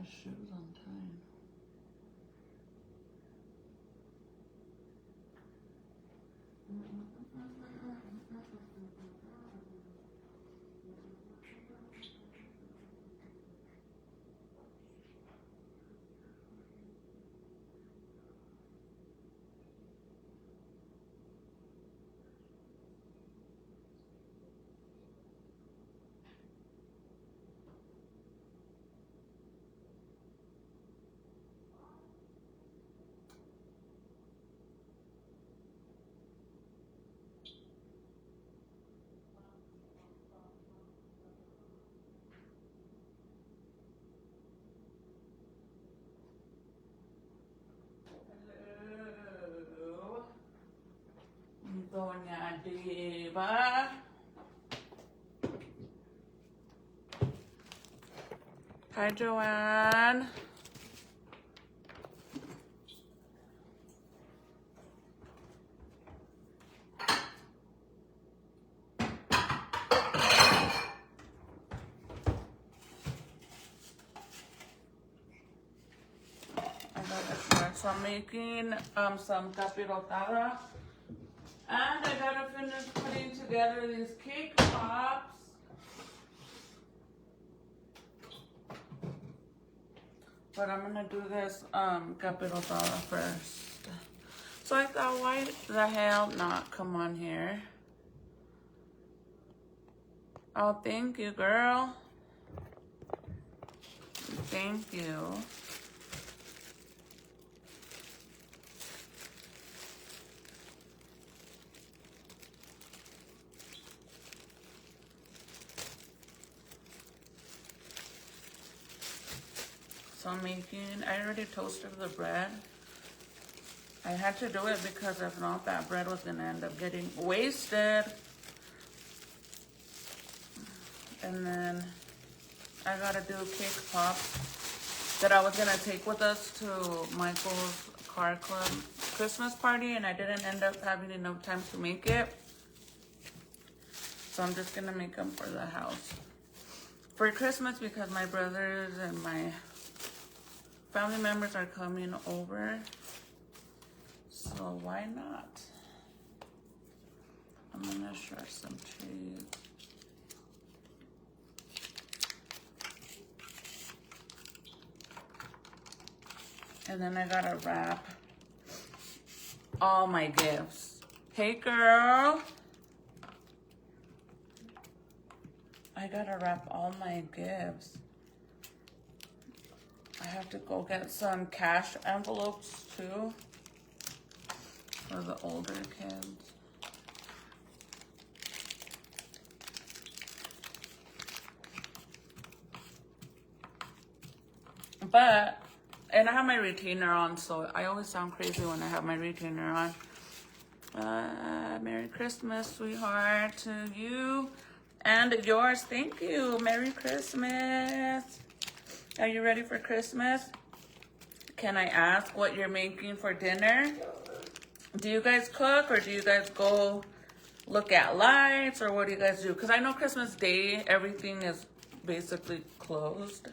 shoes on time. Doña Diva. Hi, Joanne. So I'm making some capirotada. And I gotta finish putting together these cake pops. But I'm gonna do this capirotada first. So I thought, why the hell not come on here? Oh, thank you, girl. Thank you. So I'm making, I already toasted the bread. I had to do it because if not, that bread was gonna end up getting wasted. And then I gotta do cake pops that I was gonna take with us to Michael's car club Christmas party, and I didn't end up having enough time to make it. So I'm just gonna make them for the house. For Christmas, because my brothers and my family members are coming over, so why not? I'm gonna shred some cheese. And then I gotta wrap all my gifts. Hey girl. I gotta wrap all my gifts. I have to go get some cash envelopes too for the older kids. But, and I have my retainer on, so I always sound crazy when I have my retainer on. Merry Christmas, sweetheart, to you and yours. Thank you. Merry Christmas. Are you ready for Christmas? Can I ask what you're making for dinner? Do you guys cook, or do you guys go look at lights, or what do you guys do? Because I know Christmas Day, everything is basically closed.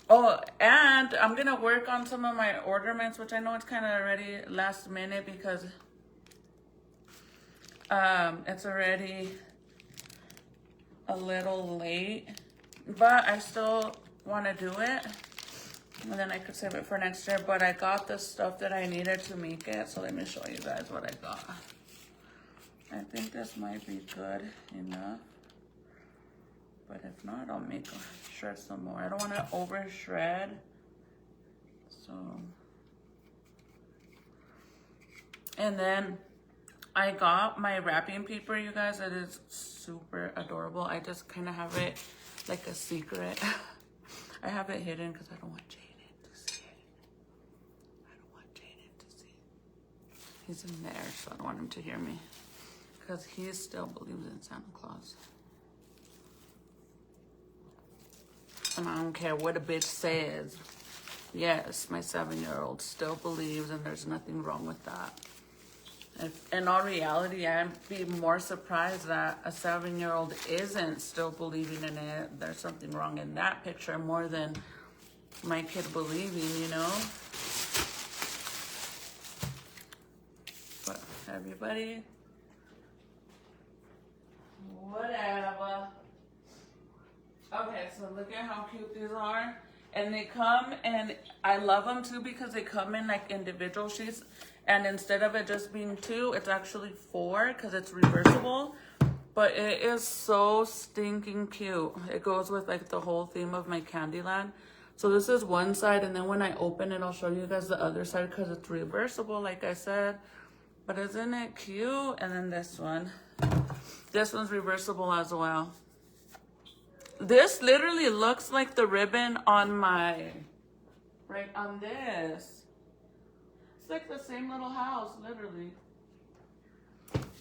Oh, and I'm going to work on some of my ornaments, which I know it's kind of already last minute because it's already a little late. But I still want to do it. And then I could save it for next year. But I got the stuff that I needed to make it. So let me show you guys what I got. I think this might be good enough. But if not, I'll make shred some more. I don't want to over shred. So. And then I got my wrapping paper, you guys. It is super adorable. I just kind of have it like a secret. I have it hidden because I don't want Jaden to see it. I don't want Jaden to see it. He's in there, so I don't want him to hear me. Because he still believes in Santa Claus. And I don't care what a bitch says. Yes, my 7-year-old still believes, and there's nothing wrong with that. In all reality, I'd be more surprised that a 7-year-old isn't still believing in it. There's something wrong in that picture more than my kid believing, you know? But everybody, whatever. Okay, so look at how cute these are. And they come, and I love them too because they come in like individual sheets. And instead of it just being 2, it's actually 4 because it's reversible. But it is so stinking cute. It goes with like the whole theme of my Candyland. So this is one side, and then when I open it, I'll show you guys the other side because it's reversible, like I said. But isn't it cute? And then this one. This one's reversible as well. This literally looks like the ribbon on my, right on this. It's like the same little house, literally.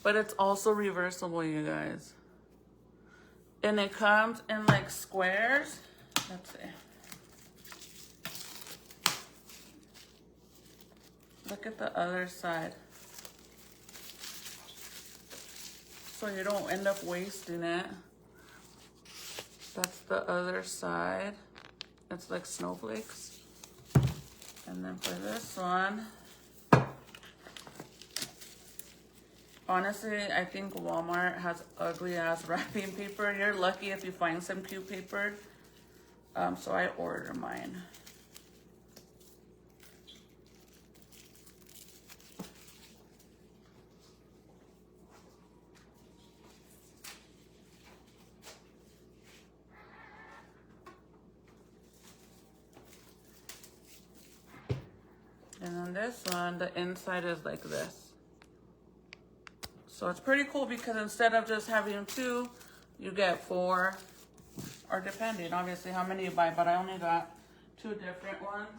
But it's also reversible, you guys. And it comes in like squares. Let's see. Look at the other side. So you don't end up wasting it. That's the other side. It's like snowflakes. And then for this one, honestly, I think Walmart has ugly ass wrapping paper. You're lucky if you find some cute paper. So I order mine. And then this one, the inside is like this. So it's pretty cool because instead of just having 2, you get 4, or depending, obviously, how many you buy, but I only got 2 different ones.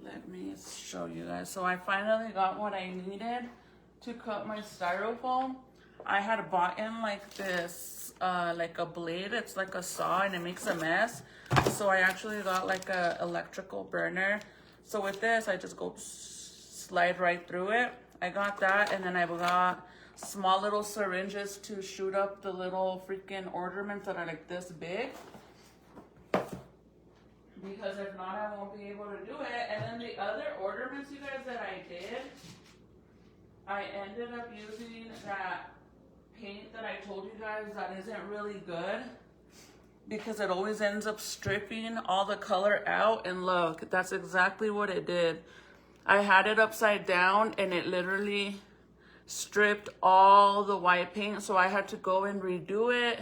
Let me show you guys. So I finally got what I needed to cut my styrofoam. I had bought in like this, like a blade. It's like a saw and it makes a mess. So I actually got like a electrical burner. So with this, I just go slide right through it. I got that, and then I got small little syringes to shoot up the little freaking ornaments that are like this big. Because if not, I won't be able to do it. And then the other ornaments, you guys, that I did, I ended up using that paint that I told you guys that isn't really good. Because it always ends up stripping all the color out. And look, that's exactly what it did. I had it upside down and it literally stripped all the white paint. So I had to go and redo it.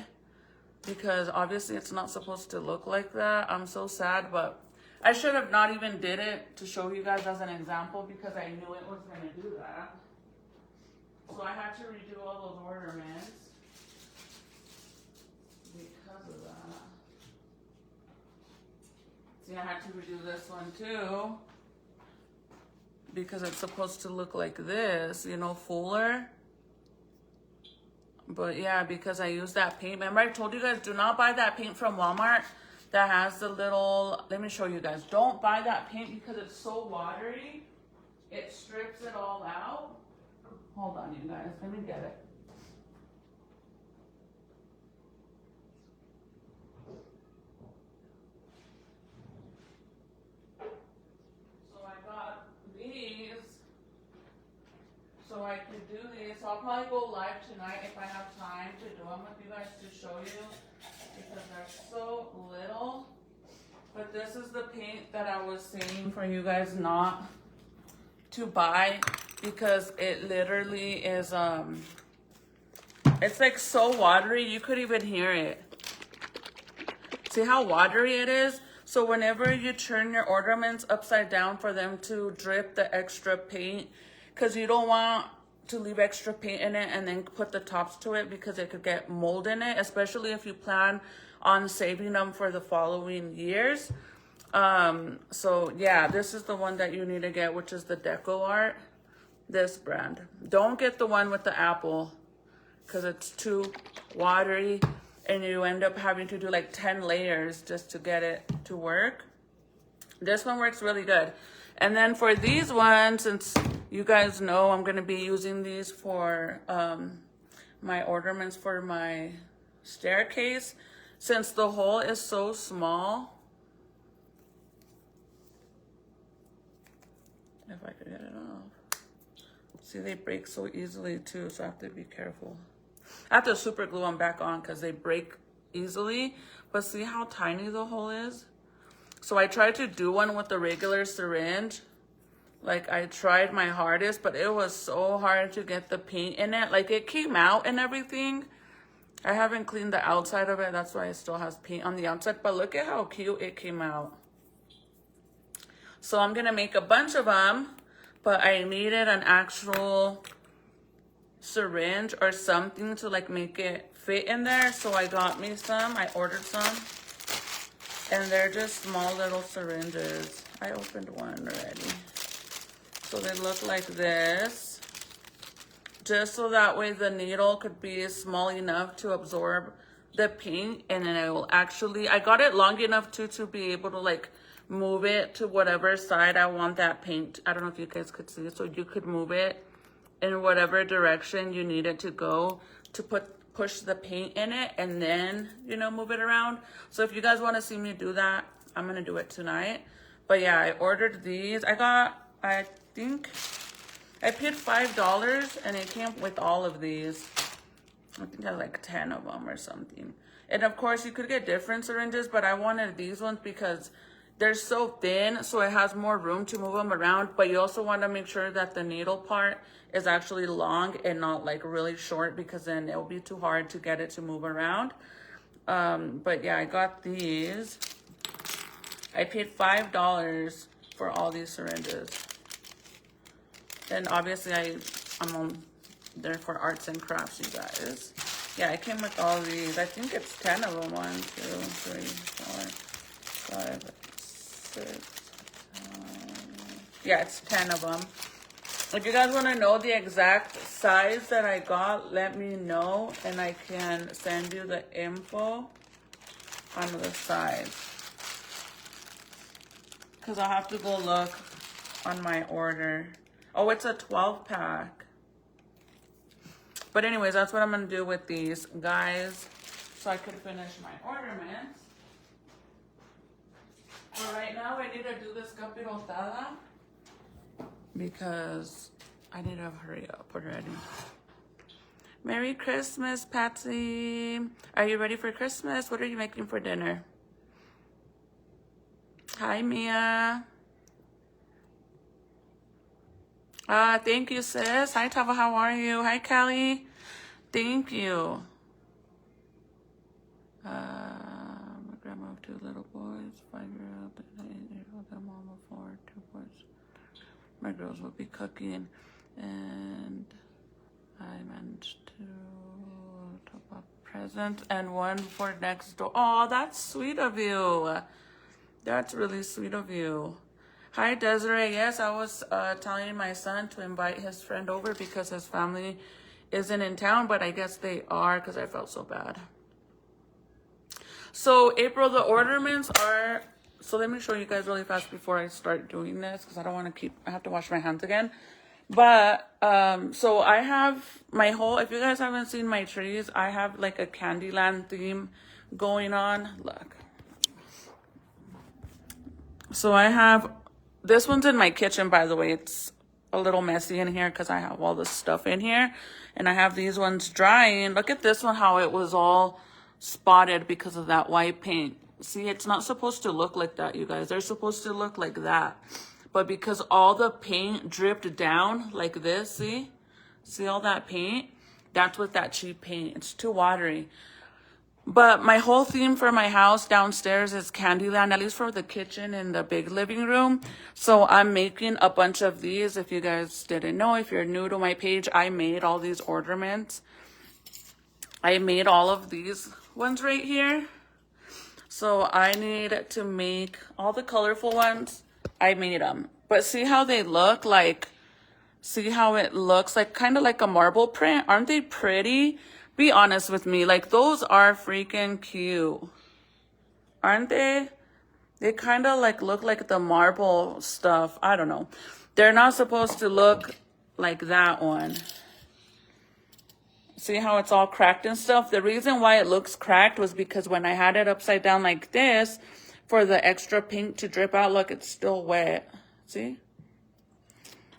Because obviously it's not supposed to look like that. I'm so sad, but I should have not even did it to show you guys as an example because I knew it was going to do that. So I had to redo all those ornaments because of that. See, I had to redo this one too because it's supposed to look like this, you know, fuller. But yeah, because I used that paint. Remember I told you guys, do not buy that paint from Walmart that has the little, let me show you guys. Don't buy that paint because it's so watery. It strips it all out. Hold on, you guys. Let me get it. So I got these. So I could do these. So I'll probably go live tonight if I have time to do them with you guys to show you because they're so little. But this is the paint that I was saying for you guys not to buy because it literally is, it's like so watery. You could even hear it. See how watery it is? So whenever you turn your ornaments upside down for them to drip the extra paint, because you don't want to leave extra paint in it and then put the tops to it because it could get mold in it, especially if you plan on saving them for the following years. So yeah, this is the one that you need to get, which is the Deco Art. this brand. Don't get the one with the apple because it's too watery and you end up having to do like 10 layers just to get it to work. This one works really good. And then for these ones, since you guys know I'm going to be using these for my ornaments for my staircase, since the hole is so small, if I could get it off. See, they break so easily too, so I have to be careful. I have to super glue them back on because they break easily. But see how tiny the hole is? So I tried to do one with the regular syringe. Like, I tried my hardest, but it was so hard to get the paint in it. Like, it came out and everything. I haven't cleaned the outside of it. That's why it still has paint on the outside. But look at how cute it came out. So I'm going to make a bunch of them. But I needed an actual syringe or something to, like, make it fit in there. So I got me some. I ordered some. And they're just small little syringes. I opened one already. So they look like this. Just so that way the needle could be small enough to absorb the paint. And then it will actually, I got it long enough to be able to like move it to whatever side I want that paint. I don't know if you guys could see it. So you could move it in whatever direction you need it to go to push the paint in it and then, you know, move it around. So if you guys want to see me do that, I'm going to do it tonight. But yeah, I ordered these. I think I paid $5 and it came with all of these. I think I had like 10 of them or something. And of course you could get different syringes, but I wanted these ones because they're so thin, so it has more room to move them around. But you also want to make sure that the needle part is actually long and not like really short, because then it'll be too hard to get it to move around. But yeah, I got these. I paid $5 for all these syringes. And obviously I'm on there for arts and crafts, you guys. Yeah, I came with all these. I think it's 10 of them. 1, 2, 3, 4, 5, 6. Yeah, it's 10 of them. If you guys want to know the exact size that I got, let me know and I can send you the info on the size. Because I'll have to go look on my order. Oh, it's a 12-pack. But anyways, that's what I'm going to do with these, guys, so I can finish my ornaments. But right now, I need to do this capirotada because I need to hurry up already. Merry Christmas, Patsy. Are you ready for Christmas? What are you making for dinner? Hi, Mia. Thank you, sis. Hi, Tava. How are you? Hi, Callie. Thank you. My grandma of 2 little boys, 5-year-old and 8-year-old. Their mom of 4, 2 boys. My girls will be cooking, and I managed to top up presents and one for next door. Oh, that's sweet of you. That's really sweet of you. Hi, Desiree. Yes, I was telling my son to invite his friend over because his family isn't in town, but I guess they are because I felt so bad. So, April, the ornaments are... So, let me show you guys really fast before I start doing this because I don't want to I have to wash my hands again. But, so I have my whole... If you guys haven't seen my trees, I have like a Candyland theme going on. Look. So, I have... This one's in my kitchen, by the way. It's a little messy in here because I have all this stuff in here. And I have these ones drying. Look at this one, how it was all spotted because of that white paint. See, it's not supposed to look like that, you guys. They're supposed to look like that. But because all the paint dripped down like this, see? See all that paint? That's with that cheap paint. It's too watery. But my whole theme for my house downstairs is Candyland, at least for the kitchen and the big living room. So I'm making a bunch of these. If you guys didn't know, if you're new to my page, I made all these ornaments. I made all of these ones right here. So I need to make all the colorful ones. I made them. But see how they look? Like See how it looks like, kind of like a marble print. Aren't they pretty? Be honest with me. Like, those are freaking cute. Aren't they? They kind of like look like the marble stuff. I don't know. They're not supposed to look like that one. See how it's all cracked and stuff? The reason why it looks cracked was because when I had it upside down like this, for the extra paint to drip out, look, it's still wet. See?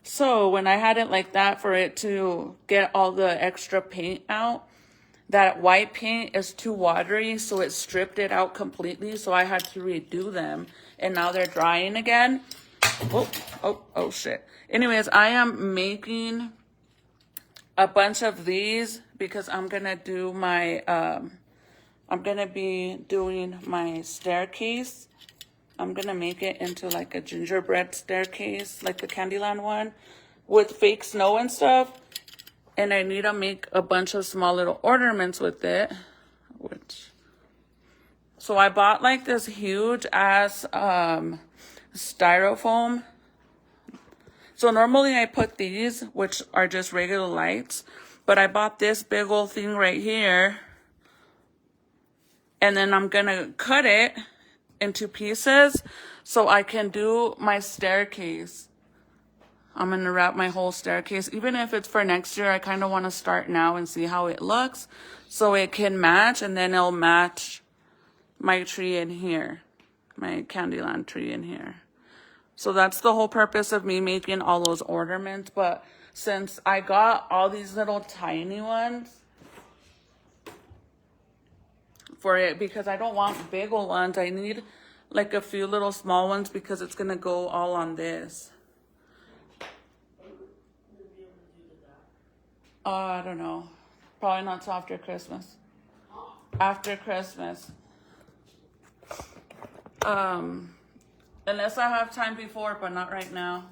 So when I had it like that, for it to get all the extra paint out, that white paint is too watery, so it stripped it out completely. So I had to redo them, and now they're drying again. Oh, shit. Anyways, I am making a bunch of these because I'm gonna do my, I'm gonna be doing my staircase. I'm gonna make it into like a gingerbread staircase, like the Candyland one, with fake snow and stuff. And I need to make a bunch of small little ornaments with it. So I bought like this huge ass styrofoam. So normally I put these, which are just regular lights, but I bought this big old thing right here. And then I'm gonna cut it into pieces so I can do my staircase. I'm gonna wrap my whole staircase. Even if it's for next year, I kind of want to start now and see how it looks so it can match, and then it'll match my tree in here, my Candyland tree in here. So that's the whole purpose of me making all those ornaments. But since I got all these little tiny ones for it, because I don't want big old ones, I need like a few little small ones because it's gonna go all on this. I don't know. Probably not till after Christmas. After Christmas. Unless I have time before, but not right now.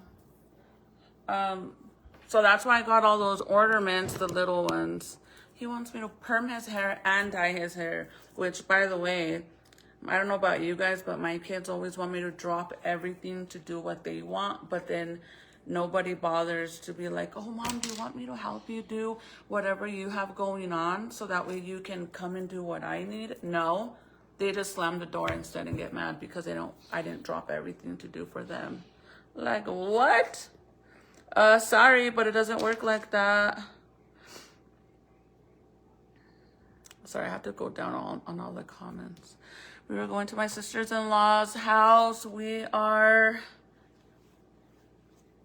So that's why I got all those ornaments, the little ones. He wants me to perm his hair and dye his hair, which, by the way, I don't know about you guys, but my kids always want me to drop everything to do what they want, but then nobody bothers to be like, oh, Mom, do you want me to help you do whatever you have going on so that way you can come and do what I need? No. They just slam the door instead and get mad because I didn't drop everything to do for them. Like, what? Sorry, but it doesn't work like that. Sorry, I have to go down on all the comments. We were going to my sister's-in-law's house. We are...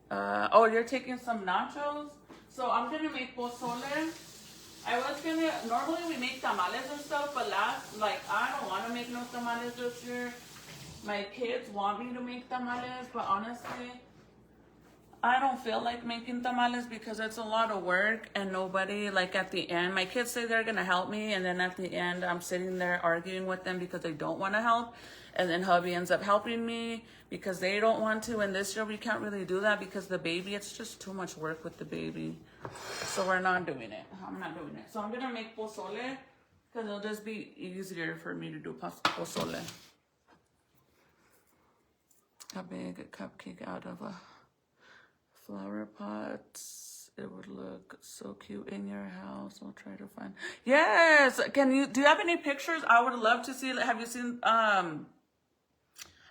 oh, you're taking some nachos? So I'm going to make pozole. Normally we make tamales and stuff, but I don't want to make no tamales this year. My kids want me to make tamales, but honestly, I don't feel like making tamales because it's a lot of work and nobody, like at the end, my kids say they're going to help me, and then at the end, I'm sitting there arguing with them because they don't want to help. And then hubby ends up helping me because they don't want to. And this year we can't really do that because the baby, it's just too much work with the baby. So we're not doing it. I'm not doing it. So I'm going to make pozole because it'll just be easier for me to do pozole. A big cupcake out of a flower pot. It would look so cute in your house. I'll try to find. Yes. Do you have any pictures? I would love to see. Have you seen,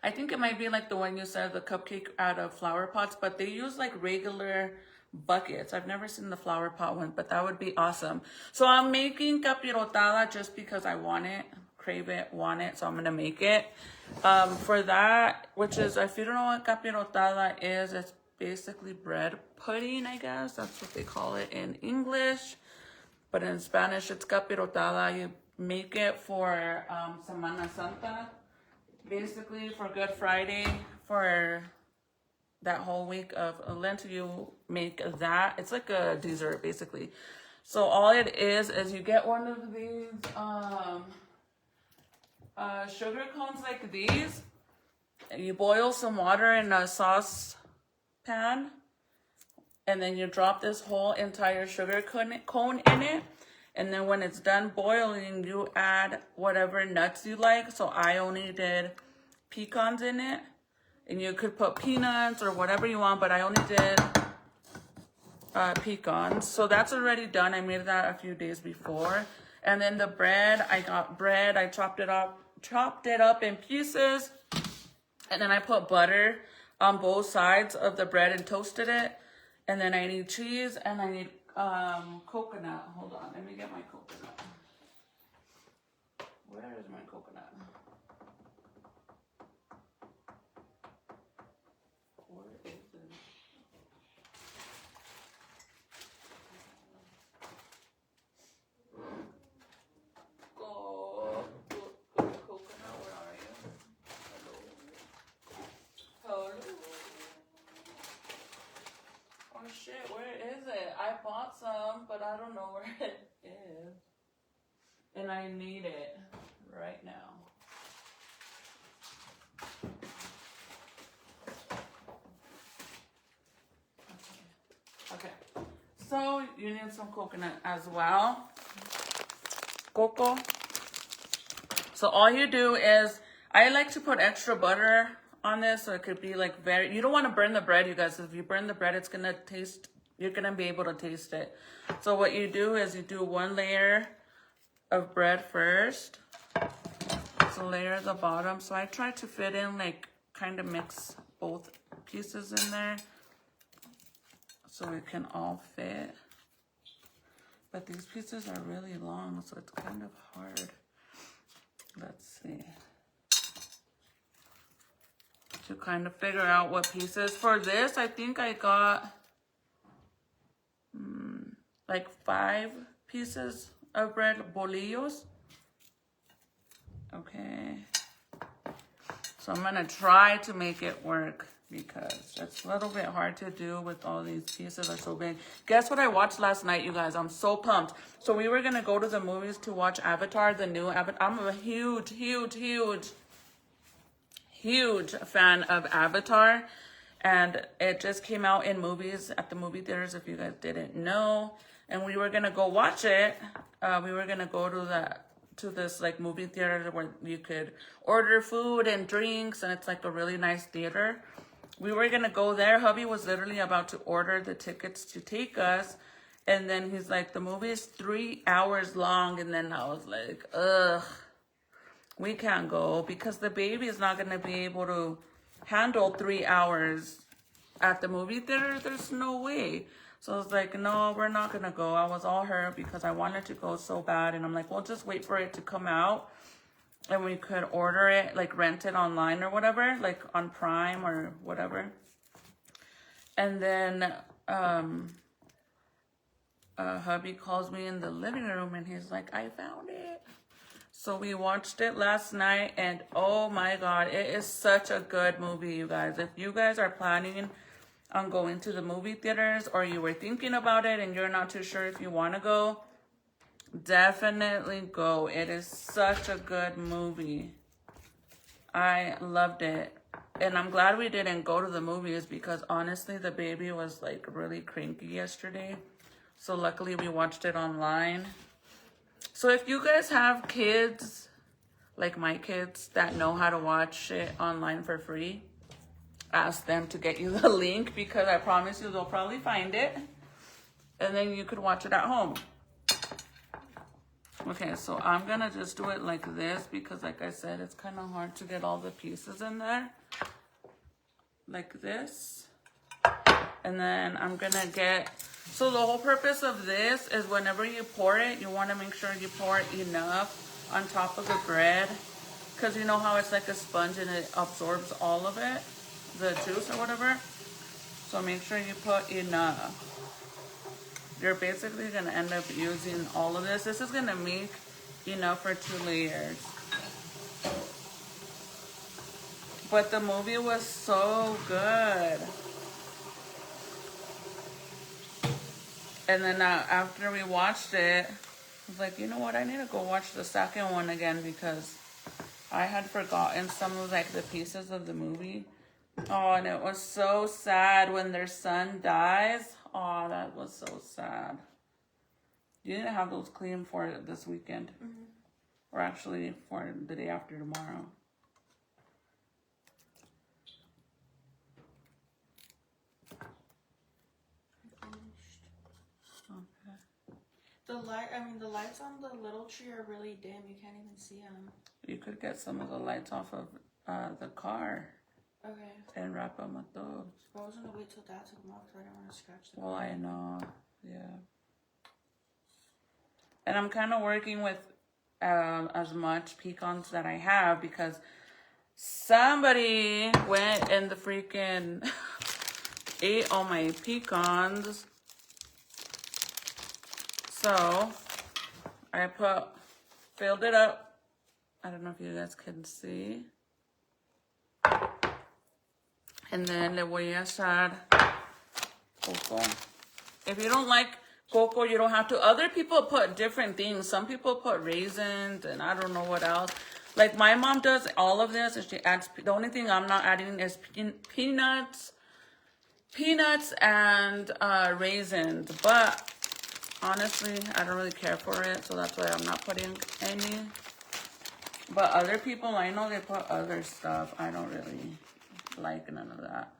I think it might be like the one you said, the cupcake out of flower pots, but they use like regular buckets. I've never seen the flower pot one, but that would be awesome. So I'm making capirotada just because I want it, crave it, want it. So I'm going to make it. For that, which is, if you don't know what capirotada is, it's basically bread pudding, I guess. That's what they call it in English. But in Spanish, it's capirotada. You make it for Semana Santa. Basically, for Good Friday, for that whole week of Lent, you make that. It's like a dessert, basically. So all it is you get one of these sugar cones like these. And you boil some water in a sauce pan. And then you drop this whole entire sugar cone in it. And then when it's done boiling, you add whatever nuts you like. So I only did pecans in it. And you could put peanuts or whatever you want, but I only did pecans. So that's already done. I made that a few days before. And then the bread, I got bread. I chopped it up in pieces. And then I put butter on both sides of the bread and toasted it. And then I need cheese and I need coconut. Hold on, let me get my coconut. Where is my coconut? Where is it? Oh, coconut, where are you? Hello? Hello? Oh shit, where is it? I bought some, but I don't know where it is. And I need it right now. Okay. So you need some coconut as well. Coco. So all you do is, I like to put extra butter on this so it could be like you don't want to burn the bread, you guys. If you burn the bread, it's going to taste, you're going to be able to taste it. So what you do is you do one layer of bread first. So layer the bottom. So I try to fit in, like, kind of mix both pieces in there so it can all fit. But these pieces are really long, so it's kind of hard. Let's see. To kind of figure out what pieces. For this, I think I got like 5 pieces of bread, bolillos. Okay. So I'm gonna try to make it work because it's a little bit hard to do with all these pieces are so big. Guess what I watched last night, you guys? I'm so pumped. So we were gonna go to the movies to watch Avatar, the new Avatar. I'm a huge fan of Avatar. And it just came out in movies at the movie theaters, if you guys didn't know. And we were gonna go watch it. We were gonna go to this like movie theater where you could order food and drinks, and it's like a really nice theater. We were gonna go there. Hubby was literally about to order the tickets to take us, and then he's like, the movie is 3 hours long. And then I was like, ugh, we can't go because the baby is not gonna be able to handle 3 hours at the movie theater. There's no way. So I was like, no, we're not gonna go. I was all hurt because I wanted to go so bad. And I'm like, well, just wait for it to come out and we could order it, like rent it online or whatever, like on Prime or whatever. And then hubby calls me in the living room and he's like, I found it. So we watched it last night and oh my God, it is such a good movie, you guys. If you guys are planning on going to the movie theaters or you were thinking about it and you're not too sure if you want to go, definitely go. It is such a good movie. I loved it. And I'm glad we didn't go to the movies because honestly, the baby was like really cranky yesterday. So luckily we watched it online. So if you guys have kids, like my kids, that know how to watch it online for free, ask them to get you the link because I promise you they'll probably find it. And then you could watch it at home. Okay, so I'm gonna just do it like this because like I said, it's kind of hard to get all the pieces in there. Like this. And then I'm gonna so the whole purpose of this is whenever you pour it, you want to make sure you pour enough on top of the bread. Because you know how it's like a sponge and it absorbs all of it, the juice or whatever. So make sure you put enough. You're basically going to end up using all of this. This is going to make enough for 2 layers. But the movie was so good. And then after we watched it, I was like, you know what? I need to go watch the second one again because I had forgotten some of like the pieces of the movie. Oh, and it was so sad when their son dies. Oh, that was so sad. You didn't have those clean for this weekend. Mm-hmm. Or actually for the day after tomorrow. the lights on the little tree are really dim. You can't even see them. You could get some of the lights off of the car. Okay. And wrap them with those. I was gonna wait till Dad took them off because I didn't want to scratch them. Well, I know. Yeah. And I'm kind of working with as much pecans that I have because somebody went and the freaking ate all my pecans. So I filled it up. I don't know if you guys can see. And then le voy a echar coco. If you don't like coco, you don't have to. Other people put different things. Some people put raisins and I don't know what else. Like my mom does all of this and she adds, the only thing I'm not adding is peanuts and raisins. But honestly, I don't really care for it. So that's why I'm not putting any. But other people, I know they put other stuff. I don't really like none of that.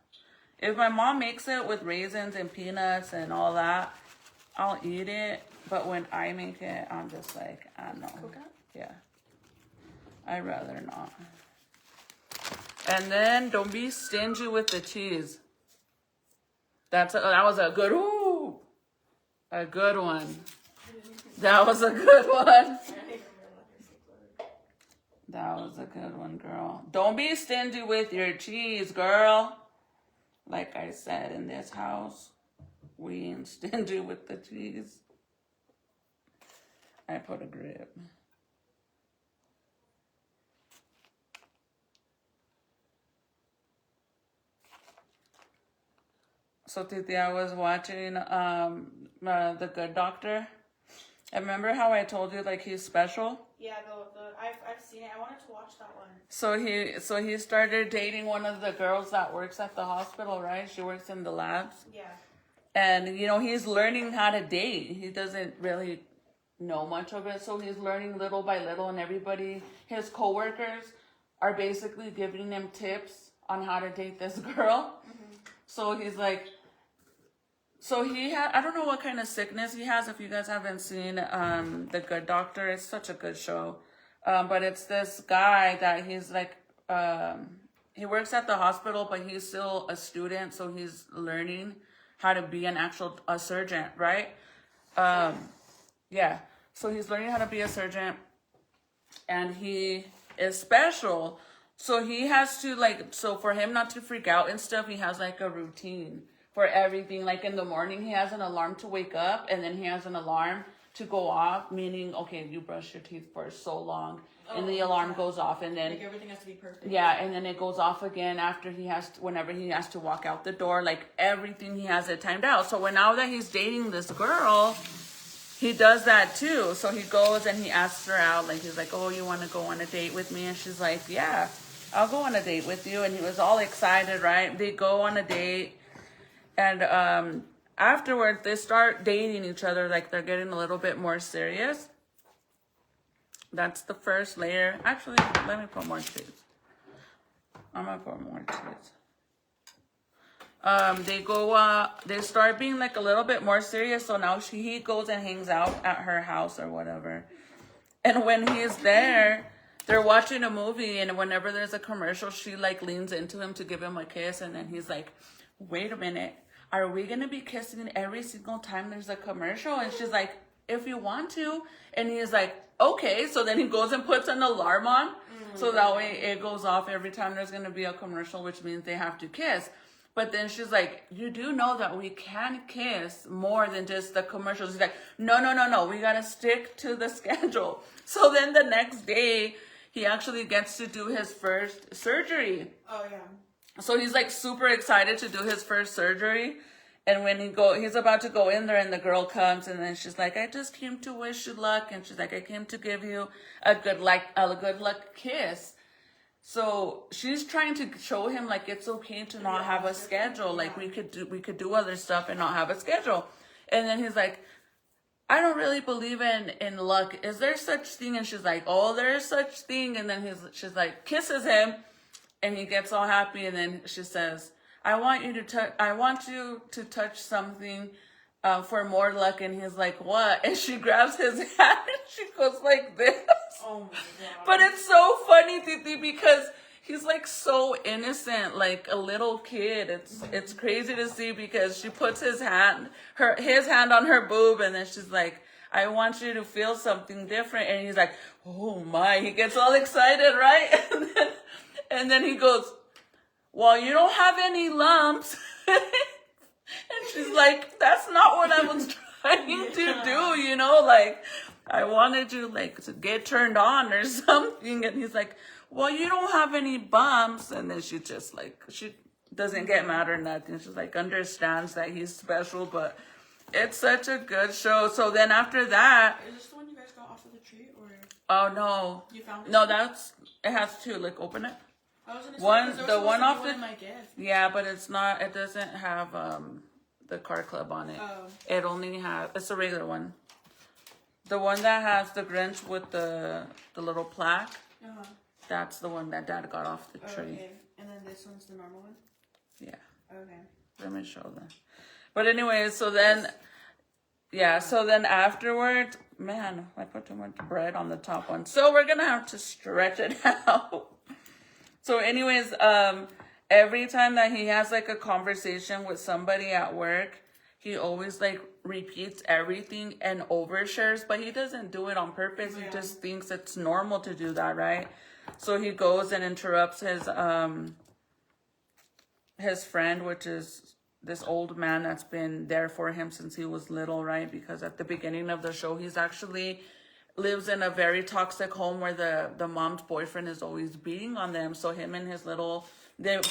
If my mom makes it with raisins and peanuts and all that, I'll eat it. But when I make it, I'm just like, I don't know. Yeah. I'd rather not. And then don't be stingy with the cheese. That was a good, a good one. That was a good one. That was a good one, girl. Don't be stingy with your cheese, girl. Like I said, in this house, we ain't stingy with the cheese. I put a grip. So, Titi, I was watching The Good Doctor. And remember how I told you, like, he's special? Yeah, I've seen it. I wanted to watch that one. So he started dating one of the girls that works at the hospital, right? She works in the labs. Yeah. And, you know, he's learning how to date. He doesn't really know much of it. So he's learning little by little. And everybody, his coworkers, are basically giving him tips on how to date this girl. Mm-hmm. So he's like... So he had, I don't know what kind of sickness he has. If you guys haven't seen The Good Doctor, it's such a good show. But it's this guy that he's like, he works at the hospital, but he's still a student. So he's learning how to be a surgeon, right? Yeah. So he's learning how to be a surgeon and he is special. So he has to so for him not to freak out and stuff, he has like a routine for everything. Like in the morning, he has an alarm to wake up, and then he has an alarm to go off, meaning, okay, you brush your teeth for so long, and the alarm goes off, and then... Like everything has to be perfect. Yeah, and then it goes off again after whenever he has to walk out the door, like everything he has it timed out. So now that he's dating this girl, he does that too. So he goes and he asks her out, like he's like, oh, you want to go on a date with me? And she's like, yeah, I'll go on a date with you. And he was all excited, right? They go on a date. And afterwards, they start dating each other, like they're getting a little bit more serious. That's the first layer. Actually, let me put more cheese. I'm gonna put more cheese. They start being like a little bit more serious. So now he goes and hangs out at her house or whatever. And when he's there, they're watching a movie, and whenever there's a commercial, she like leans into him to give him a kiss, and then he's like, wait a minute. Are we going to be kissing every single time there's a commercial? And she's like, if you want to. And he's like, okay. So then he goes and puts an alarm on. Mm-hmm. So that way it goes off every time there's going to be a commercial, which means they have to kiss. But then she's like, you do know that we can kiss more than just the commercials. He's like, no. We got to stick to the schedule. So then the next day, he actually gets to do his first surgery. Oh, yeah. So he's like super excited to do his first surgery. And when he's about to go in there, and the girl comes, and then she's like, I just came to wish you luck. And she's like, I came to give you a good luck kiss. So she's trying to show him like it's okay to not have a schedule. Like we could do other stuff and not have a schedule. And then he's like, I don't really believe in luck. Is there such thing? And she's like, oh, there's such thing. And then she's like, kisses him. And he gets all happy, and then she says, I want you to touch something for more luck, and he's like, what? And she grabs his hand and she goes like this. Oh my god. But it's so funny, Titi, because he's like so innocent, like a little kid. It's crazy to see because she puts his hand on her boob, and then she's like, I want you to feel something different. And he's like, oh my, he gets all excited, right? And then he goes, well, you don't have any lumps. And she's like, that's not what I was trying to do, you know, like, I wanted you, like, to get turned on or something. And he's like, well, you don't have any bumps. And then she just, like, she doesn't get mad or nothing. She's like, understands that he's special, but it's such a good show. So then after that. Is this the one you guys got off of the tree, or? Oh, no. You found it? No, it has two. Like, open it. I was gonna say, The one off the. my gift. Yeah, but it's not, it doesn't have the car club on it. Oh. It only has, it's a regular one. The one that has the Grinch with the little plaque, that's the one that Dad got off the tree. Okay, and then this one's the normal one? Yeah. Okay. Let me show them. But anyway, so then afterward, man, I put too much bread on the top one. So we're going to have to stretch it out. So anyways, every time that he has like a conversation with somebody at work, he always like repeats everything and overshares, but he doesn't do it on purpose. Yeah. He just thinks it's normal to do that, right? So he goes and interrupts his friend, which is this old man that's been there for him since he was little, right? Because at the beginning of the show, he's actually lives in a very toxic home where the mom's boyfriend is always beating on them. So him and his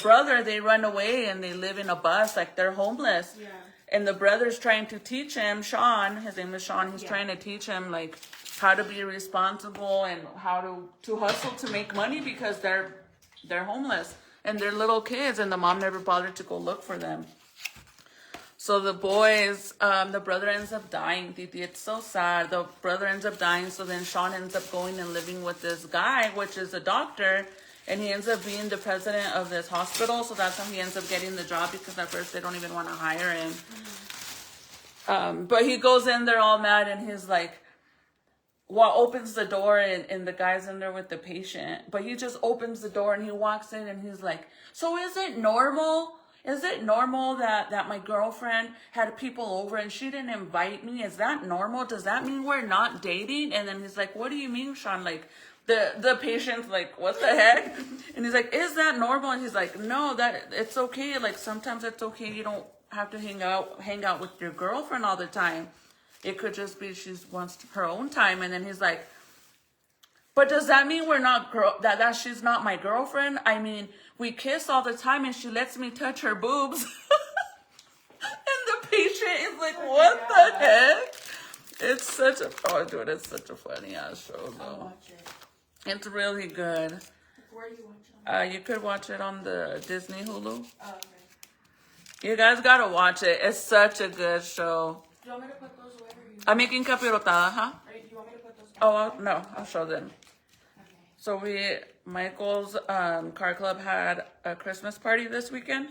brother, they run away and they live in a bus, like they're homeless. Yeah. And the brother's trying to teach him, Sean, his name is Sean, he's trying to teach him like how to be responsible and how to hustle to make money because they're homeless and they're little kids and the mom never bothered to go look for them. So the boys, the brother ends up dying, Titi. It's so sad. The brother ends up dying. So then Sean ends up going and living with this guy, which is a doctor. And he ends up being the president of this hospital. So that's how he ends up getting the job because at first they don't even want to hire him. But he goes in there all mad and he's like, opens the door and the guy's in there with the patient. But he just opens the door and he walks in and he's like, so is it normal? Is it normal that my girlfriend had people over and she didn't invite me? Is that normal? Does that mean we're not dating? And then he's like, what do you mean, Sean? Like, the patient's like, what the heck? And he's like, is that normal? And he's like, no, that it's okay. Like, sometimes it's okay. You don't have to hang out with your girlfriend all the time. It could just be she wants her own time. And then he's like, but does that mean we're not that she's not my girlfriend? I mean, we kiss all the time and she lets me touch her boobs. And the patient is like, what the heck? It's such a funny ass show though. I'll watch it. It's really good. Where do you watch it? You could watch it on the Disney Hulu. Oh, okay. You guys gotta watch it. It's such a good show. Do you want me to put those away or you? I'm making capirotada, huh? Do you want me to put those Oh, no, I'll show them. Okay. So Michael's car club had a Christmas party this weekend.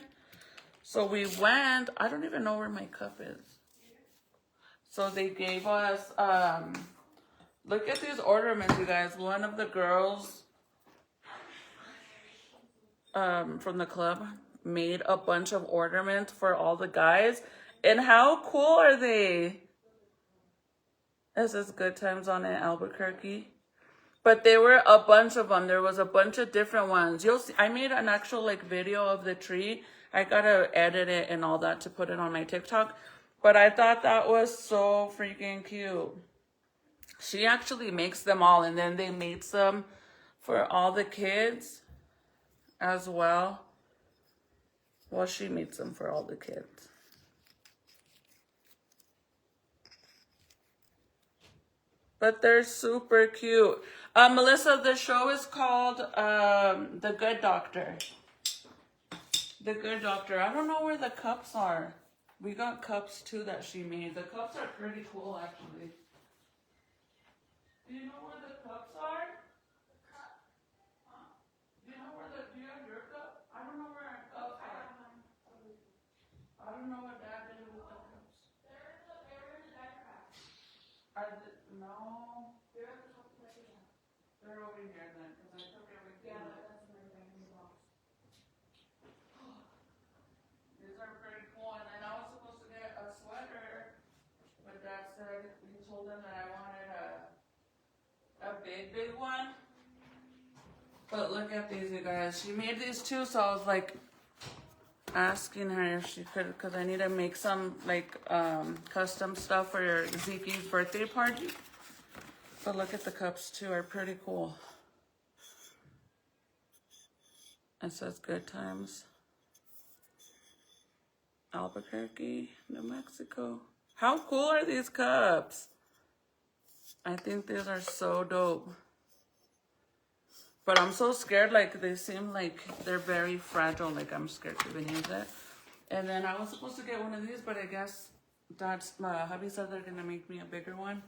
So we went, I don't even know where my cup is. So they gave us, look at these ornaments, you guys. One of the girls from the club made a bunch of ornaments for all the guys. And how cool are they? This is Good Times on in Albuquerque. But there were a bunch of them. There was a bunch of different ones. You'll see, I made an actual like video of the tree. I gotta edit it and all that to put it on my TikTok. But I thought that was so freaking cute. She actually makes them all, and then they made some for all the kids as well. Well, she made some for all the kids. But they're super cute. Melissa, the show is called The Good Doctor. The Good Doctor. I don't know where the cups are. We got cups too that she made. The cups are pretty cool, actually. Do you know where the cups are? Huh? Do you have your cup? I don't know where our cups are. I don't know what Dad did with the cups. They're over here then, because I took everything. Yeah, that's my family box. These are pretty cool. And then I was supposed to get a sweater, but Dad said he told them that I wanted a big one. But look at these, you guys. She made these too, so I was like asking her if she could, because I need to make some like custom stuff for your Zeke's birthday party. But look at the cups too, are pretty cool. It says Good Times, Albuquerque, New Mexico. How cool are these cups? I think these are so dope. But I'm so scared, like they seem like they're very fragile, like I'm scared to even use it. And then I was supposed to get one of these, but I guess my hubby said they're gonna make me a bigger one.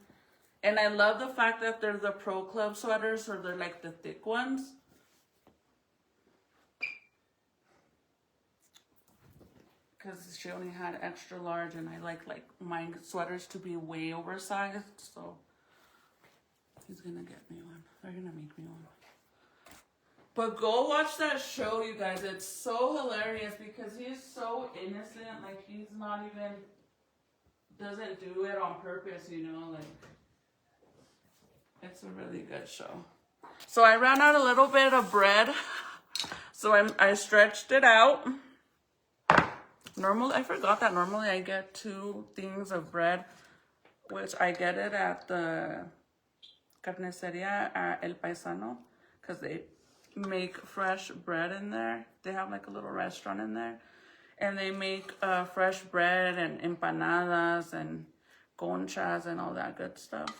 And I love the fact that they're the Pro Club sweaters, or they're like the thick ones. Because she only had extra large, and I like my sweaters to be way oversized. So he's gonna get me one. They're gonna make me one. But go watch that show, you guys. It's so hilarious because he's so innocent. Like, he's not even, doesn't do it on purpose, you know? Like, it's a really good show. So I ran out a little bit of bread. So I stretched it out. Normally, I forgot that normally I get 2 things of bread, which I get it at the carniceria at El Paisano, because they make fresh bread in there. They have like a little restaurant in there, and they make fresh bread and empanadas and conchas and all that good stuff.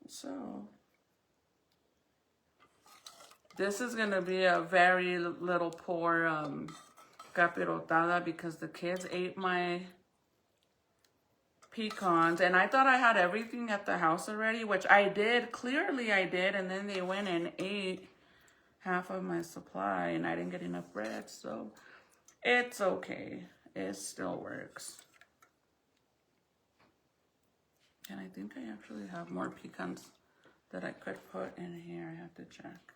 So this is gonna be a very little poor capirotada because the kids ate my pecans, and I thought I had everything at the house already, which I did. Clearly I did, and then they went and ate half of my supply, and I didn't get enough bread, so it's okay. It still works. And I think I actually have more pecans that I could put in here. I have to check.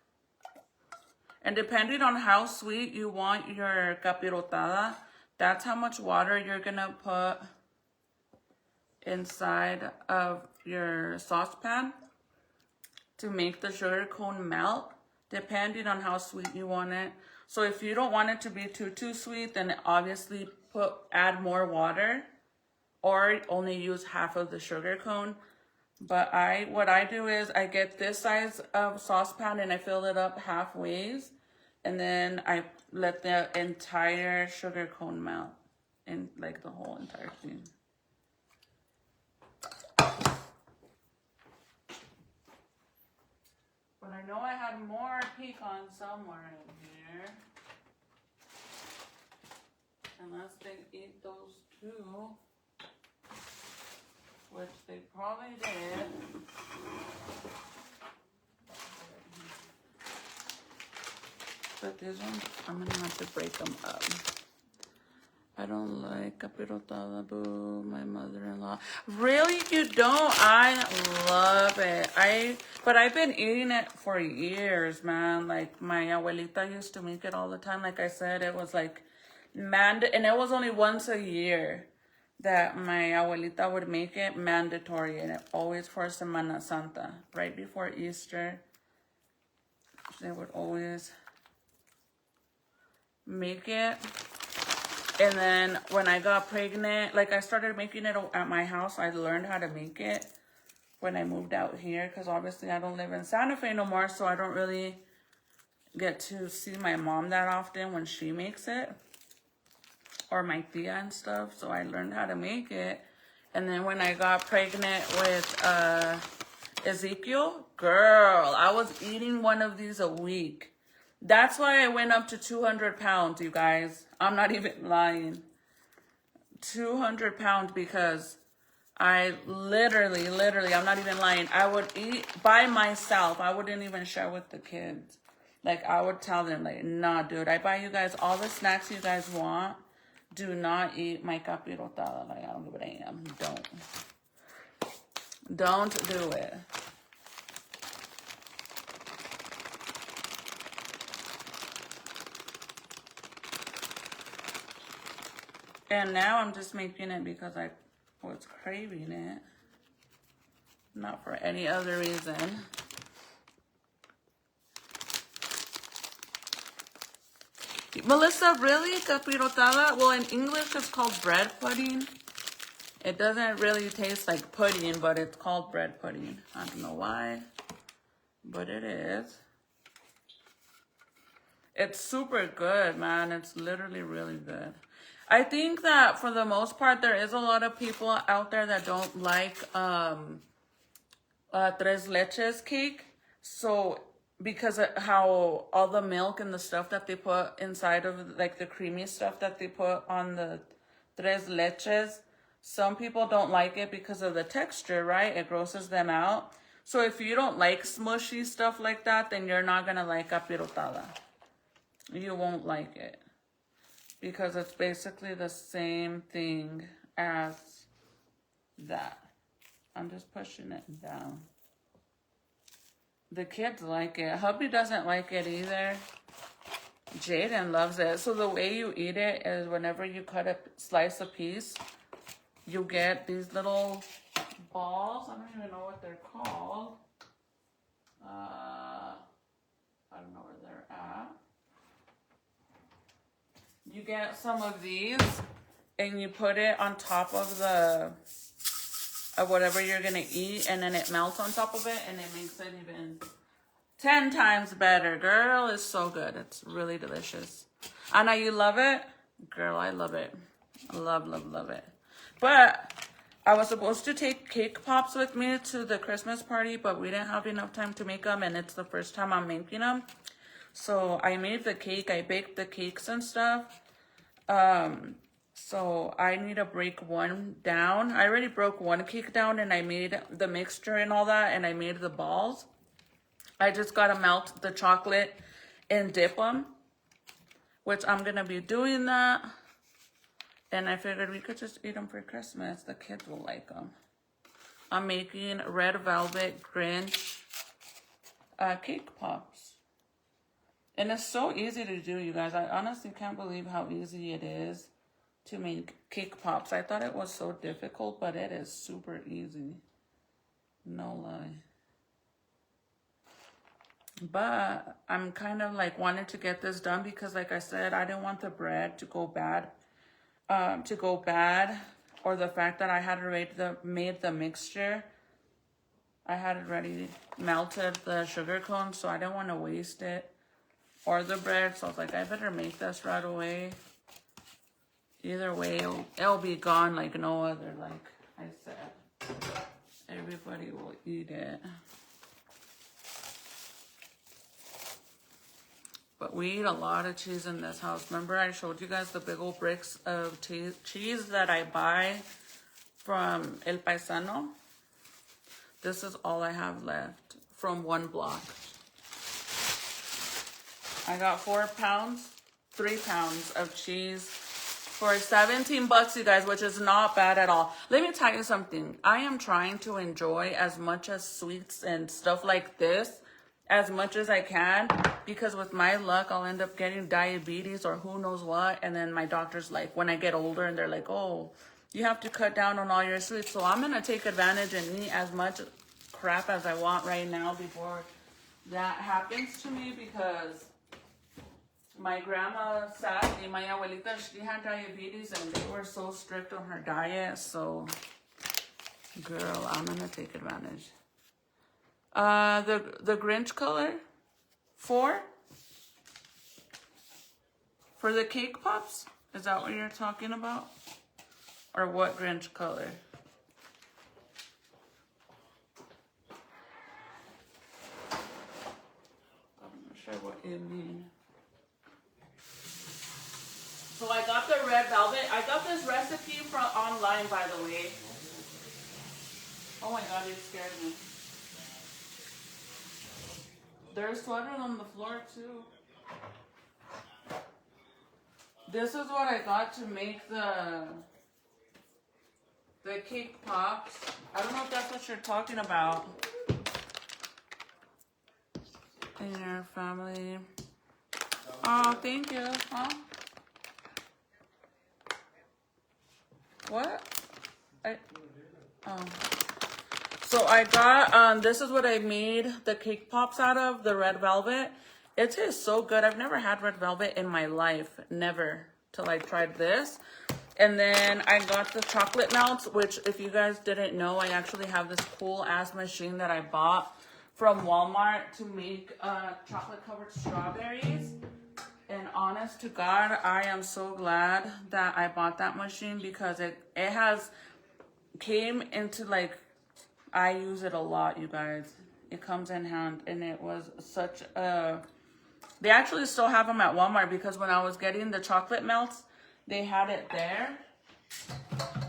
And depending on how sweet you want your capirotada, that's how much water you're gonna put inside of your saucepan to make the sugar cone melt, depending on how sweet you want it. So if you don't want it to be too sweet, then obviously add more water, or only use half of the sugar cone. But what I do is I get this size of saucepan and I fill it up halfway, and then I let the entire sugar cone melt, in like the whole entire thing. But I know I had more pecans somewhere in here. Unless they eat those too. Which they probably did. But this one, I'm gonna have to break them up. I don't like capirotada, boo, my mother-in-law. Really, you don't? I love it. But I've been eating it for years, man. Like, my abuelita used to make it all the time. Like I said, it was like, and it was only once a year that my abuelita would make it mandatory, and it always for Semana Santa, right before Easter. They would always make it. And then when I got pregnant, like I started making it at my house. I learned how to make it when I moved out here, because obviously I don't live in Santa Fe no more, so I don't really get to see my mom that often when she makes it, or my tia and stuff. So I learned how to make it. And then when I got pregnant with Ezekiel, girl, I was eating one of these a week. That's why I went up to 200 pounds, you guys. I'm not even lying. 200 pounds, because I literally, I'm not even lying. I would eat by myself. I wouldn't even share with the kids. Like, I would tell them, like, nah, dude, I buy you guys all the snacks you guys want. Do not eat my capirotada. Like, I don't give a damn. Don't do it. And now I'm just making it because I was craving it. Not for any other reason. Melissa, really? Capirotada? Well, in English it's called bread pudding. It doesn't really taste like pudding, but it's called bread pudding. I don't know why, but it is. It's super good, man. It's literally really good. I think that for the most part, there is a lot of people out there that don't like tres leches cake. So because of how all the milk and the stuff that they put inside of, like the creamy stuff that they put on the tres leches, some people don't like it because of the texture, right? It grosses them out. So if you don't like smushy stuff like that, then you're not gonna like capirotada. You won't like it because it's basically the same thing as that. I'm just pushing it down. The kids like it. Hubby doesn't like it either. Jaden loves it. So the way you eat it is whenever you slice a piece, you get these little balls. I don't even know what they're called. I don't know where they're at. You get some of these and you put it on top of whatever you're gonna eat, and then it melts on top of it and it makes it even 10 times better. Girl, it's so good. It's really delicious. Anna, you love it? Girl, I love it. I love, love, love it. But I was supposed to take cake pops with me to the Christmas party, but we didn't have enough time to make them, and it's the first time I'm making them. So I made the cake. I baked the cakes and stuff. So I need to break one down. I already broke one cake down, and I made the mixture and all that, and I made the balls. I just gotta melt the chocolate and dip them, which I'm gonna be doing that. And I figured we could just eat them for Christmas. The kids will like them. I'm making red velvet Grinch cake pops. And it's so easy to do, you guys. I honestly can't believe how easy it is to make cake pops. I thought it was so difficult, but it is super easy. No lie. But I'm kind of like wanting to get this done because, like I said, I didn't want the bread to go bad. Or the fact that I had already made the mixture. I had already melted the sugar cone, so I didn't want to waste it. Or the bread, so I was like, I better make this right away. Either way, it'll be gone like no other, like I said. Everybody will eat it. But we eat a lot of cheese in this house. Remember I showed you guys the big old bricks of cheese that I buy from El Paisano? This is all I have left from one block. I got 4 pounds, 3 pounds of cheese for 17 bucks, you guys, which is not bad at all. Let me tell you something. I am trying to enjoy as much as sweets and stuff like this as much as I can, because with my luck, I'll end up getting diabetes or who knows what. And then my doctor's like, when I get older, and they're like, oh, you have to cut down on all your sweets. So I'm going to take advantage and eat as much crap as I want right now before that happens to me, because my grandma, sadly, my abuelita, she had diabetes and they were so strict on her diet. So, girl, I'm going to take advantage. The Grinch color, 4 for the cake pops. Is that what you're talking about? Or what Grinch color? I'm not sure what you mean. So I got the red velvet. I got this recipe from online, by the way. Oh my God, it scared me. There's sweaters on the floor too. This is what I got to make the cake pops. I don't know if that's what you're talking about. In your family. Oh, thank you. Huh? What? So I got, this is what I made the cake pops out of, the red velvet. It tastes so good. I've never had red velvet in my life. Never. Till I tried this. And then I got the chocolate melts, which if you guys didn't know, I actually have this cool ass machine that I bought from Walmart to make chocolate covered strawberries. And honest to God, I am so glad that I bought that machine because it has came into like, I use it a lot, you guys. It comes in hand, and it was such a, they actually still have them at Walmart because when I was getting the chocolate melts, they had it there.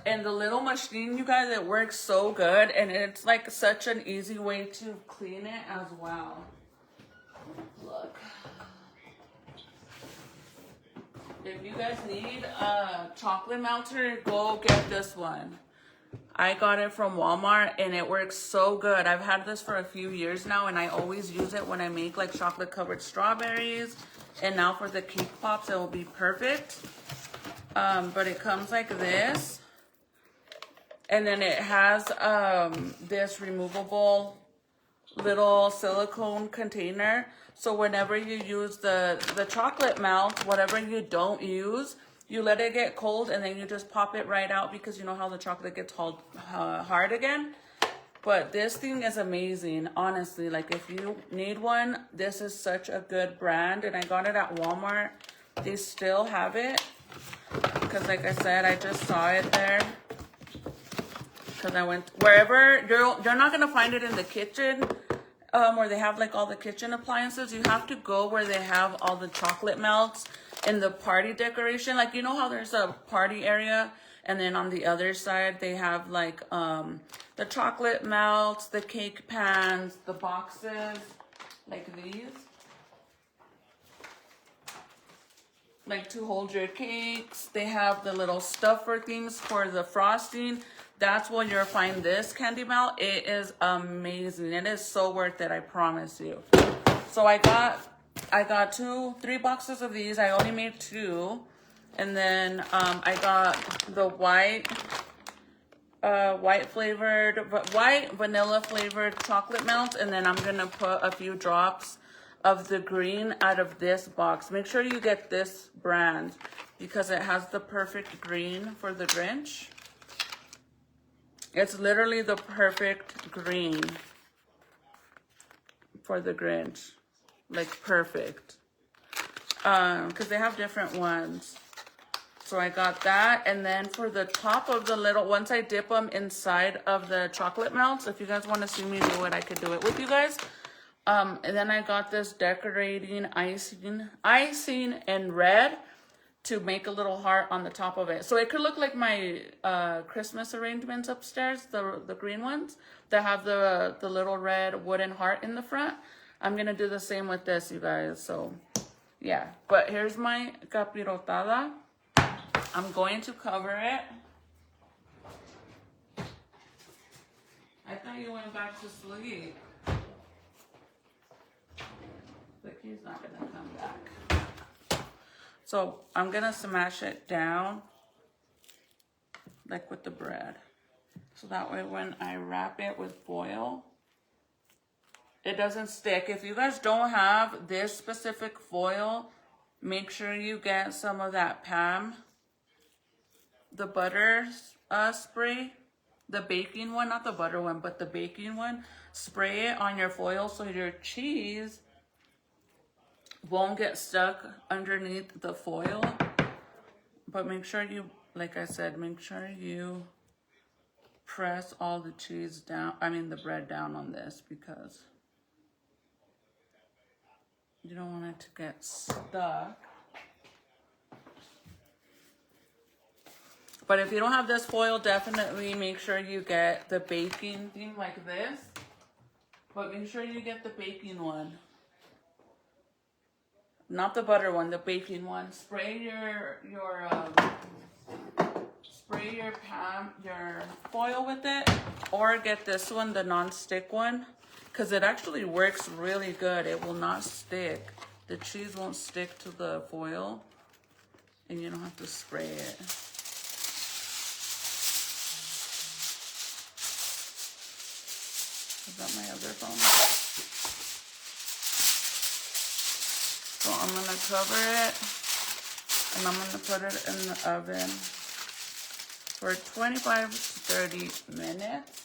And the little machine, you guys, it works so good, and it's like such an easy way to clean it as well. Look. If you guys need a chocolate melter, go get this one. I got it from Walmart and it works so good. I've had this for a few years now and I always use it when I make like chocolate covered strawberries. And now for the cake pops, it will be perfect. But it comes like this. And then it has this removable little silicone container. So whenever you use the chocolate melt, whatever you don't use, you let it get cold and then you just pop it right out because you know how the chocolate gets hard again. But this thing is amazing, honestly. Like if you need one, this is such a good brand. And I got it at Walmart. They still have it. Because like I said, I just saw it there. Because I went wherever, you're not going to find it in the kitchen. Where they have like all the kitchen appliances. You have to go where they have all the chocolate melts and the party decoration. Like, you know how there's a party area and then on the other side they have like the chocolate melts, the cake pans, the boxes, like these. Like to hold your cakes. They have the little stuffer things for the frosting. That's when you'll find this candy melt. It is amazing. It is so worth it, I promise you. So I got 3 boxes of these. I only made 2. And then I got the white vanilla flavored chocolate melt. And then I'm gonna put a few drops of the green out of this box. Make sure you get this brand because it has the perfect green for the Grinch. It's literally the perfect green for the Grinch. Like perfect. Because they have different ones. So I got that. And then for the top of the little, once I dip them inside of the chocolate melts, if you guys want to see me do it, I could do it with you guys. And then I got this decorating icing in red to make a little heart on the top of it. So it could look like my Christmas arrangements upstairs, the green ones that have the little red wooden heart in the front. I'm gonna do the same with this, you guys. So yeah, but here's my capirotada. I'm going to cover it. I thought you went back to sleep. But he's not gonna come back. So I'm gonna smash it down like with the bread. So that way when I wrap it with foil, it doesn't stick. If you guys don't have this specific foil, make sure you get some of that Pam, the butter spray, the baking one, not the butter one, but the baking one. Spray it on your foil so your cheese won't get stuck underneath the foil. But make sure you, like I said, make sure you press all the cheese down, the bread down on this because you don't want it to get stuck. But if you don't have this foil, definitely make sure you get the baking thing like this. But make sure you get the baking one. Not the butter one, the baking one. Spray your foil with it, or get this one, the non-stick one, because it actually works really good. It will not stick. The cheese won't stick to the foil, and you don't have to spray it. Is that my other phone? So I'm gonna cover it and I'm gonna put it in the oven for 25 to 30 minutes.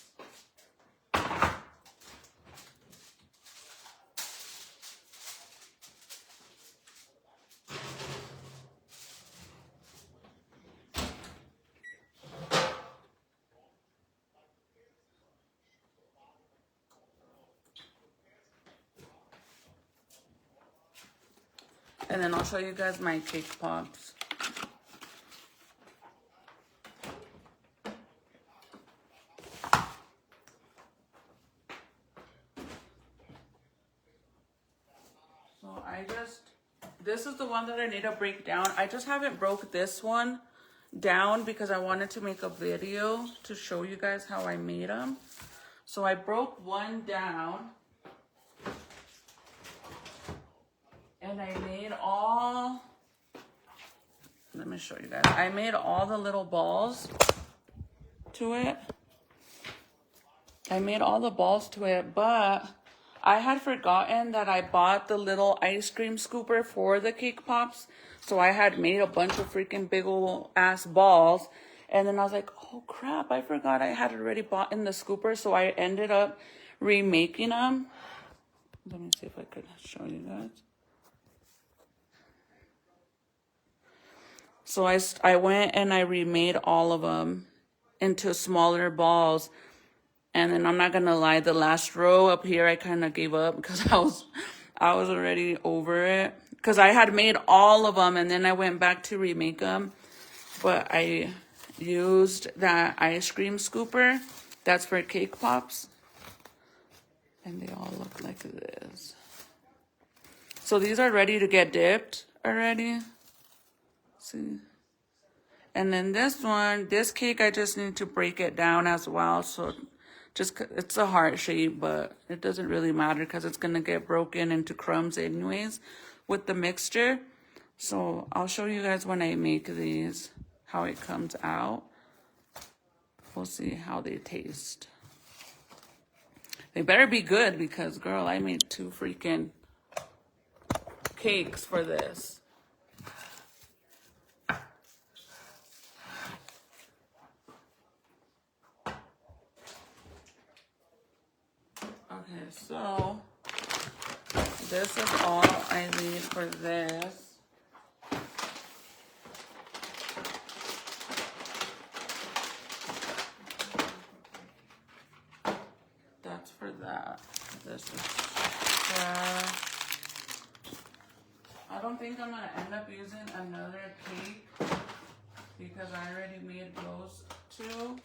And then I'll show you guys my cake pops. So this is the one that I need to break down. I just haven't broke this one down because I wanted to make a video to show you guys how I made them. So I broke one down. And I made let me show you guys. I made all the little balls to it. I made all the balls to it, but I had forgotten that I bought the little ice cream scooper for the cake pops. So I had made a bunch of freaking big ol' ass balls. And then I was like, oh crap, I forgot I had already bought in the scooper. So I ended up remaking them. Let me see if I could show you guys. So I went and I remade all of them into smaller balls. And then I'm not going to lie, the last row up here, I kind of gave up because I was already over it. Because I had made all of them and then I went back to remake them. But I used that ice cream scooper. That's for cake pops. And they all look like this. So these are ready to get dipped already. See, and then this cake, I just need to break it down as well. So it's a heart shape, but it doesn't really matter because it's going to get broken into crumbs anyways with the mixture. So I'll show you guys when I make these, how it comes out. We'll see how they taste. They better be good because, girl, I made 2 freaking cakes for this. Okay, so this is all I need for this. That's for that. This is I don't think I'm gonna end up using another cake because I already made those 2.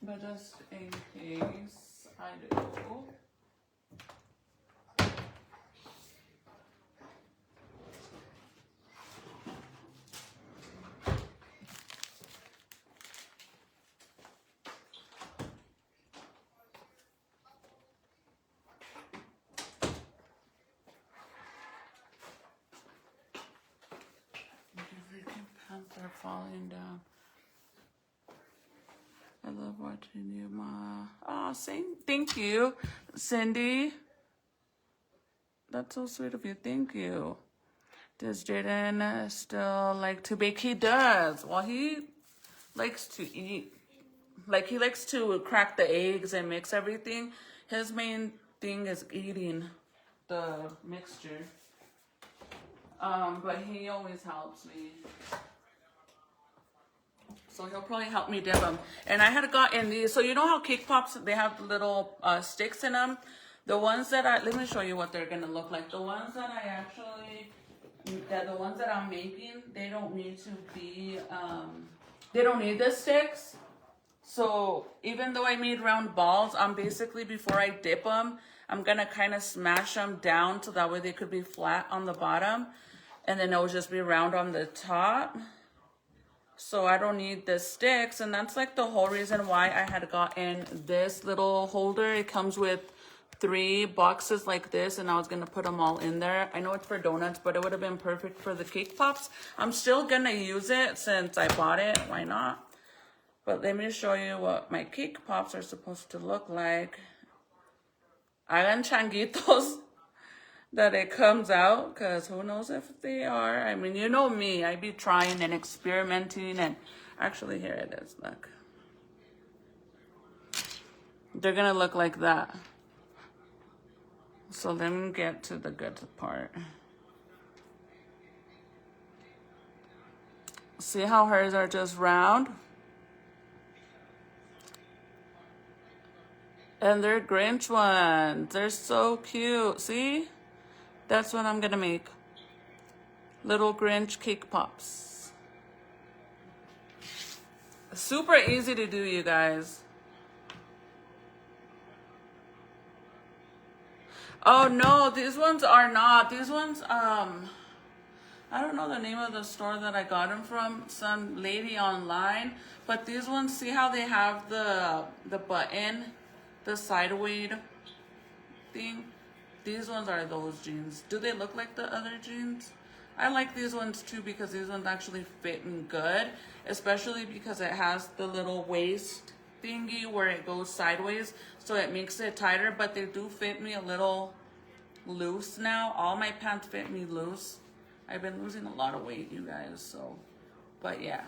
But just in case I do. The freaking pants are falling down. I love watching you, Ma. Oh, thank you, Cindy. That's so sweet of you. Thank you. Does Jaden still like to bake? He does. Well, he likes to eat. Like, he likes to crack the eggs and mix everything. His main thing is eating the mixture. But he always helps me. So he'll probably help me dip them. And I had gotten these. So you know how cake pops, they have little sticks in them? The ones that let me show you what they're going to look like. The ones that the ones that I'm making, they don't need to be, they don't need the sticks. So even though I made round balls, I'm basically, before I dip them, I'm going to kind of smash them down so that way they could be flat on the bottom. And then it will just be round on the top. So I don't need the sticks. And that's like the whole reason why I had gotten this little holder. It comes with 3 boxes like this, and I was going to put them all in there. I know it's for donuts, but it would have been perfect for the cake pops. I'm still going to use it since I bought it. Why not? But let me show you what my cake pops are supposed to look like. Hagan changuitos that it comes out, because who knows if they are. I mean, you know me. I be trying and experimenting, and actually here it is, look. They're gonna look like that. So let me get to the good part. See how hers are just round? And they're Grinch ones. They're so cute. See? That's what I'm gonna make. Little Grinch cake pops. Super easy to do, you guys. Oh no, these ones are not. These ones, I don't know the name of the store that I got them from, some lady online. But these ones, see how they have the button, the sideways thing? These ones are those jeans. Do they look like the other jeans? I like these ones too because these ones actually fit me good, especially because it has the little waist thingy where it goes sideways, so it makes it tighter, but they do fit me a little loose now. All my pants fit me loose. I've been losing a lot of weight, you guys, so, but yeah.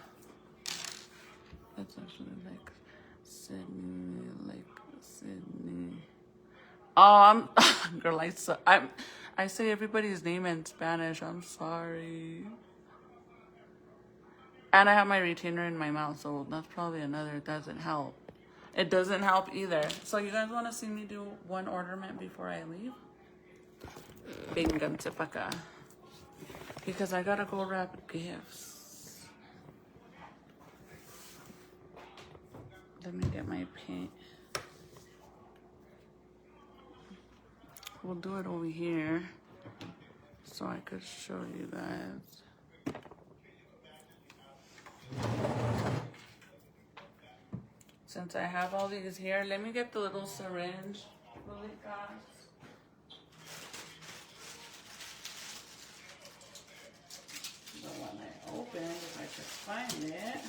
That's actually like Sydney. Oh, girl, I say everybody's name in Spanish. I'm sorry. And I have my retainer in my mouth, so that's probably another. It doesn't help. It doesn't help either. So you guys want to see me do one ornament before I leave? Vénganse pa' acá. Because I gotta go wrap gifts. Let me get my paint. We'll do it over here so I could show you guys. Since I have all these here, let me get the little syringe really fast. The one I opened, if I could find it.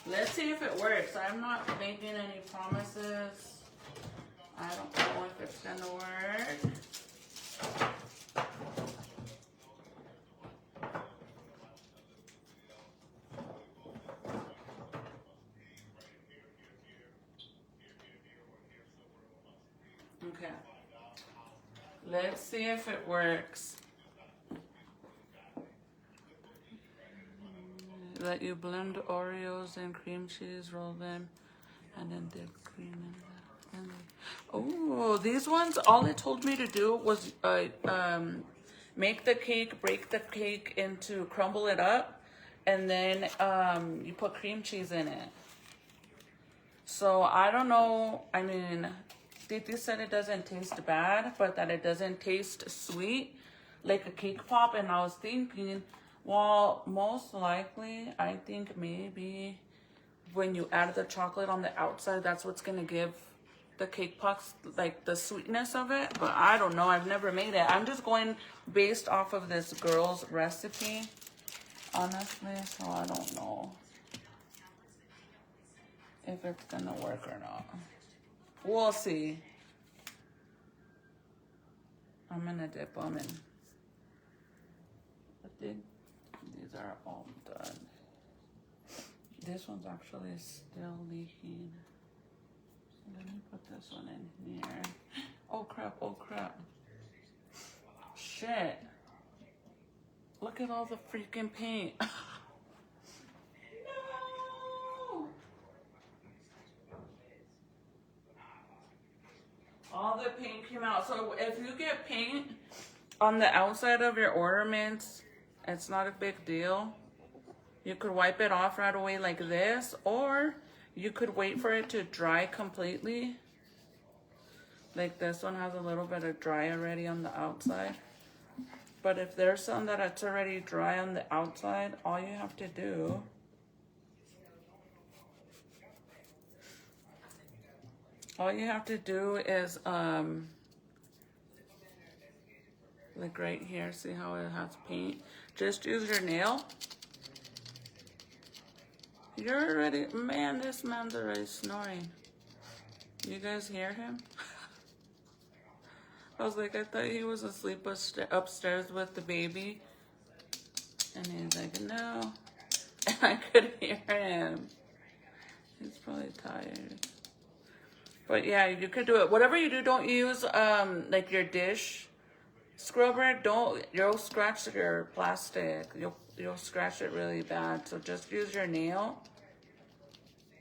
Let's see if it works. I'm not making any promises. I don't know if it's gonna work. Okay. Let's see if it works. Let you blend Oreos and cream cheese, roll them, and then dip cream in that. Oh, these ones, all it told me to do was make the cake, break the cake into, crumble it up, and then you put cream cheese in it. So I don't know, I mean, Titi said it doesn't taste bad, but that it doesn't taste sweet like a cake pop. And I was thinking, well, most likely, I think maybe when you add the chocolate on the outside, that's what's gonna give the cake pops like the sweetness of it. But I don't know, I've never made it. I'm just going based off of this girl's recipe, honestly, so I don't know if it's gonna work or not. We'll see. I'm gonna dip them in. I think these are all done. This one's actually still leaking. So let me put this one in here. Oh crap, oh crap. Shit. Look at all the freaking paint. No! All the paint came out. So if you get paint on the outside of your ornaments, it's not a big deal. You could wipe it off right away like this, or you could wait for it to dry completely. Like this one has a little bit of dry already on the outside. But if there's some that it's already dry on the outside, all you have to do is like right here, see how it has paint? Just use your nail. You're already, man, this man's already snoring. You guys hear him? I was like, I thought he was asleep upstairs with the baby. And he's like, no. And I could hear him. He's probably tired. But yeah, you could do it. Whatever you do, don't use like your dish scrubber. You'll scratch your plastic. You'll scratch it really bad. So just use your nail.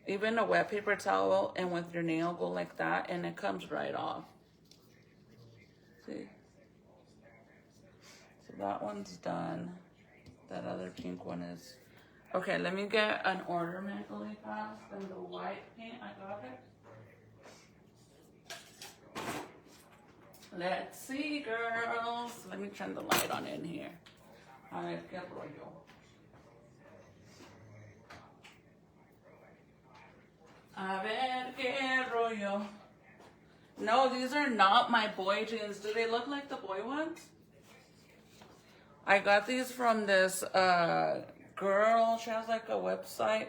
Even a wet paper towel, and with your nail, go like that, and it comes right off. See? So that one's done. That other pink one is. Okay, let me get an ornament really fast. And the white paint, I got it. Let's see, girls. Let me turn the light on in here. A ver qué rollo. A ver qué rollo. No, these are not my boy jeans. Do they look like the boy ones? I got these from this girl. She has like a website.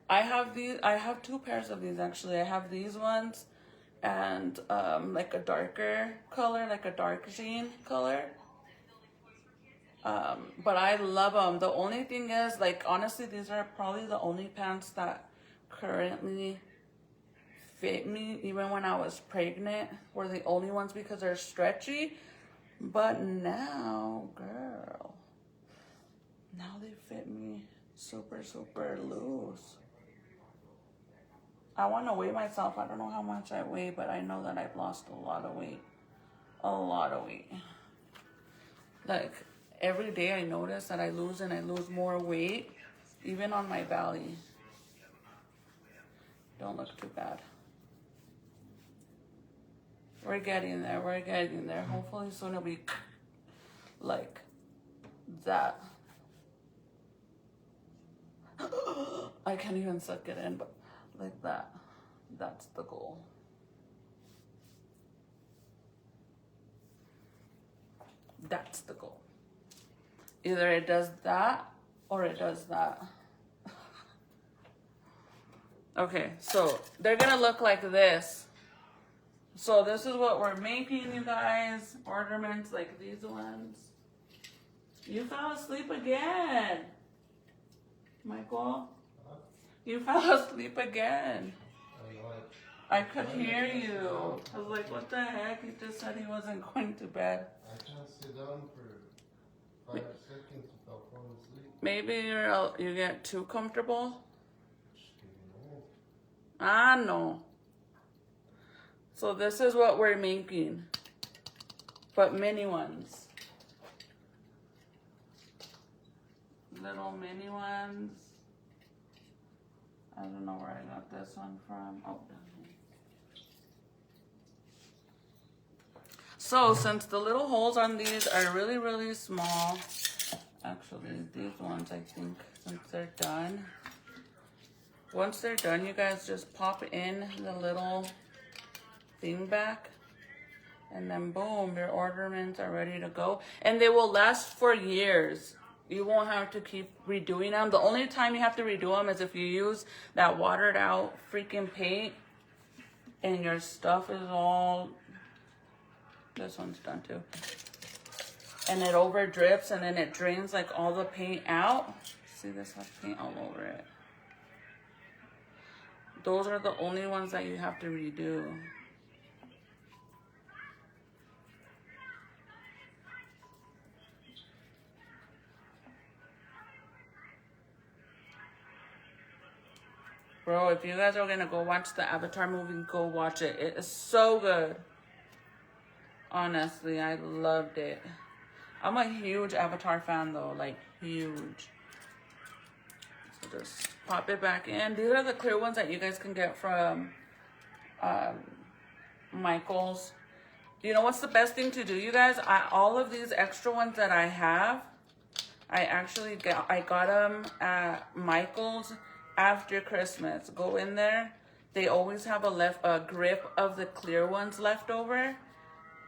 I have two pairs of these actually. I have these ones and like a darker color, like a dark jean color. But I love them. The only thing is, like, honestly, these are probably the only pants that currently fit me. Even when I was pregnant, were the only ones because they're stretchy. But now, girl, now they fit me super, super loose. I want to weigh myself. I don't know how much I weigh, but I know that I've lost a lot of weight. A lot of weight. Like, every day I notice that I lose more weight, even on my belly. Don't look too bad. We're getting there. We're getting there. Hopefully soon it'll be like that. I can't even suck it in, but like that. That's the goal. That's the goal. Either it does that or it does that. Okay, so they're gonna look like this. So this is what we're making, you guys. Ornaments like these ones. You fell asleep again. Michael? Huh? You fell asleep again. I could hear you. I was like, what the heck? He just said he wasn't going to bed. I can't sit down for 5 seconds without falling asleep. Maybe you get too comfortable. I know. So this is what we're making, but mini ones. Little mini ones. I don't know where I got this one from. Oh, down here. So since the little holes on these are really, really small, actually these ones, I think, since they're done. Once they're done, you guys just pop in the little thing back, and then boom, your ornaments are ready to go, and they will last for years. You won't have to keep redoing them. The only time you have to redo them is if you use that watered out freaking paint and your stuff is all, this one's done too, and it over drips and then it drains like all the paint out. See, this has paint all over it. Those are the only ones that you have to redo. Bro, if you guys are gonna go watch the Avatar movie, go watch it. It is so good. Honestly, I loved it. I'm a huge Avatar fan though, like huge. So just pop it back in. These are the clear ones that you guys can get from Michael's. You know what's the best thing to do, you guys? All of these extra ones that I have, I got them at Michael's after Christmas. Go in there. They always have a grip of the clear ones left over.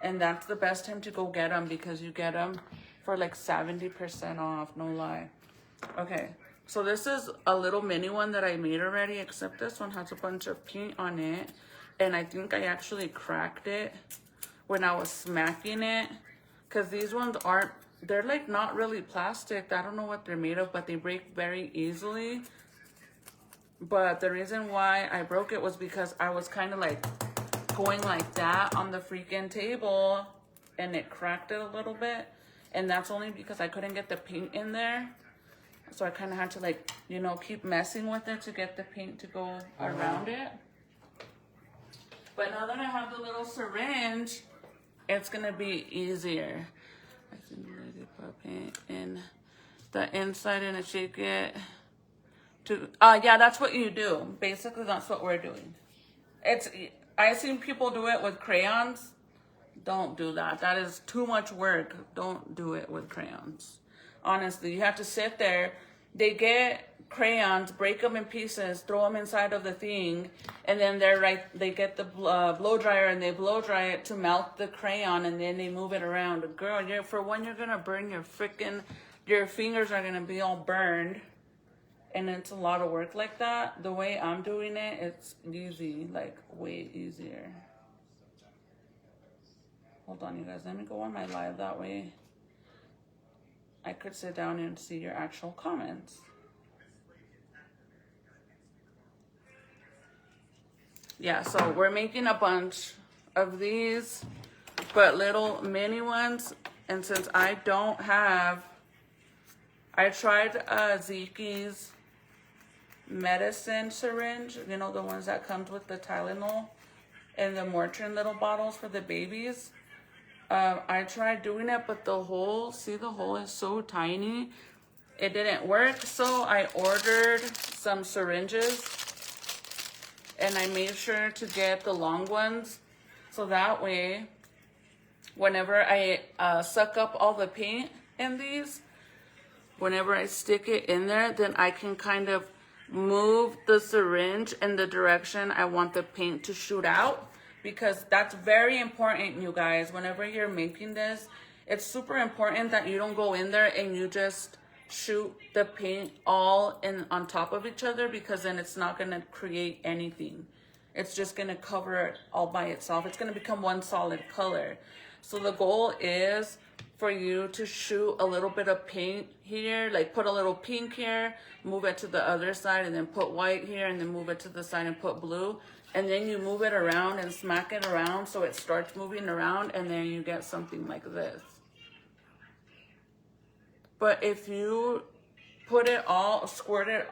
And that's the best time to go get them because you get them for like 70% off, no lie. Okay, So this is a little mini one that I made already, except this one has a bunch of paint on it. And I think I actually cracked it when I was smacking it. Because these ones aren't, they're like not really plastic. I don't know what they're made of, but they break very easily. But the reason why I broke it was because I was kind of like going like that on the freaking table and it cracked it a little bit. And that's only because I couldn't get the paint in there. So I kind of had to like, you know, keep messing with it to get the paint to go around it. But now that I have the little syringe, it's going to be easier. I can really put paint in the inside and shake it. Yeah, that's what you do. Basically, that's what we're doing. I've seen people do it with crayons. Don't do that. That is too much work. Don't do it with crayons. Honestly, you have to sit there. They get crayons, break them in pieces, throw them inside of the thing, and then they get the blow dryer and they blow dry it to melt the crayon, and then they move it around. Girl, you're gonna burn your fingers are gonna be all burned, and it's a lot of work like that. The way I'm doing it, it's easy, like way easier. Hold on, you guys. Let me go on my live. That way I could sit down and see your actual comments. Yeah, so we're making a bunch of these, but little mini ones. And since I don't have, I tried Zeke's medicine syringe, you know, the ones that comes with the Tylenol and the Motrin little bottles for the babies. I tried doing it, but the hole is so tiny. It didn't work, so I ordered some syringes, and I made sure to get the long ones, so that way, whenever I suck up all the paint in these, whenever I stick it in there, then I can kind of move the syringe in the direction I want the paint to shoot out. Because that's very important, you guys. Whenever you're making this, it's super important that you don't go in there and you just shoot the paint all in on top of each other, because then it's not going to create anything. It's just going to cover it all by itself. It's going to become one solid color. So the goal is for you to shoot a little bit of paint here, like put a little pink here, move it to the other side, and then put white here, and then move it to the side and put blue. And then you move it around and smack it around so it starts moving around, and then you get something like this. But if you squirt it all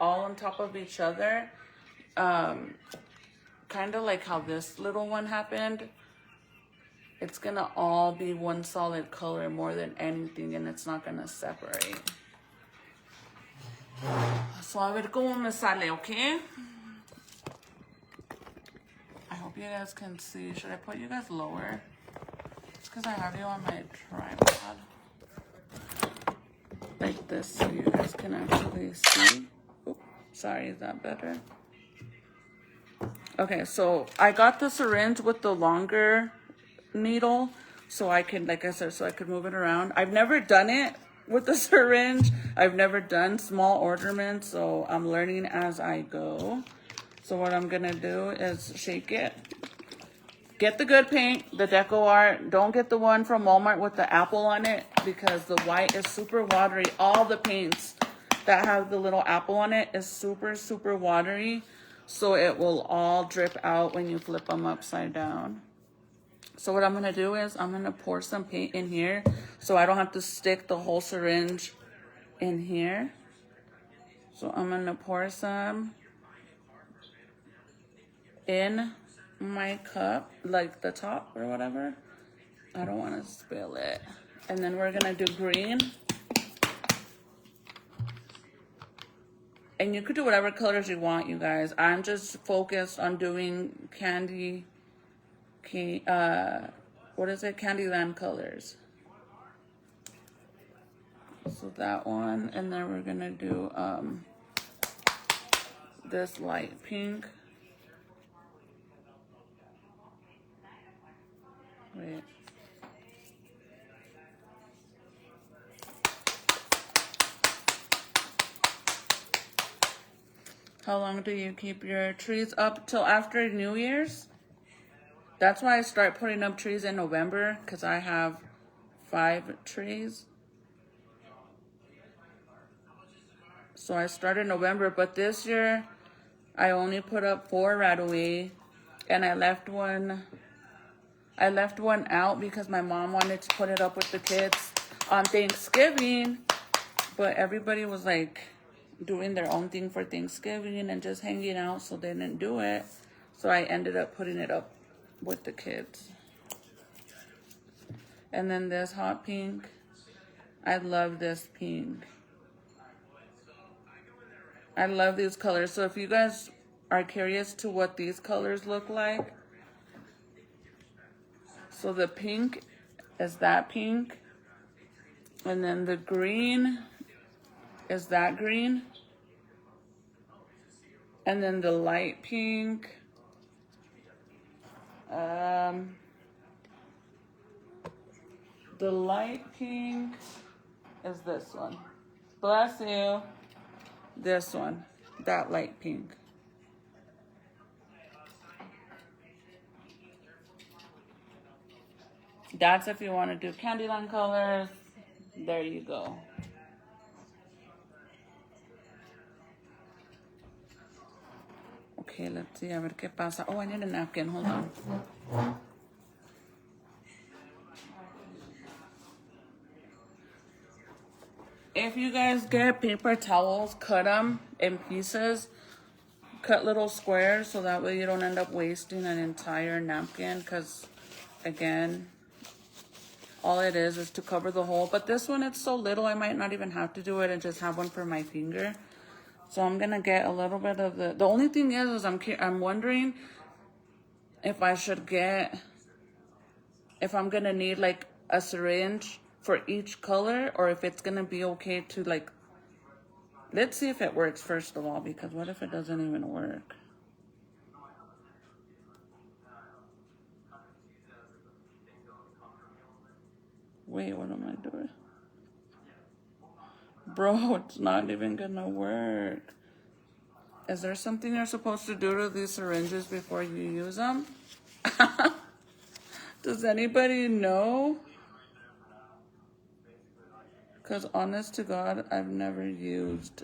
on top of each other, kind of like how this little one happened, it's gonna all be one solid color more than anything, and it's not gonna separate. So a ver cómo me sale, okay? I hope you guys can see. Should I put you guys lower? It's because I have you on my tripod. Like this, so you guys can actually see. Oops, sorry, is that better? Okay, so I got the syringe with the longer needle, so I could, like I said, so I could move it around. I've never done it with the syringe. I've never done small ornaments, so I'm learning as I go. So what I'm gonna do is shake it. Get the good paint, the Deco Art. Don't get the one from Walmart with the apple on it, because the white is super watery. All the paints that have the little apple on it is super, super watery. So it will all drip out when you flip them upside down. So what I'm gonna do is I'm gonna pour some paint in here so I don't have to stick the whole syringe in here. So I'm gonna pour some in my cup, like the top or whatever. I don't want to spill it. And then we're gonna do green. And you could do whatever colors you want, you guys. I'm just focused on doing Candyland colors. So that one, and then we're gonna do this light pink. Wait. How long do you keep your trees up till after New Year's? That's why I start putting up trees in November, because I have 5 trees. So I started November, but this year I only put up 4 right away, and I left one out because my mom wanted to put it up with the kids on Thanksgiving, but everybody was like doing their own thing for Thanksgiving and just hanging out, so they didn't do it. So I ended up putting it up with the kids. And then this hot pink, I love this pink. I love these colors. So if you guys are curious to what these colors look like, so the pink is that pink, and then the green is that green, and then the light pink, the light pink is this one. Bless you. This one, that light pink. That's if you want to do Candyland colors. There you go. Okay, let's see. A ver qué pasa. Oh, I need a napkin. Hold on. If you guys get paper towels, cut them in pieces. Cut little squares so that way you don't end up wasting an entire napkin, because, again, all it is to cover the hole. But this one, it's so little, I might not even have to do it and just have one for my finger. So I'm going to get a little bit of the only thing is I'm wondering if I should if I'm going to need like a syringe for each color, or if it's going to be okay to like, let's see if it works first of all, because what if it doesn't even work? Wait, what am I doing? Bro, it's not even gonna work. Is there something you're supposed to do to these syringes before you use them? Does anybody know? Because honest to God, I've never used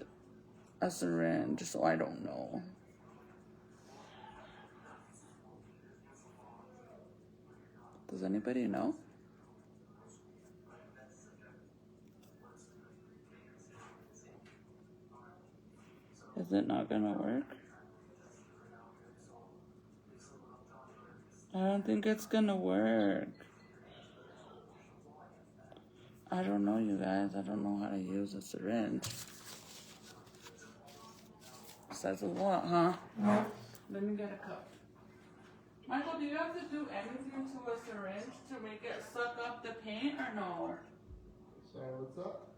a syringe, so I don't know. Does anybody know? Is it not gonna work? I don't think it's gonna work. I don't know, you guys. I don't know how to use a syringe. Says a lot, huh? Let me get a cup. Michael, do you have to do anything to a syringe to make it suck up the paint or no? Sorry, what's up?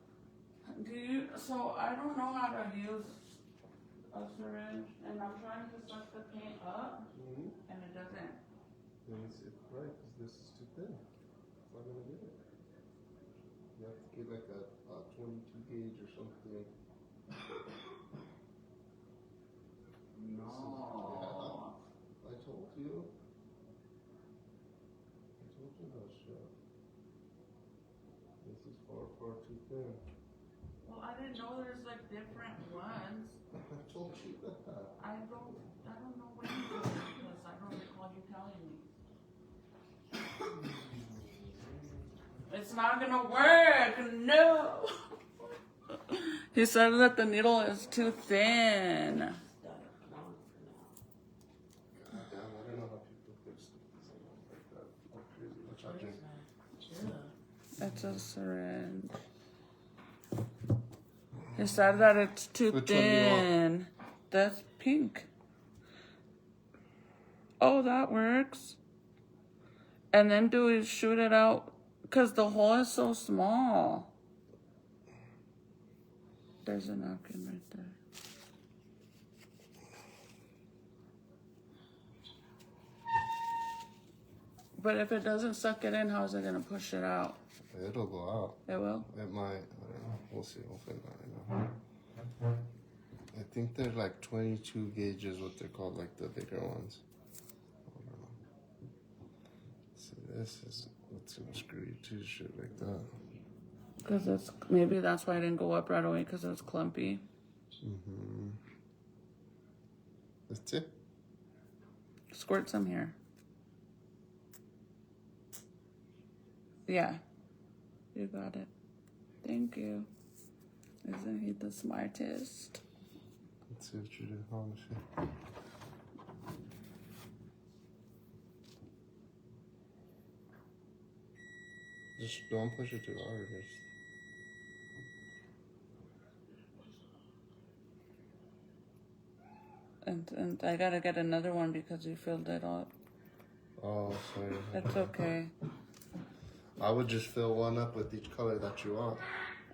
So I don't know how to use a syringe, and I'm trying to suck the paint up, and it doesn't. Then it's right, because this is too thin. It's not gonna get it. You have to get like a 22 gauge or something. No. I told you. No shit. This is far too thin. Well, I didn't know there's like different ones. I told you that. I don't know what you do because I don't recall you telling me. It's not gonna work. No. He said that the needle is too thin. God damn, I don't know how people fix something like that. How crazy. What's happening? It's a syringe. He said that it's too Which one do you want? thin. That's pink. Oh, that works. And then do we shoot it out? Because the hole is so small. There's a napkin right there. But if it doesn't suck it in, how is it going to push it out? It'll go out. It will? It might. I don't know. We'll see. We'll figure it out. think they're like 22 gauges, what they're called, like the bigger ones. Hold on. See, this is what's gonna screw you too, shit like that. Because it's maybe that's why I didn't go up right away because it was clumpy. Mm-hmm. That's it. Squirt some here. Yeah, you got it. Thank you. Isn't he the smartest? Let's see what you do. Hold on, shit. Just don't push it too hard. And I gotta get another one because you filled it up. Oh, sorry. It's okay. I would just fill one up with each color that you want.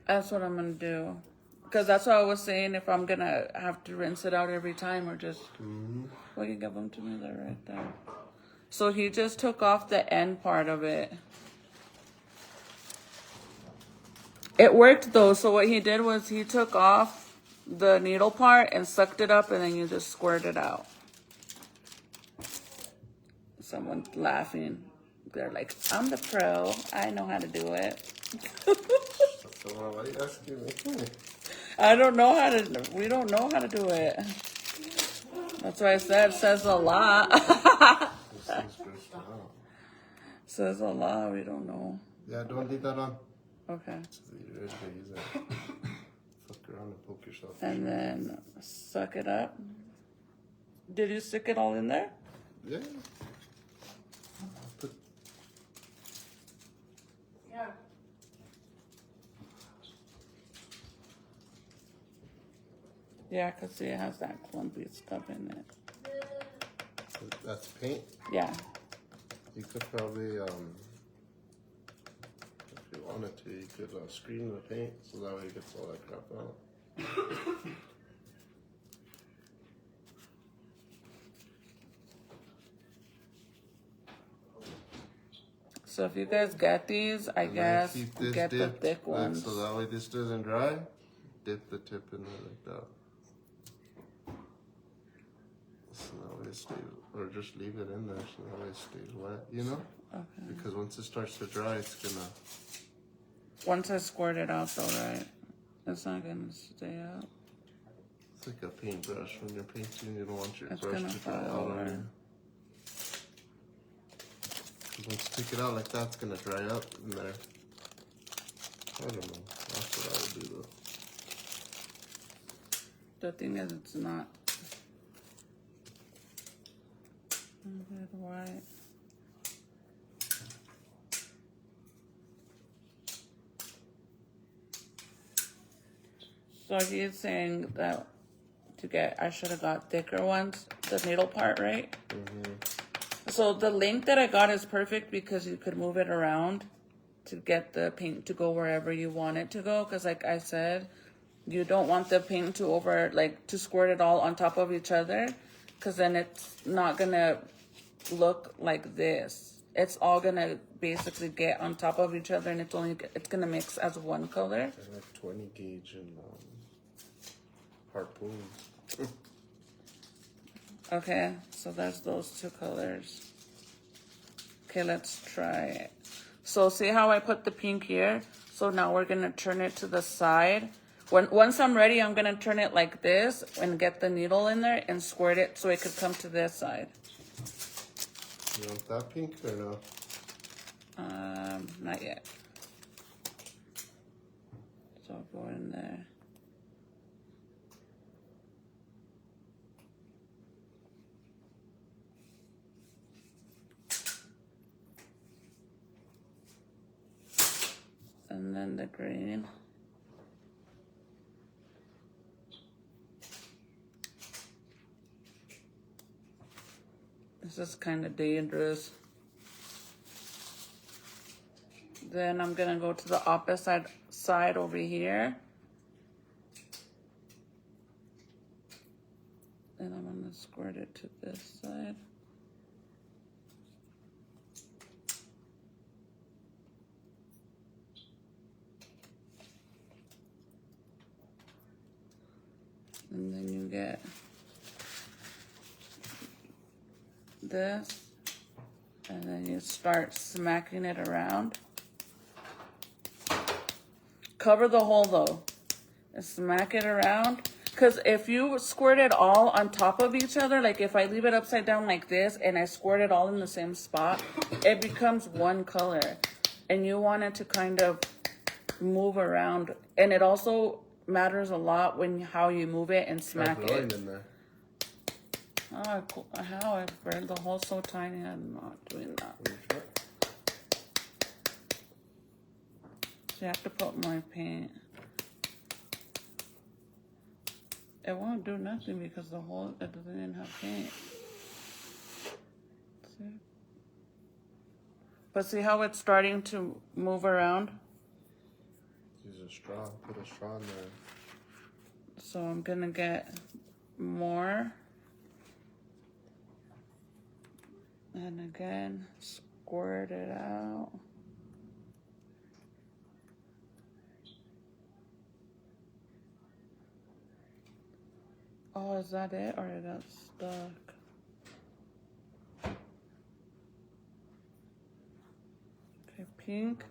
That's what I'm gonna do. Because that's what I was saying, if I'm gonna have to rinse it out every time or just... Well, you give them to me, they're right there. So he just took off the end part of it. It worked though, so what he did was he took off the needle part and sucked it up and then you just squirt it out. Someone laughing. They're like, I'm the pro. I know how to do it. So why are you asking me? I don't know how to, we don't know how to do it. That's why I said it says a lot. Says a lot, we don't know. Yeah, don't leave that on. Okay. So you're ready to use it. Fuck around and poke yourself. And then suck it up. Did you stick it all in there? Yeah. Yeah. Yeah, because see, it has that clumpy stuff in it. That's paint? Yeah. You could probably, if you wanted to, you could screen the paint so that way it gets all that crap out. So if you guys get these, I guess Keep this get the dipped, thick ones. so that way this doesn't dry. Dip the tip in there like that. So that way it stays, or just leave it in there so that way it stays wet, you know? Okay. Because once it starts to dry, it's gonna... Once I squirt it out though, right? It's not gonna stay out. It's like a paintbrush. When you're painting, you don't want your It's brush gonna to dry fall out on over. you. Once you take it out like that, it's gonna dry up in there. I don't know. That's what I would do though. The thing is, it's not good white. So he's saying that I should have got thicker ones, the needle part, right? So the length that I got is perfect because you could move it around to get the paint to go wherever you want it to go. Because like I said, you don't want the paint to squirt it all on top of each other, because then it's not gonna look like this. It's all gonna basically get on top of each other, and it's gonna mix as one color. I like 20 gauge and harpoon. Okay, so there's those two colors. Okay, let's try it. So see how I put the pink here? So now we're gonna turn it to the side. Once I'm ready, I'm gonna turn it like this and get the needle in there and squirt it so it could come to this side. You want that pink or no? Not yet. So I'll go in there. And then the green. This is kind of dangerous. Then I'm gonna go to the opposite side over here. And I'm gonna squirt it to this side. And then you get this, and then you start smacking it around. Cover the hole though, and smack it around. Because if you squirt it all on top of each other, like if I leave it upside down like this and I squirt it all in the same spot, it becomes one color. And you want it to kind of move around. And it also matters a lot when how you move it and smack it. In there. Oh, how I burned the hole so tiny. I'm not doing that. So you have to put more paint. It won't do nothing because the hole, it doesn't even have paint. See? But see how it's starting to move around? Use a straw, put a straw in there. So I'm gonna get more. And again, squirt it out. Oh, is that it? Or it got stuck? Okay, pink.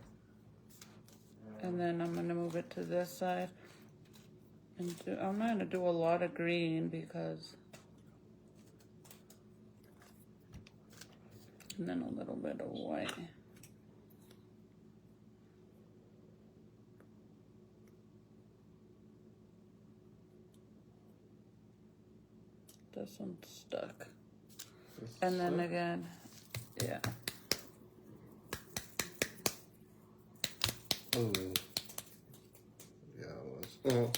And then I'm gonna move it to this side. And I'm not gonna do a lot of green because... And then a little bit of white. This one's stuck. And then again, yeah. Oh, yeah, it was. Oh.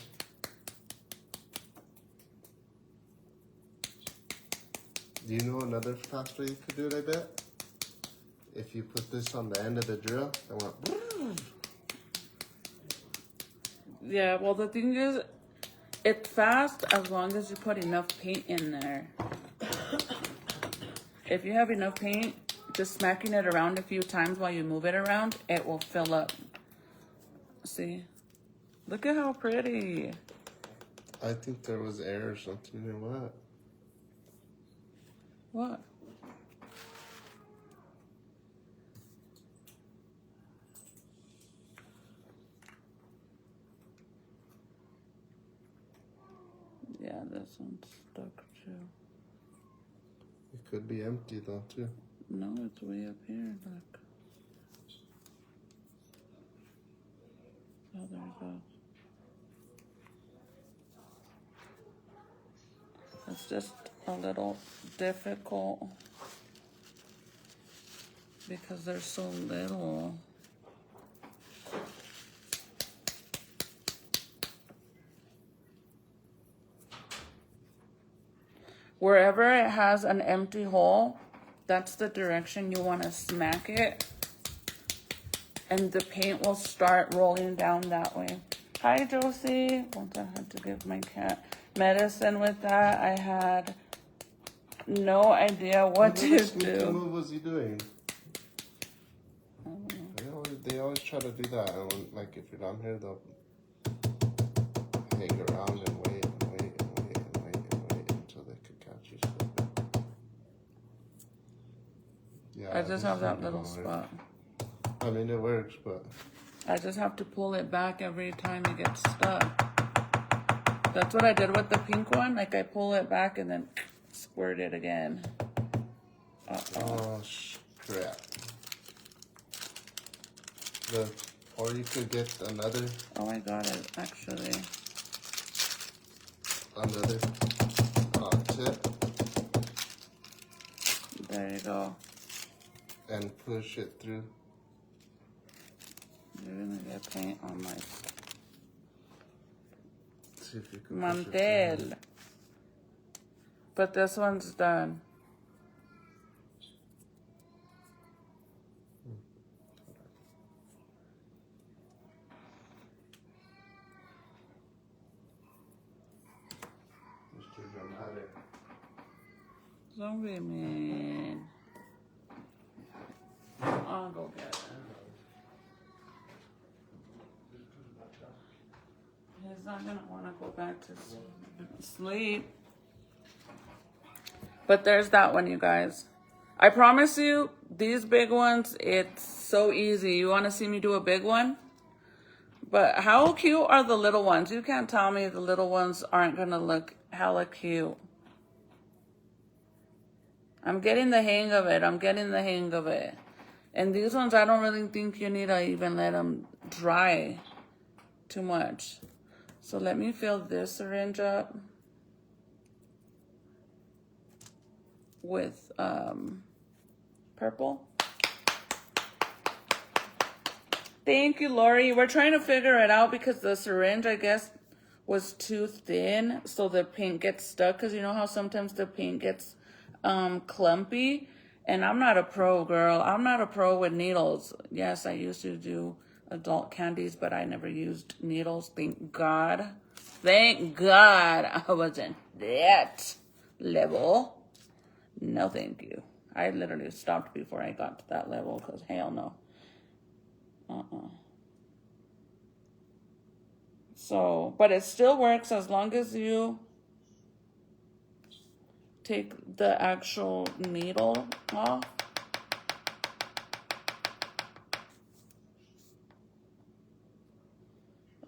Do you know another fast way you could do it, I bet? If you put this on the end of the drill, it went. Yeah, well, the thing is, it's fast as long as you put enough paint in there. If you have enough paint, just smacking it around a few times while you move it around, it will fill up. See? Look at how pretty. I think there was air or something or what? What? Yeah, this one's stuck too. It could be empty though too. No, it's way up here, look. Oh, there it goes. It's just a little difficult because there's so little. Wherever it has an empty hole, that's the direction you want to smack it. And the paint will start rolling down that way. Hi, Josie. Once I had to give my cat medicine with that, I had no idea what to do. What move was he doing? They always try to do that. And when, like, if you're down here, they'll hang around and wait and wait and wait and wait and wait until they can catch you. Yeah, I just have that little spot. I mean, it works, but... I just have to pull it back every time it gets stuck. That's what I did with the pink one. Like, I pull it back and then squirt it again. Oh, crap. Or you could get another... Oh, I got it, actually. Another tip. There you go. And push it through. You're gonna get paint on my See if you can mantel. But this one's done. It's too dramatic. Don't be mean. I'll go get it. His not gonna want to go back to sleep. But there's that one, you guys. I promise you, these big ones, it's so easy. You want to see me do a big one? But how cute are the little ones? You can't tell me the little ones aren't gonna look hella cute. I'm getting the hang of it. I'm getting the hang of it. And these ones, I don't really think you need to even let them dry too much. So let me fill this syringe up with purple. Thank you, Lori. We're trying to figure it out because the syringe, I guess, was too thin, so the paint gets stuck. Because you know how sometimes the paint gets clumpy? And I'm not a pro, girl. I'm not a pro with needles. Yes, I used to do adult candies, but I never used needles. Thank God. Thank God I wasn't that level. No, thank you. I literally stopped before I got to that level because hell no. So, but it still works as long as you take the actual needle off.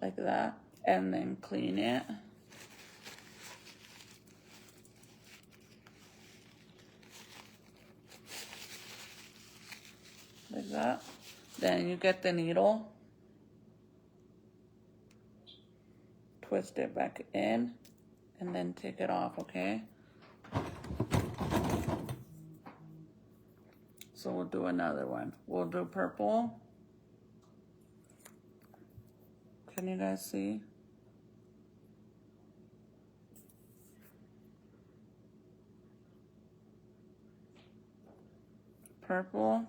Like that. And then clean it. Like that. Then you get the needle. Twist it back in. And then take it off, okay? So we'll do another one. We'll do purple. Can you guys see? Purple.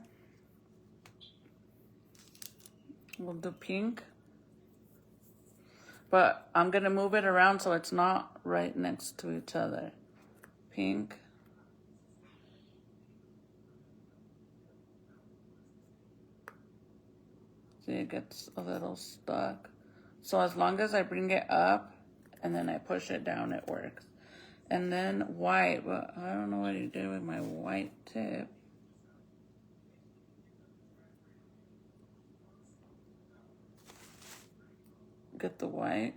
We'll do pink. But I'm going to move it around so it's not right next to each other. Pink. See, it gets a little stuck. So as long as I bring it up and then I push it down, it works. And then white, but I don't know what you did with my white tip. Get the white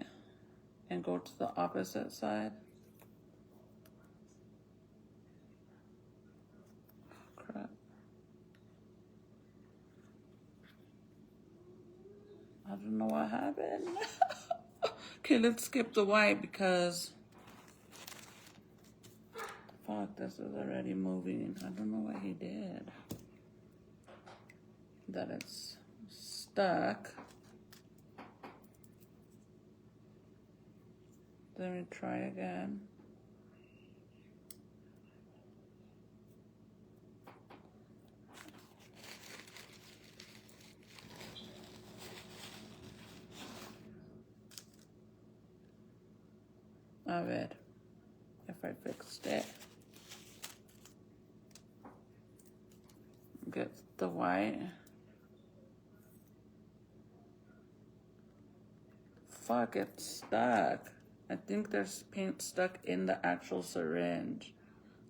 and go to the opposite side. Crap. I don't know what happened. Okay, let's skip the white because fuck, this is already moving. I don't know what he did. That it's stuck. Let me try again. A ver if I fixed it. Get the white. Fuck, it's stuck. I think there's paint stuck in the actual syringe,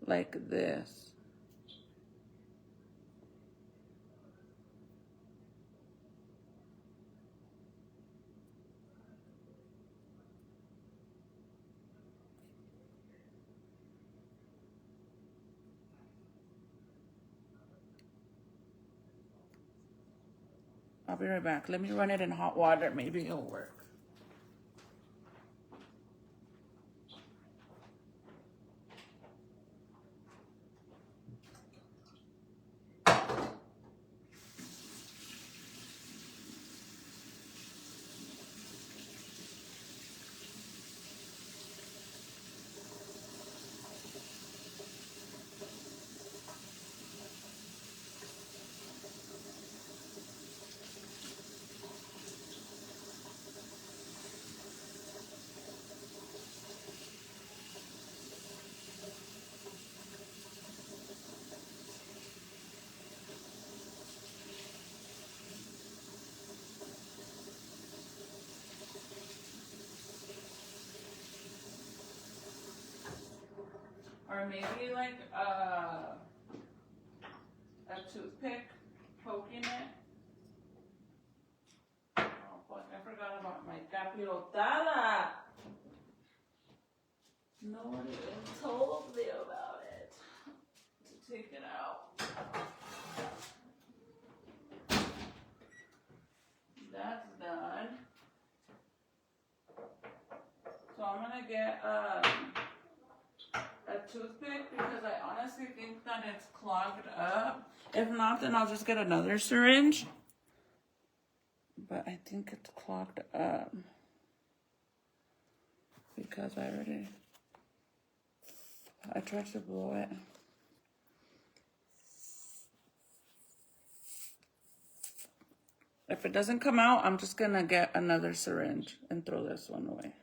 like this. I'll be right back. Let me run it in hot water. Maybe it'll work. Or maybe like a toothpick poking it. Oh fuck, I forgot about my capirotada. Nobody even told me about it. To take it out. That's done. So I'm gonna get a toothpick because I honestly think that it's clogged up. If not, then I'll just get another syringe. But I think it's clogged up because I tried to blow it. If it doesn't come out, I'm just gonna get another syringe and throw this one away.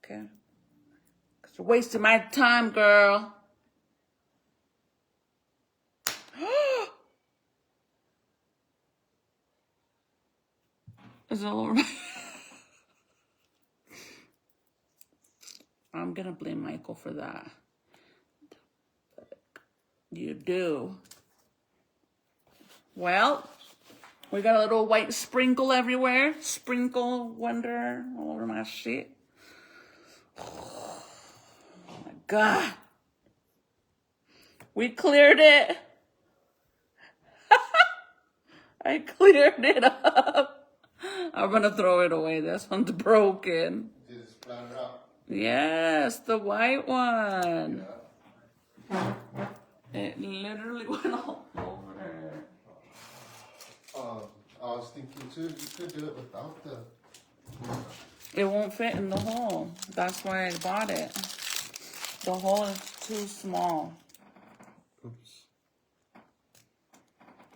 Okay? Because you're wasting my time, girl. It's all over my... I'm gonna blame Michael for that. You do. Well, we got a little white sprinkle everywhere. Sprinkle wonder all over my shit. Oh my God. We cleared it. I cleared it up. I'm gonna throw it away. This one's broken. Did it splatter up? Yes, the white one. Yeah. It literally went all over. I was thinking too, you could do it without the... It won't fit in the hole. That's why I bought it. The hole is too small. Oops.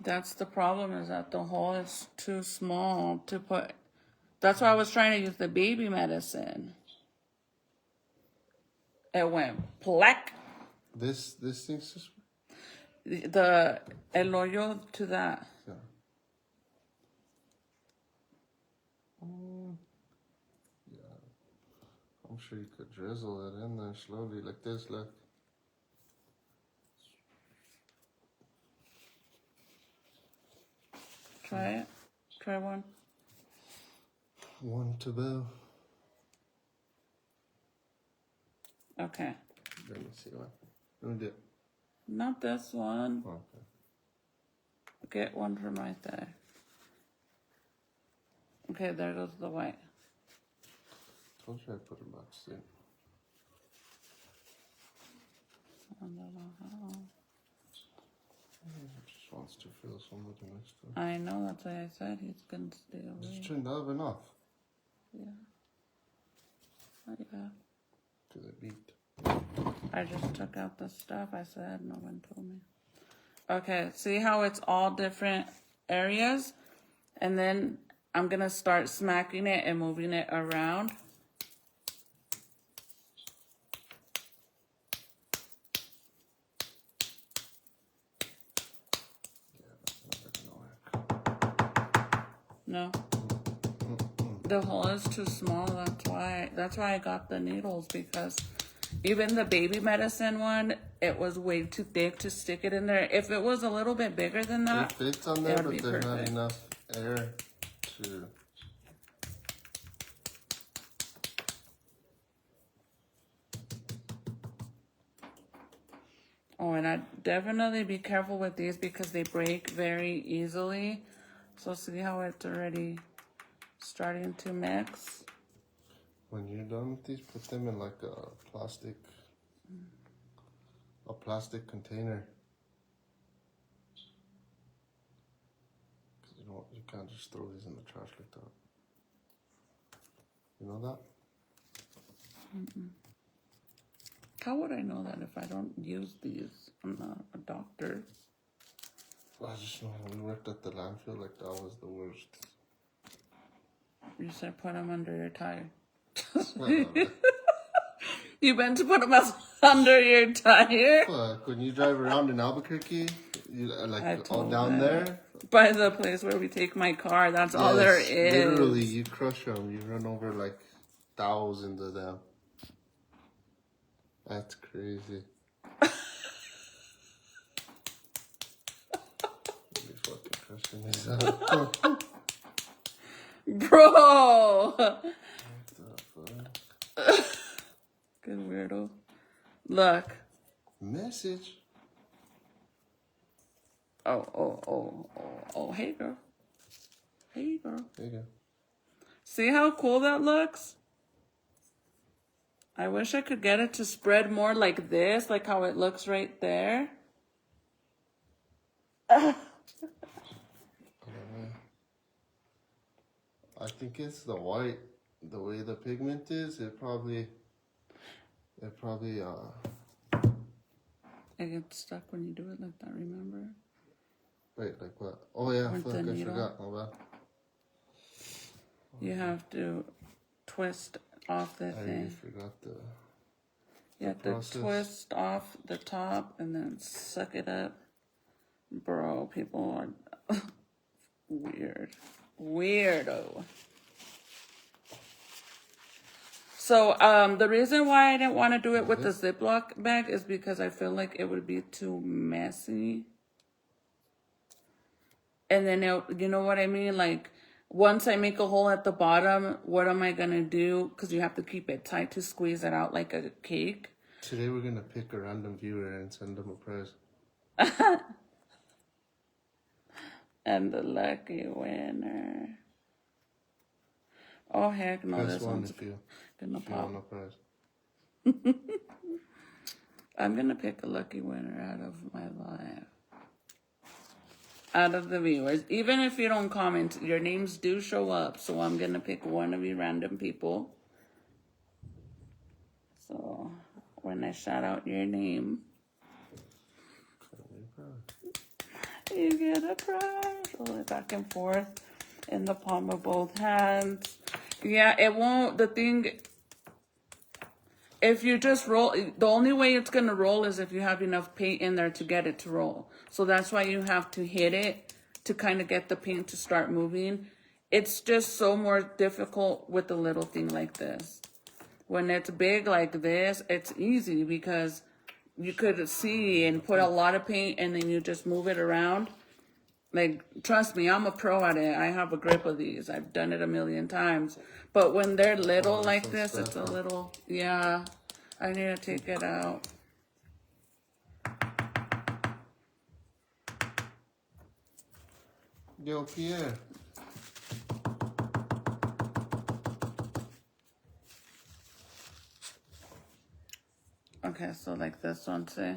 That's the problem, is that the hole is too small to put. That's why I was trying to use the baby medicine. It went plaque. This thing's just... The el hoyo to that. Yeah. Yeah. I'm sure you could drizzle it in there slowly like this, look. Try it. Try one. One to bow. Okay. Let me see one. Let me do it. Not this one. Okay. Get one from right there. Okay, there goes the white. Told you I'd put it back soon. I don't know how. He just wants to feel somebody next to him. I know, that's why I said he's gonna stay away. Just turn the oven off. Yeah. Oh, yeah. Because it beeped. I just took out the stuff. I said no one told me. Okay, see how it's all different areas? And then I'm gonna start smacking it and moving it around. No. The hole is too small. That's why I got the needles, because even the baby medicine one, it was way too thick to stick it in there. If it was a little bit bigger than that, It fits on there, it would but be there's not perfect. enough air to... Oh, and I'd definitely be careful with these because they break very easily. So see how it's already starting to mix? When you're done with these, put them in like a plastic container. Because you can't just throw these in the trash like that. You know that? Mm-mm. How would I know that if I don't use these? I'm not a doctor. I just know when we worked at the landfill, like that was the worst. You said put them under your tire. Well, You meant to put them under your tire? fuck, when you drive around in Albuquerque, you I like all told down them. there. By the place where we take my car, that's all there Yes, is. literally, you crush them. You run over like thousands of them. That's crazy. crushing this out. Bro! What the fuck? Good weirdo. Look. Message. Oh, hey girl. Hey girl. There you go. See how cool that looks? I wish I could get it to spread more like this, like how it looks right there. I think it's the white, the way the pigment is. It probably. It gets stuck when you do it like that, remember? Wait, like what? Oh yeah, With fuck, the I needle. forgot. Oh well. You have to twist off the I already thing. forgot the. You have to process. twist off the top and then suck it up. Bro, people are weird. Weirdo. So, the reason why I didn't want to do it with the Ziploc bag is because I feel like it would be too messy. And then, you know what I mean? Like, once I make a hole at the bottom, what am I going to do? Because you have to keep it tight to squeeze it out like a cake. Today we're gonna pick a random viewer and send them a prize. And the lucky winner. Oh, heck no, Press this one one's if you gonna want pop. a prize. I'm gonna pick a lucky winner out of my life. Out of the viewers. Even if you don't comment, your names do show up. So I'm gonna pick one of you random people. So when I shout out your name, you get a prize. Roll it back and forth in the palm of both hands. Yeah, it won't, the thing, if you just roll, the only way it's going to roll is if you have enough paint in there to get it to roll. So that's why you have to hit it to kind of get the paint to start moving. It's just so more difficult with a little thing like this. When it's big like this, it's easy because you could see and put a lot of paint and then you just move it around. Like, trust me, I'm a pro at it. I have a grip of these. I've done it a million times. But when they're little like this, it's a little, yeah, I need to take it out. Yo, Pierre. Okay, so like this one, see?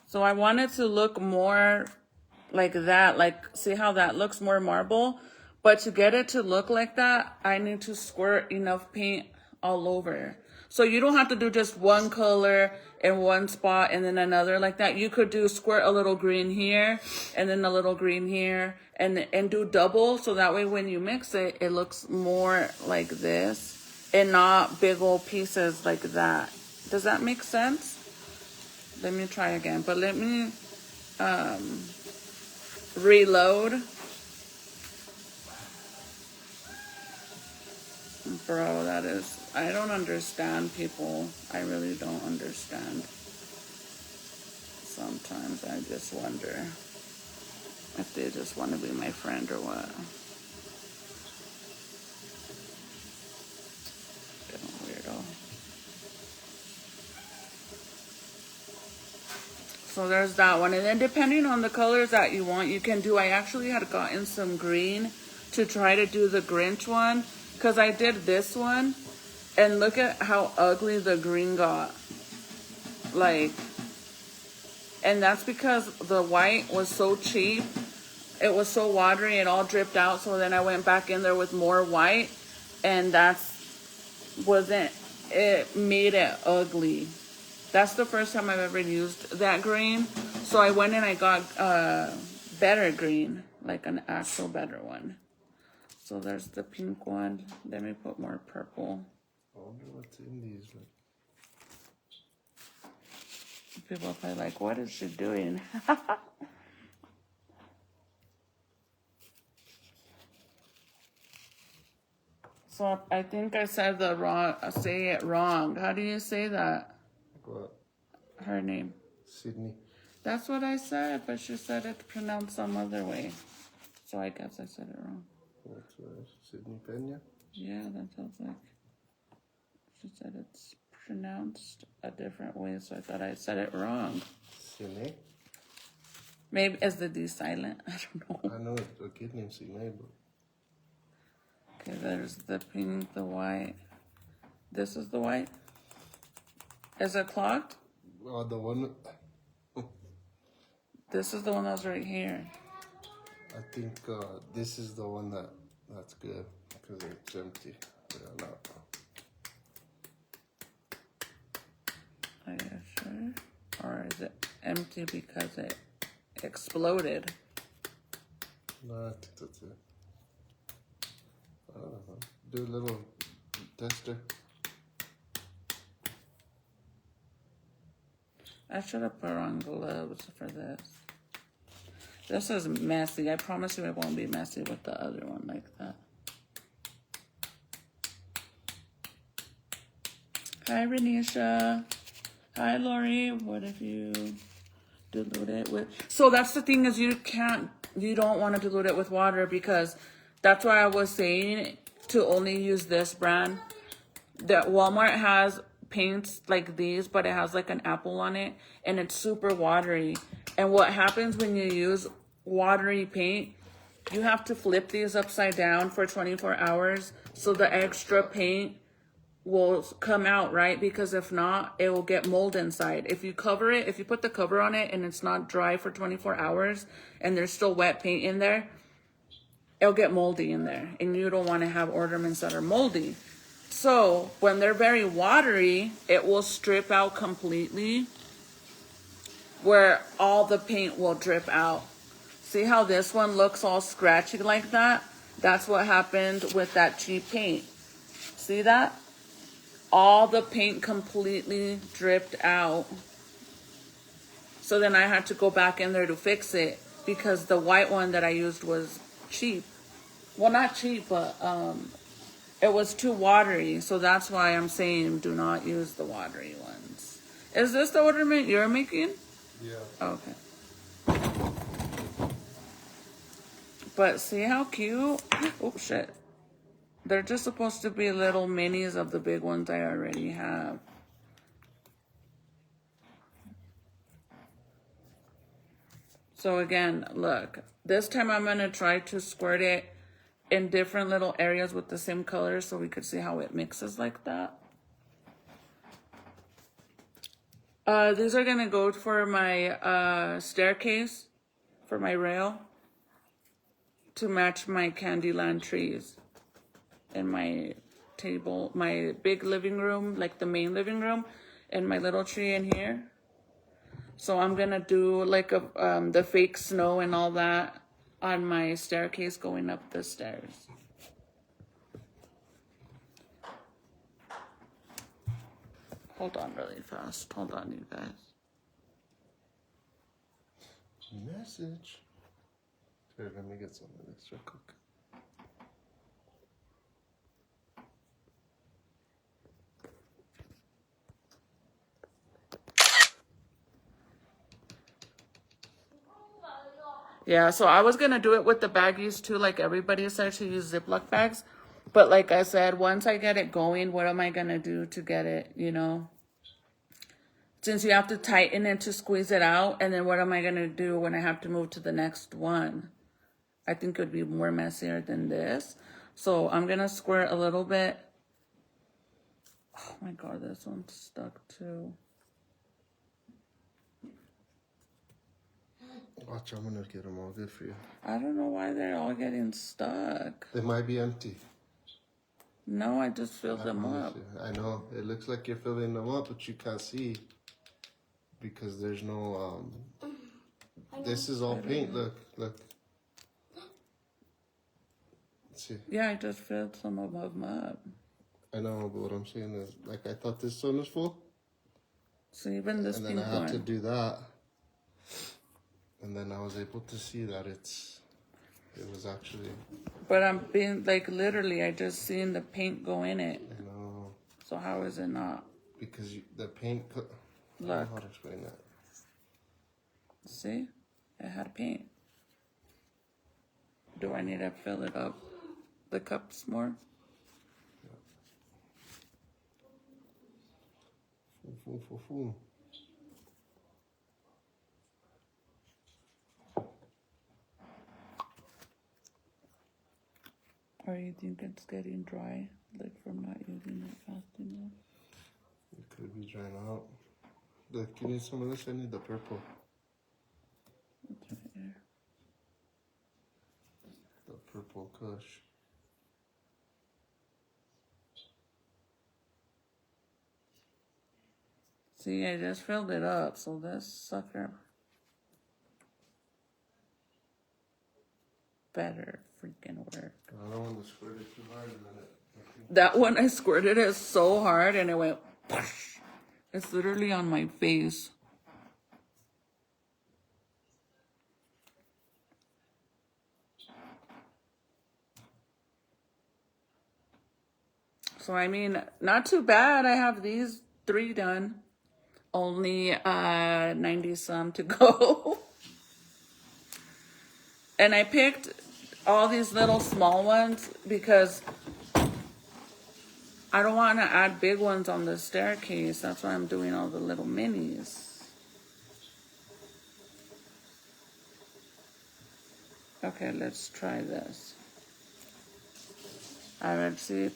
So I want it to look more like that. Like, see how that looks more marble? But to get it to look like that, I need to squirt enough paint all over. So you don't have to do just one color in one spot and then another like that. You could do squirt a little green here and then a little green here and do double. So that way when you mix it, it looks more like this and not big old pieces like that. Does that make sense? Let me try again, but let me reload. Bro, that is, I don't understand people. I really don't understand. Sometimes I just wonder if they just want to be my friend or what. Weirdo. So there's that one. And then depending on the colors that you want, you can do, I actually had gotten some green to try to do the Grinch one. Because I did this one. And look at how ugly the green got. Like, and that's because the white was so cheap. It was so watery, it all dripped out. So then I went back in there with more white. And it made it ugly. That's the first time I've ever used that green. So I went and I got better green, like an actual better one. So there's the pink one. Let me put more purple. I wonder what's in these. People are probably like, what is she doing? So I think I said say it wrong. How do you say that? What? her name? Sydney. That's what I said, but she said it's pronounced some other way. So I guess I said it wrong. What's Sydney Pena? Yeah, that sounds like. She said it's pronounced a different way, so I thought I said it wrong. Sine? Maybe is the D silent? I don't know. I know it's a kid named Sine, but. Okay, there's the pink, the white. This is the white. Is it clogged? The one. This is the one that was right here. I think this is the one that's good because it's empty. Yeah, no. Are you sure? Or is it empty because it exploded? No, I think that's it. I don't know. Do a little tester. I should have put on gloves for this. This is messy. I promise you it won't be messy with the other one like that. Hi, Renisha. Hi, Lori. What if you dilute it with... So that's the thing is you don't want to dilute it with water because that's why I was saying to only use this brand. That Walmart has paints like these, but it has like an apple on it and it's super watery. And what happens when you use watery paint, you have to flip these upside down for 24 hours so the extra paint will come out, right? Because if not, it will get mold inside. If you cover it, if you put the cover on it and it's not dry for 24 hours and there's still wet paint in there, it'll get moldy in there and you don't want to have ornaments that are moldy. So when they're very watery, it will strip out completely where all the paint will drip out. See how this one looks all scratchy like that? That's what happened with that cheap paint. See that? All the paint completely dripped out. So then I had to go back in there to fix it because the white one that I used was cheap. Well, not cheap, but it was too watery. So that's why I'm saying do not use the watery ones. Is this the ornament you're making? Yeah. Okay. But see how cute? Oh, shit. They're just supposed to be little minis of the big ones I already have. So again, look. This time I'm going to try to squirt it in different little areas with the same color so we could see how it mixes like that. These are going to go for my staircase, for my rail, to match my Candyland trees in my table, my big living room, like the main living room, and my little tree in here. So I'm going to do like the fake snow and all that on my staircase going up the stairs. Hold on really fast. Hold on, you guys. Message. Here, let me get some of this real quick. Yeah, so I was going to do it with the baggies too, like everybody said to use Ziploc bags. But like I said, once I get it going, what am I going to do to get it, you know? Since you have to tighten it to squeeze it out, and then what am I going to do when I have to move to the next one? I think it would be more messier than this. So I'm going to squirt a little bit. Oh my God, this one's stuck too. Watch, I'm gonna get them all good for you. I don't know why they're all getting stuck. They might be empty. No, I just filled them up. I know. It looks like you're filling them up, but you can't see. Because there's no, this is all paint. Look. Let's see. Yeah, I just filled some of them up. I know, but what I'm saying is, like, I thought this one was full. So even this and pink then I have one. to do that. And then I was able to see that it was actually... But I'm being, like, literally, I just seen the paint go in it. I know. So how is it not? Because the paint... I don't know Look. how to explain that. See? It had paint. Do I need to fill it up? The cups more? Fool. Or you think it's getting dry? Like from not using it fast enough? It could be drying out. Look, give me some of this. I need the purple. It's right here. The purple kush. See, I just filled it up, so this sucker better freaking work. I don't want to squirt it too hard and then That one I squirted it so hard and it went whoosh. It's literally on my face. So I mean, not too bad. I have these 3 done. Only 90 some to go. And I picked all these little small ones because I don't want to add big ones on the staircase. That's why I'm doing all the little minis. Okay, let's try this. A ver si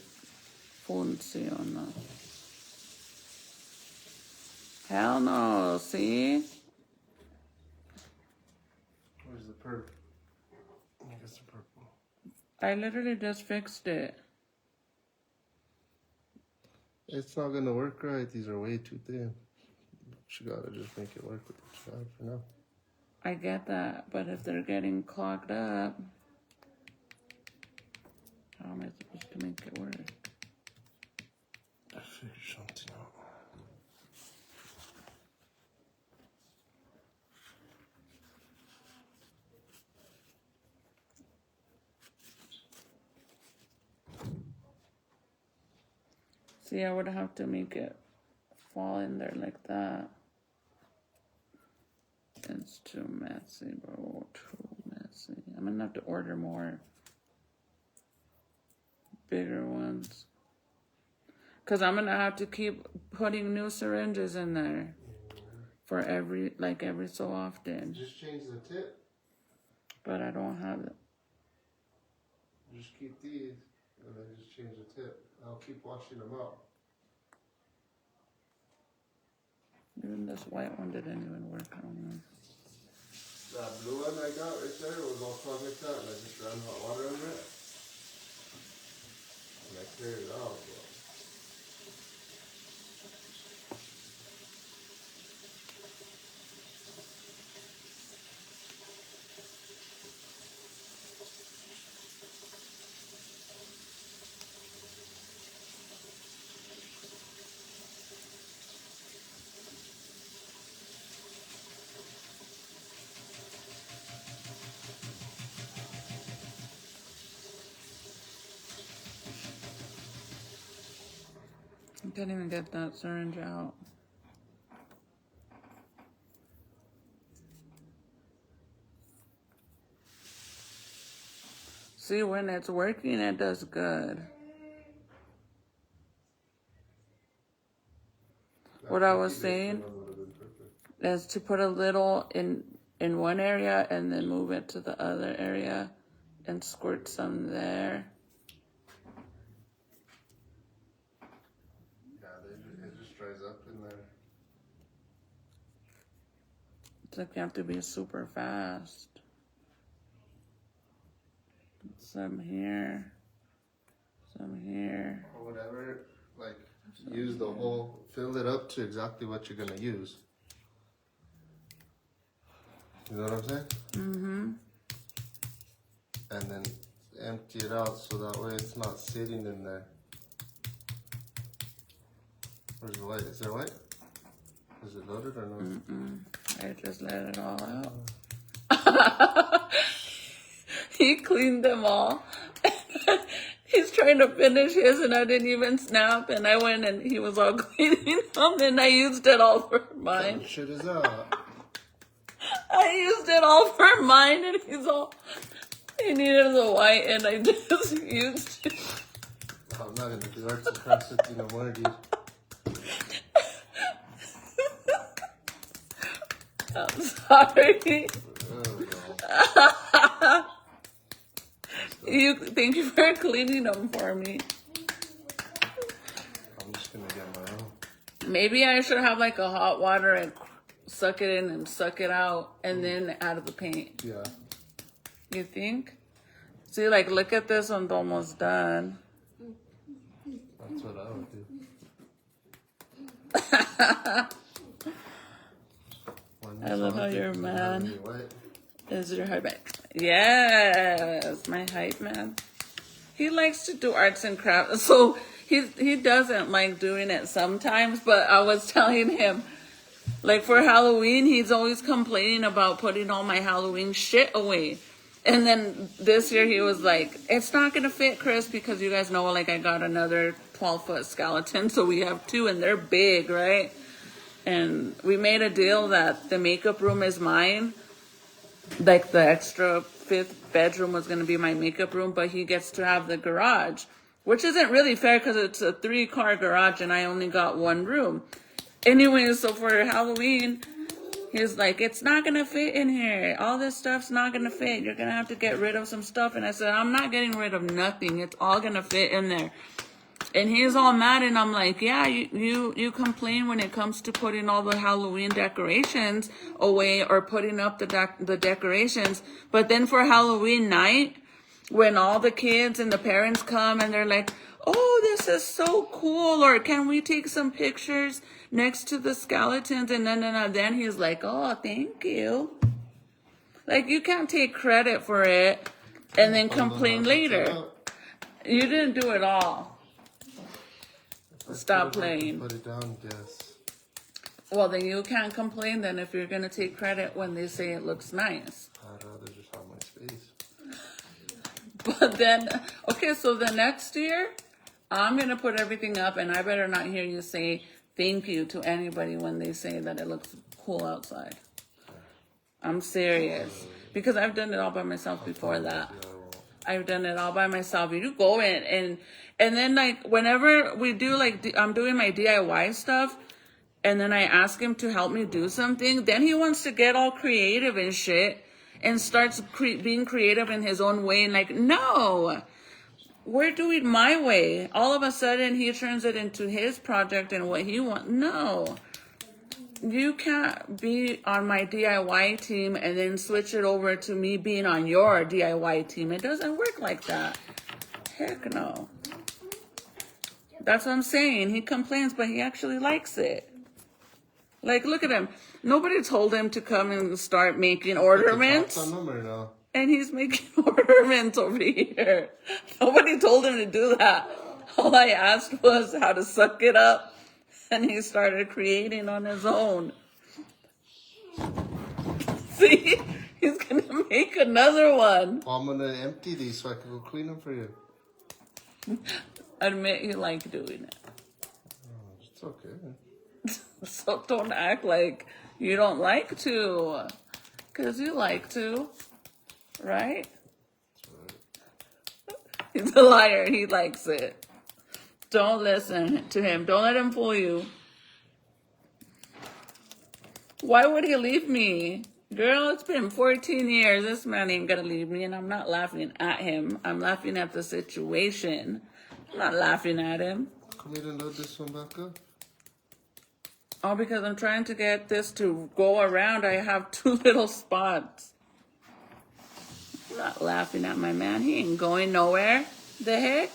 funciona. Hell no, see? where's the purple? I guess the purple. I literally just fixed it. It's not gonna work right. These are way too thin. You gotta just make it work with what you have for now. I get that, but if they're getting clogged up, how am I supposed to make it work? I figured something out. See, I would have to make it fall in there like that. It's too messy, bro. Too messy. I'm gonna have to order more bigger ones. Because I'm gonna have to keep putting new syringes in there for every so often. Just change the tip. But I don't have it. Just keep these and then just change the tip. I'll keep washing them out. Even this white one didn't even work. I don't know. That blue one I got right there was all clogged like that, and I just ran hot water under it. And I cleared it out, bro. I can't even get that syringe out. See, when it's working, it does good. What I was saying is to put a little in one area and then move it to the other area and squirt some there. Yeah, it just dries up in there. It's like you have to be super fast. Some here, some here. Or whatever, like, use the whole, fill it up to exactly what you're gonna use. You know what I'm saying? Mm-hmm. And then empty it out so that way it's not sitting in there. Where's the white? Is there white? Is it loaded or no? Mm-mm. I just let it all out. He cleaned them all. He's trying trying to finish his and I didn't even snap. And I went and he was all cleaning them and I used it all for mine. What shit is that? I used it all for mine and he's all, he needed the white and I just used it. I'm not gonna do arts and crafts with you no more, dude. I'm sorry. Oh, Thank you for cleaning them for me. I'm just gonna get my own. Maybe I should have like a hot water and suck it in and suck it out and then add the paint. Yeah. You think? See, like, look at this one's almost done. That's what I would do. I love how you're mad. What? Is your hype man? Yes, my hype man. He likes to do arts and crafts. So he doesn't like doing it sometimes, but I was telling him, like for Halloween, he's always complaining about putting all my Halloween shit away. And then this year he was like, it's not going to fit, Chris, because you guys know, like I got another 12-foot skeleton. So we have two and they're big, right? And we made a deal that the makeup room is mine. Like the extra 5th bedroom was going to be my makeup room, but he gets to have the garage, which isn't really fair because it's a 3-car garage and I only got one room. Anyway, so for Halloween, he's like, it's not going to fit in here. All this stuff's not going to fit. You're going to have to get rid of some stuff. And I said, I'm not getting rid of nothing. It's all going to fit in there. And he's all mad, and I'm like, yeah, you complain when it comes to putting all the Halloween decorations away or putting up the decorations. But then for Halloween night, when all the kids and the parents come and they're like, oh, this is so cool, or can we take some pictures next to the skeletons? And then he's like, oh, thank you. Like, you can't take credit for it and then complain later. You didn't do it all. Stop playing. Put it down, yes. Well, then you can't complain then if you're going to take credit when they say it looks nice. I'd rather just have my space. But then, okay, so the next year, I'm going to put everything up and I better not hear you say thank you to anybody when they say that it looks cool outside. I'm serious. Because I've done it all by myself before that. I've done it all by myself. You go in and then like whenever we do like I'm doing my DIY stuff and then I ask him to help me do something, then he wants to get all creative and shit and starts being creative in his own way and like, no, we're doing my way. All of a sudden he turns it into his project and what he wants. No. You can't be on my DIY team and then switch it over to me being on your DIY team. It doesn't work like that. Heck no. That's what I'm saying. He complains, but he actually likes it. Like, look at him. Nobody told him to come and start making ornaments. And he's making ornaments over here. Nobody told him to do that. All I asked was how to suck it up. And he started creating on his own. See? He's going to make another one. Well, I'm going to empty these so I can go clean them for you. Admit you like doing it. Oh, it's okay. So don't act like you don't like to. Because you like to. Right? That's right. He's a liar. He likes it. Don't listen to him. Don't let him fool you. Why would he leave me? Girl, it's been 14 years. This man ain't gonna leave me, and I'm not laughing at him. I'm laughing at the situation. I'm not laughing at him. Come here and load this one back up. Oh, because I'm trying to get this to go around. I have 2 little spots. I'm not laughing at my man. He ain't going nowhere. The heck?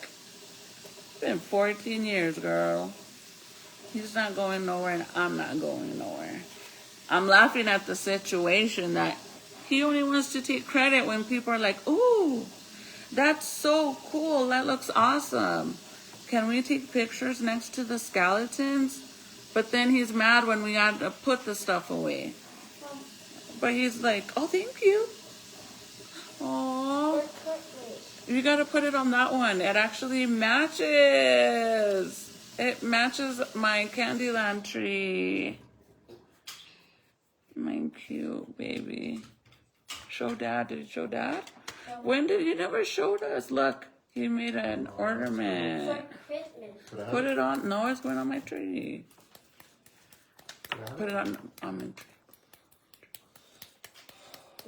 It's been 14 years, girl. He's not going nowhere, and I'm not going nowhere. I'm laughing at the situation that he only wants to take credit when people are like, ooh, that's so cool. That looks awesome. Can we take pictures next to the skeletons? But then he's mad when we had to put the stuff away. But he's like, oh, thank you. Oh, You gotta put it on that one. It actually matches. It matches my Candyland tree. My cute baby. Show Dad. Did you show Dad? When did you never showed us? Look, he made an ornament. Christmas. Put it on. No, it's going on my tree. Put it on my tree.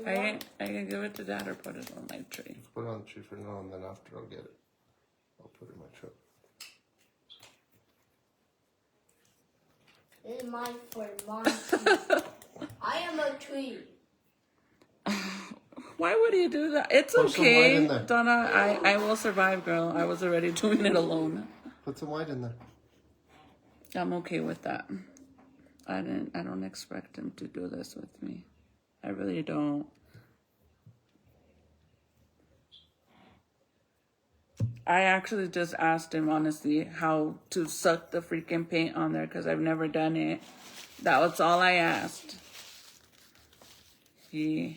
I can give it to Dad or put it on my tree. Put it on the tree for now, and then after I'll get it. I'll put it in my truck. This is mine for mom tree. I am a tree. Why would he do that? It's Put some white okay, in there. Donna. I will survive, girl. I was already doing it alone. Put some white in there. I'm okay with that. I don't expect him to do this with me. I really don't. I actually just asked him, honestly, how to suck the freaking paint on there because I've never done it. That was all I asked. Let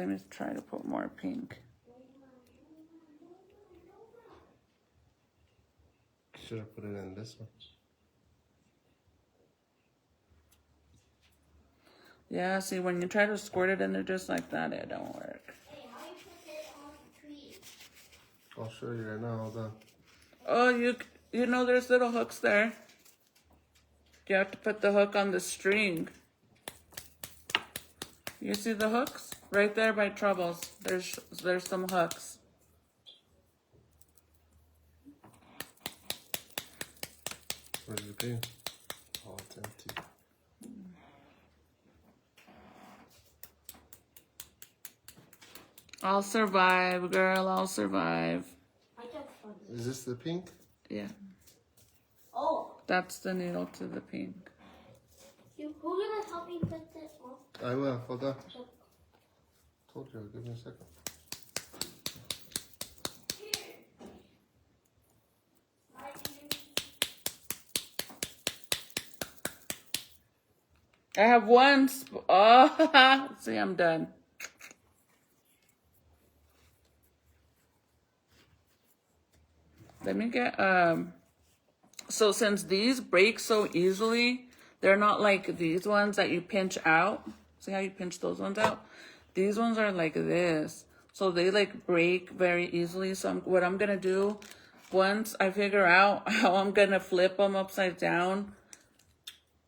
me try to put more pink. Should have put it in this one. Yeah, see, when you try to squirt it in there just like that, it don't work. Hey, how you put it on the tree? I'll show you right now. Hold on. Oh, you know there's little hooks there. You have to put the hook on the string. You see the hooks? Right there by Troubles. There's some hooks. Where's the paint? Oh, it's empty. I'll survive, girl. I'll survive. I just found it. Is this the pink? Yeah, Oh, that's the needle to the pink. who's gonna help me put this on? I will. Hold on. Told you. Give me a second. I have one. Oh, see, I'm done. Let me get so since these break so easily, they're not like these ones that you pinch out. See how you pinch those ones out? These ones are like this. So they like break very easily. So what I'm going to do, once I figure out how I'm going to flip them upside down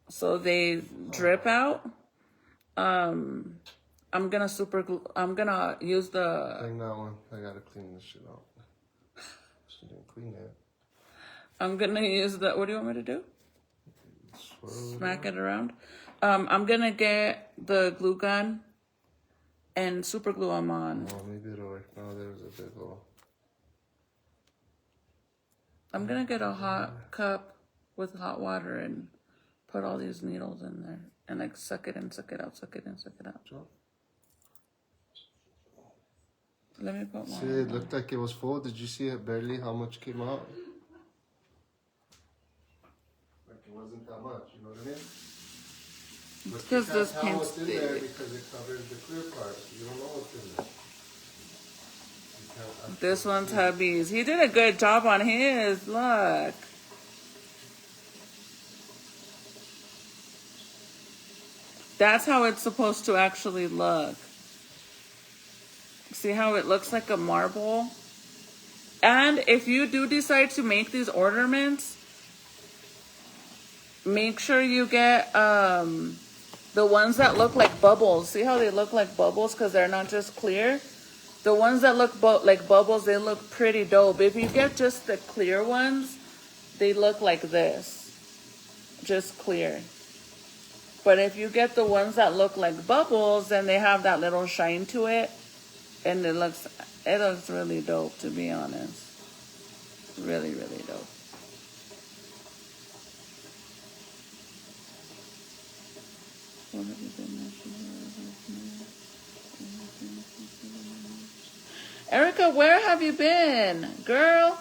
so they drip out, I'm going to I'm going to use the... Bring that one. I gotta clean this shit out. She didn't clean it. I'm going to use the... What do you want me to do? Swirl Smack it around. I'm going to get the glue gun and super glue them on. Oh, maybe it'll work. No, there's a big hole. I'm going to get a hot cup with hot water and put all these needles in there. And like suck it in, suck it out, suck it in, suck it out. Jump. Let me put more. See, it looked like it was full. Did you see it barely how much came out? Like it wasn't that much, you know what I mean? But Because you this can't tell paint's what's in there thick. because it covers the clear part. You don't know what's in there. You can't actually This one's see. hubby's. He did a good job on his. Look. That's how it's supposed to actually look. See how it looks like a marble? And if you do decide to make these ornaments, make sure you get the ones that look like bubbles. See how they look like bubbles because they're not just clear? The ones that look like bubbles, they look pretty dope. If you get just the clear ones, they look like this. Just clear. But if you get the ones that look like bubbles, then they have that little shine to it. And it looks really dope, to be honest. Really, really dope. What have you been Erica, where have you been? Girl?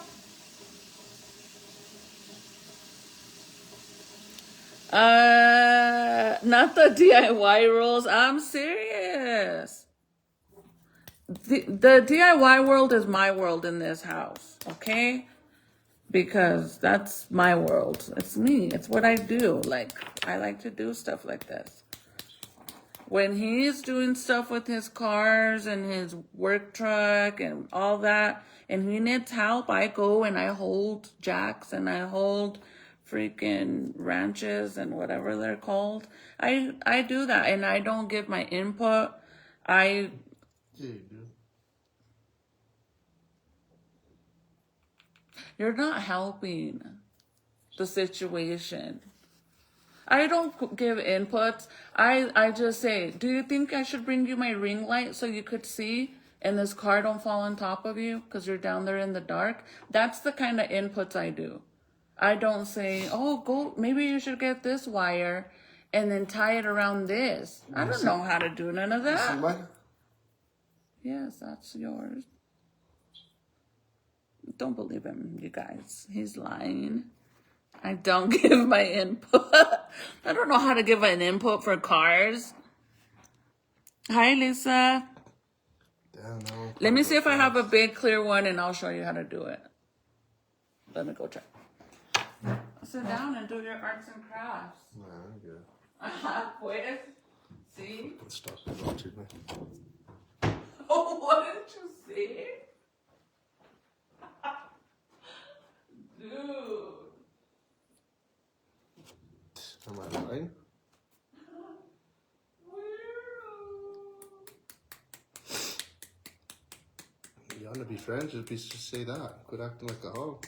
not the DIY rules. I'm serious. The DIY world is my world in this house, okay? Because that's my world. It's me. It's what I do. Like, I like to do stuff like this. When he's doing stuff with his cars and his work truck and all that, and he needs help, I go and I hold jacks and I hold freaking wrenches and whatever they're called. I do that, and I don't give my input. Yeah, you do. You're not helping the situation. I don't give inputs. I just say, do you think I should bring you my ring light so you could see and this car don't fall on top of you because you're down there in the dark? That's the kind of inputs I do. I don't say, oh, go, maybe you should get this wire and then tie it around this. I don't know how to do none of that. Mine? Yes, that's yours. Don't believe him, you guys. He's lying. I don't give my input. I don't know how to give an input for cars. Hi, Lisa. Damn, no. Let me see if I have a big clear one and I'll show you how to do it. Let me go check. Sit down and do your arts and crafts. Nah, I'm good. Pues, see? Stop watching me. Oh, what did you see? Dude. Am I lying? You want to be friends? Just say that. Quit acting like a hoe.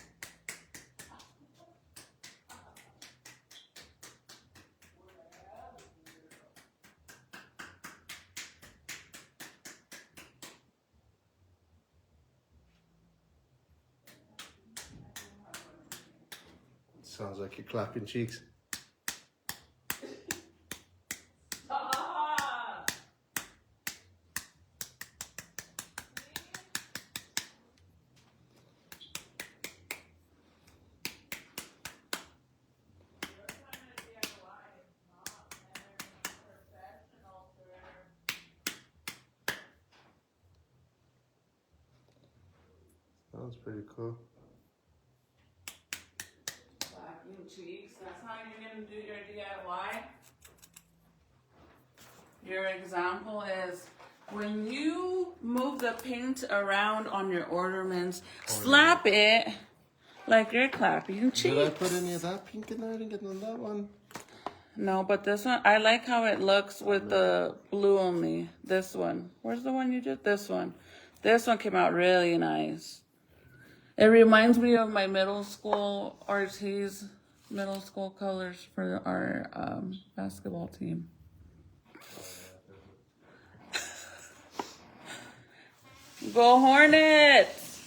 Sounds like you're clapping cheeks. That was pretty cool. Clapping cheeks. That's how you're going to do your DIY. Your example is when you move the paint around on your ornaments, slap it like you're clapping cheeks. Did I put any of that pink in there? I didn't get none of that one. No, but this one, I like how it looks with the blue only. This one. Where's the one you did? This one. This one came out really nice. It reminds me of my middle school, Ortiz middle school colors for our basketball team. Go Hornets!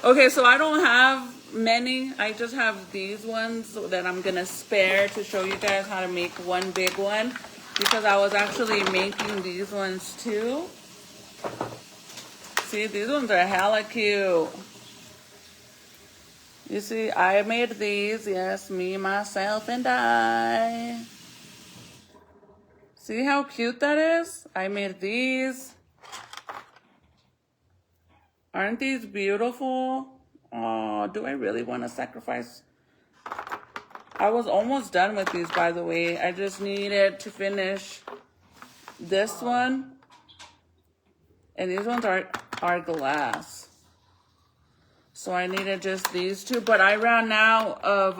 Okay, so I don't have many. I just have these ones that I'm going to spare to show you guys how to make one big one. Because I was actually making these ones too. See, these ones are hella cute. You see, I made these. Yes, me, myself, and I. See how cute that is? I made these. Aren't these beautiful? Oh, do I really want to sacrifice? I was almost done with these, by the way. I just needed to finish this one. And these ones are glass. So I needed just these two. But I ran out of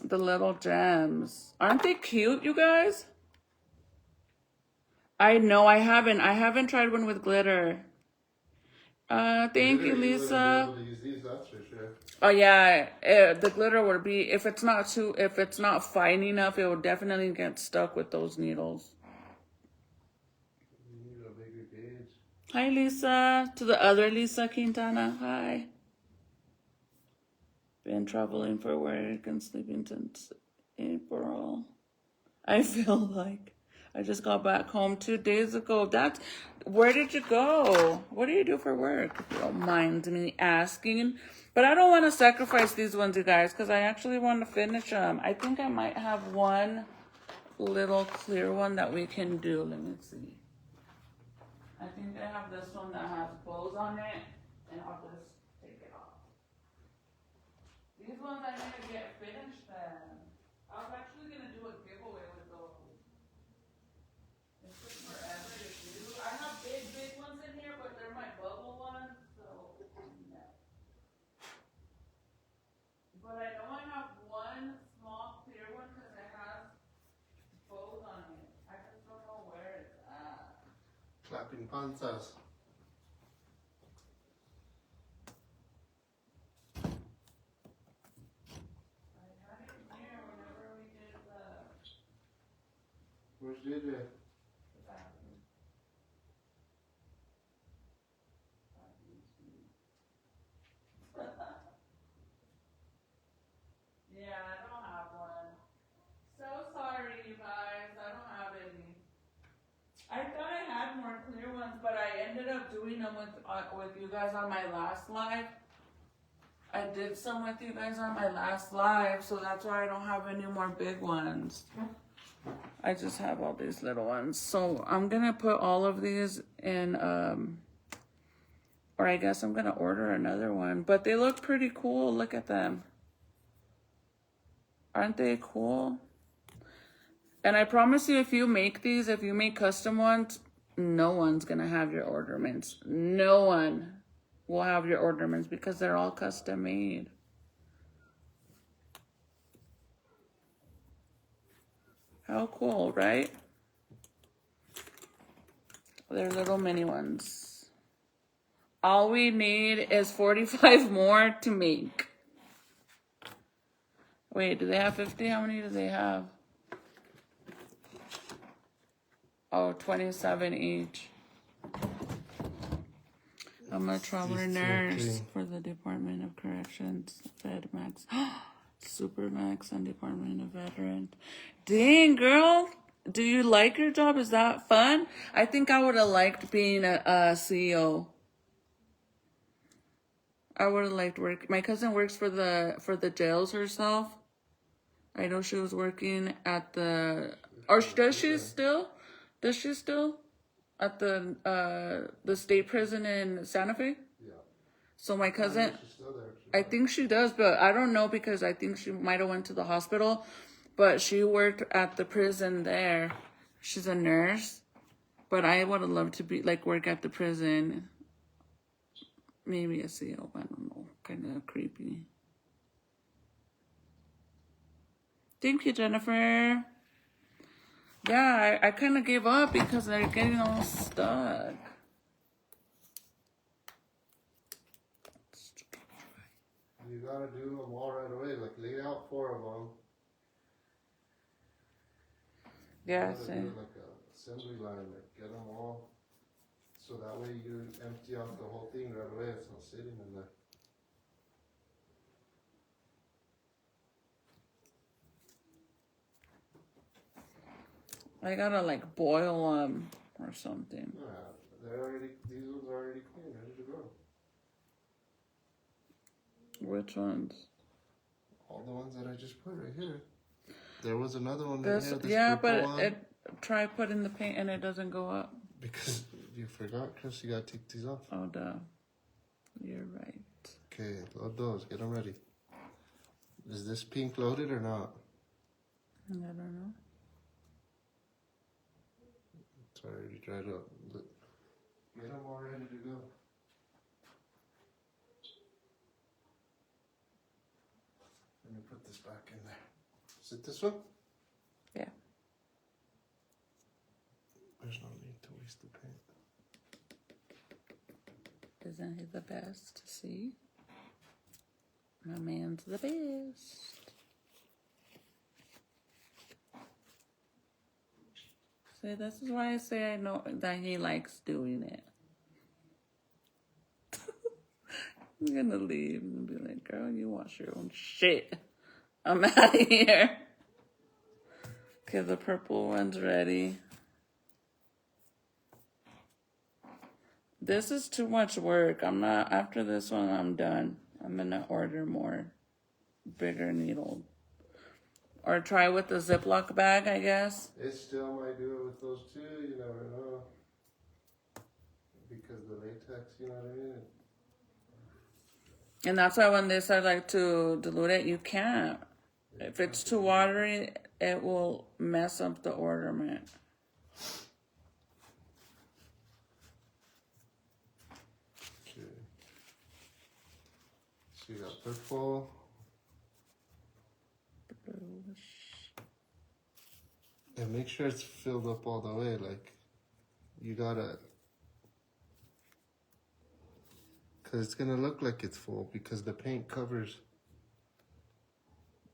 the little gems. Aren't they cute, you guys? I know I haven't tried one with glitter. Thank you, Lisa. Oh yeah, the glitter would be, if it's not fine enough, it will definitely get stuck with those needles. Hi, Lisa. To the other Lisa Quintana. Hi. Been traveling for work and sleeping since April. I feel like I just got back home 2 days ago. Where did you go? What do you do for work? If you don't mind me asking. But I don't want to sacrifice these ones, you guys, because I actually want to finish them. I think I might have one little clear one that we can do. Let me see. I think I have this one that has bows on it, and I'll just take it off. These ones I need to get finished then. I was actually going to do a giveaway with those. It took forever to do. I have big ones in here, but they're my bubble ones, so yeah. But I know I have one small clear one because it has bows on it. I just don't know where it's at. Clapping panzas. I had it here whenever we did the Where's JJ? bathroom. Yeah, I don't have one. So sorry, you guys. I don't have any. I thought I had more clear ones, but I ended up doing them with you guys on my last live. I did some with you guys on my last live, so that's why I don't have any more big ones. I just have all these little ones. So I'm gonna put all of these in, or I guess I'm gonna order another one. But they look pretty cool. Look at them. Aren't they cool? And I promise you, if you make these, if you make custom ones, no one's gonna have your ornaments. No one will have your ornaments because they're all custom made. How cool, right? They're little mini ones. All we need is 45 more to make. Wait, do they have 50? How many do they have? Oh, 27 each. I'm a traveler nurse for the Department of Corrections, FedMax, Supermax, and Department of Veterans. Dang, girl. Do you like your job? Is that fun? I think I would have liked being a CEO. I would have liked work. My cousin works for the jails herself. I know she was working at the, or does she still? Does she still? At the state prison in Santa Fe? Yeah. So my cousin, She's still there. I think she does, but I don't know because I think she might have went to the hospital. But she worked at the prison there. She's a nurse. But I would have loved to be work at the prison. Maybe a CEO, I don't know. Kind of creepy. Thank you, Jennifer. Yeah, I kind of gave up because they're getting all stuck. You gotta do them all right away. Like lay out 4 of them. Yeah, You gotta see. do like a assembly line. Like get them all. So that way you empty out the whole thing right away. It's not sitting in there. I gotta boil them or something. Yeah, these ones are already clean, ready to go. Which ones? All the ones that I just put right here. There was another one This, in here. This yeah, purple but one. try putting the paint and it doesn't go up. Because you forgot, Chris, you gotta take these off. Oh, duh. You're right. Okay, load those. Get them ready. Is this pink loaded or not? I don't know. It's already dried up. Look. Get them all ready to go. Let me put this back in there. Is it this one? Yeah. There's no need to waste the paint. Isn't he the best? See? My man's the best. See, this is why I say I know that he likes doing it. I'm gonna leave and be like, girl, you wash your own shit. I'm out of here. Okay, the purple one's ready. This is too much work. I'm not, after this one, I'm done. I'm gonna order more bigger needle. Or try with the Ziploc bag, I guess. It still might do it with those too, you never know. Because the latex, you know what I mean? And that's why when they said like to dilute it, you can't. If it's too watery, it will mess up the ornament. Okay. So you got purple. And make sure it's filled up all the way. Like, you gotta... Because it's gonna look like it's full because the paint covers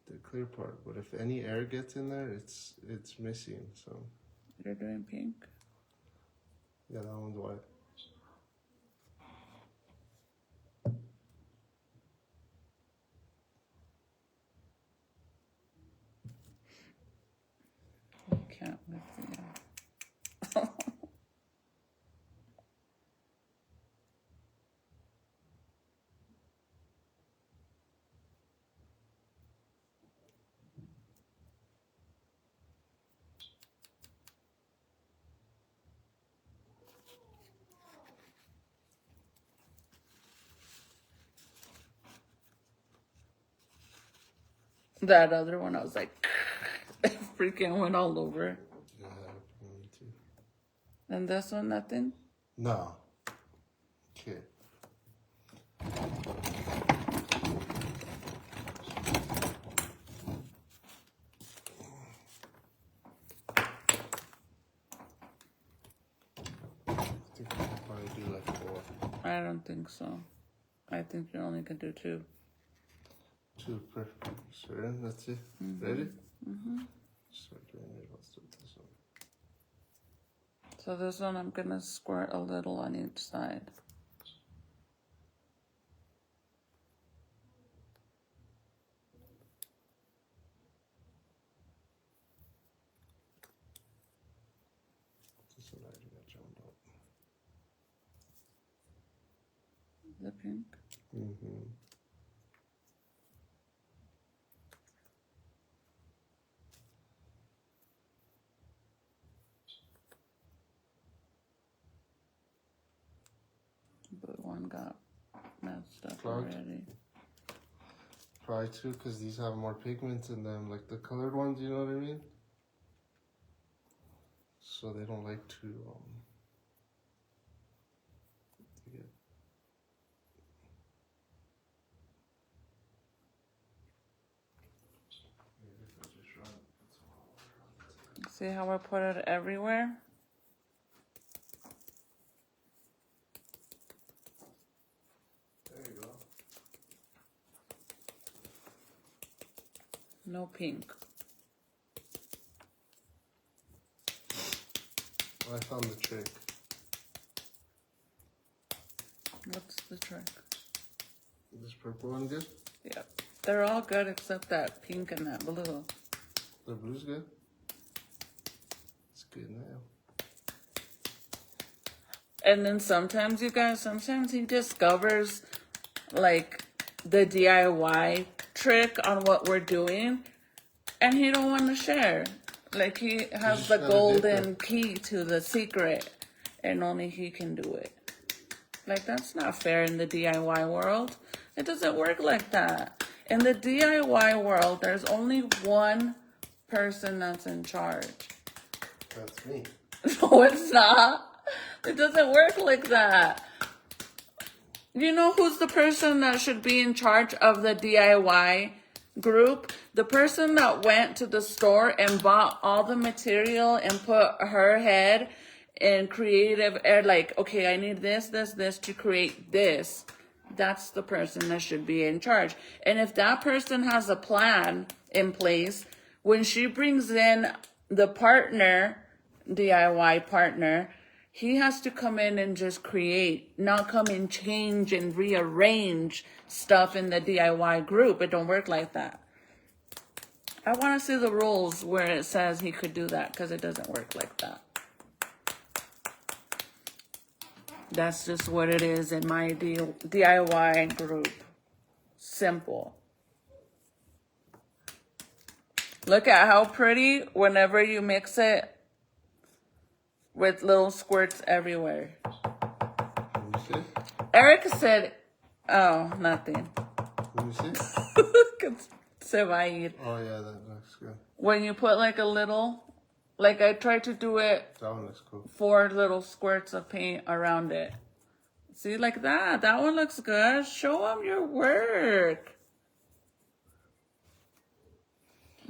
the clear part. But if any air gets in there, it's missing. So You're doing pink? yeah, that one's white. You can't with the That other one, I was like, it freaking went all over. Yeah, me too. And this one, nothing? No. Okay. I think I can probably do like 4. I don't think so. I think you only can do 2. 2 per certain. That's it. Ready? Start doing it. Let's do this one. So this one, I'm gonna squirt a little on each side. This one already got jammed up. The pink. Mm-hmm. But one got messed up Clogged? already. Probably too, because these have more pigments in them, like the colored ones, you know what I mean? So they don't like to get... Maybe if I just run, put some water on it. See how I put it everywhere? There you go. No pink. I found the trick. What's the trick? This purple one good? Yep. They're all good except that pink and that blue. The blue's good? It's good now. And then sometimes, you guys, sometimes he discovers like the DIY trick on what we're doing and he don't want to share. Like he has just the gotta golden key to the secret and only he can do it. Like that's not fair in the DIY world. It doesn't work like that. In the DIY world, there's only one person that's in charge. That's me. No, it's not. It doesn't work like that. You know who's the person that should be in charge of the DIY group? The person that went to the store and bought all the material and put her head in creative air, like, okay, I need this to create this. That's the person that should be in charge. And if that person has a plan in place, when she brings in the partner, DIY partner, he has to come in and just create, not come and change and rearrange stuff in the DIY group. It don't work like that. I want to see the rules where it says he could do that because it doesn't work like that. That's just what it is in my DIY group. Simple. Look at how pretty whenever you mix it with little squirts everywhere. What you say? Erica said, oh, nothing. What you say? Se va a ir. Oh yeah, that looks good. When you put like a little, like I tried to do it, That one looks cool. 4 little squirts of paint around it. See, like that. That one looks good. Show them your work.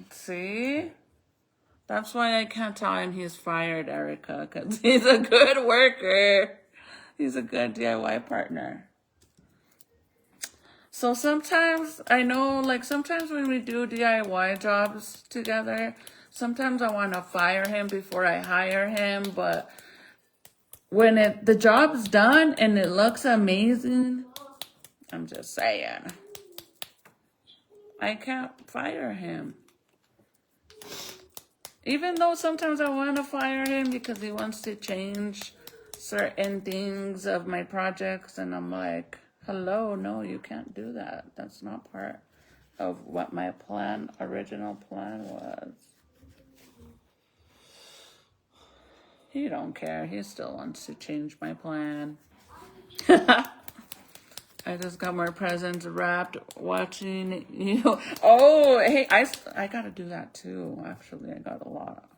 See? That's why I can't tell him he's fired, Erica, because he's a good worker. He's a good DIY partner. So sometimes, I know, like sometimes when we do DIY jobs together, sometimes I want to fire him before I hire him, but when the job's done and it looks amazing, I'm just saying, I can't fire him. Even though sometimes I want to fire him because he wants to change certain things of my projects, and I'm like, hello, no, you can't do that. That's not part of what my original plan was. He don't care. He still wants to change my plan. I just got more presents wrapped watching you. Oh, hey, I gotta do that too. Actually, I got a lot.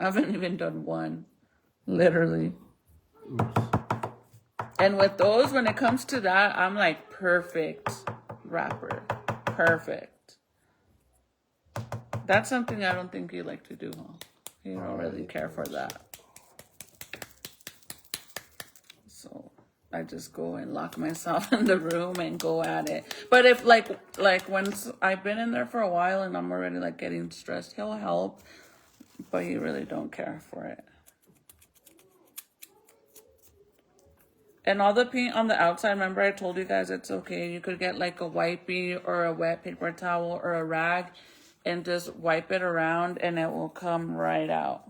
I haven't even done one. Literally. Oops. And with those, when it comes to that, I'm like perfect wrapper. Perfect. That's something I don't think you like to do, huh? You don't really care for that. So I just go and lock myself in the room and go at it. But if like once I've been in there for a while and I'm already like getting stressed, he'll help, but you really don't care for it. And all the paint on the outside, remember I told you guys it's okay. You could get like a wipey or a wet paper towel or a rag and just wipe it around and it will come right out.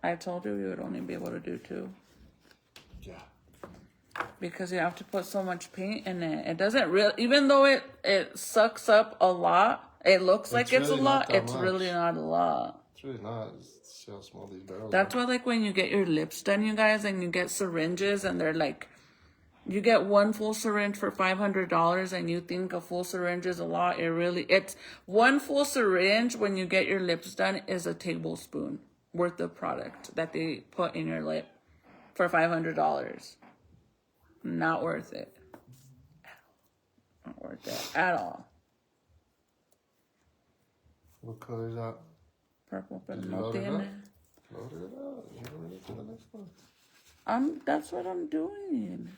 I told you would only be able to do 2. Yeah. Because you have to put so much paint in it. It doesn't really, even though it sucks up a lot, it looks like it's really a lot, it's much. really not a lot. It's really not. See how small these barrels That's are. why, like, when you get your lips done, you guys, and you get syringes, and they're like, you get 1 full syringe for $500, and you think a full syringe is a lot. It's 1 full syringe when you get your lips done is a tablespoon worth of product that they put in your lip for $500. Not worth it. Not worth it at all. What color is that? Purple, but Did you no load it tiene. up? Load it up. You're ready for the next one. That's what I'm doing.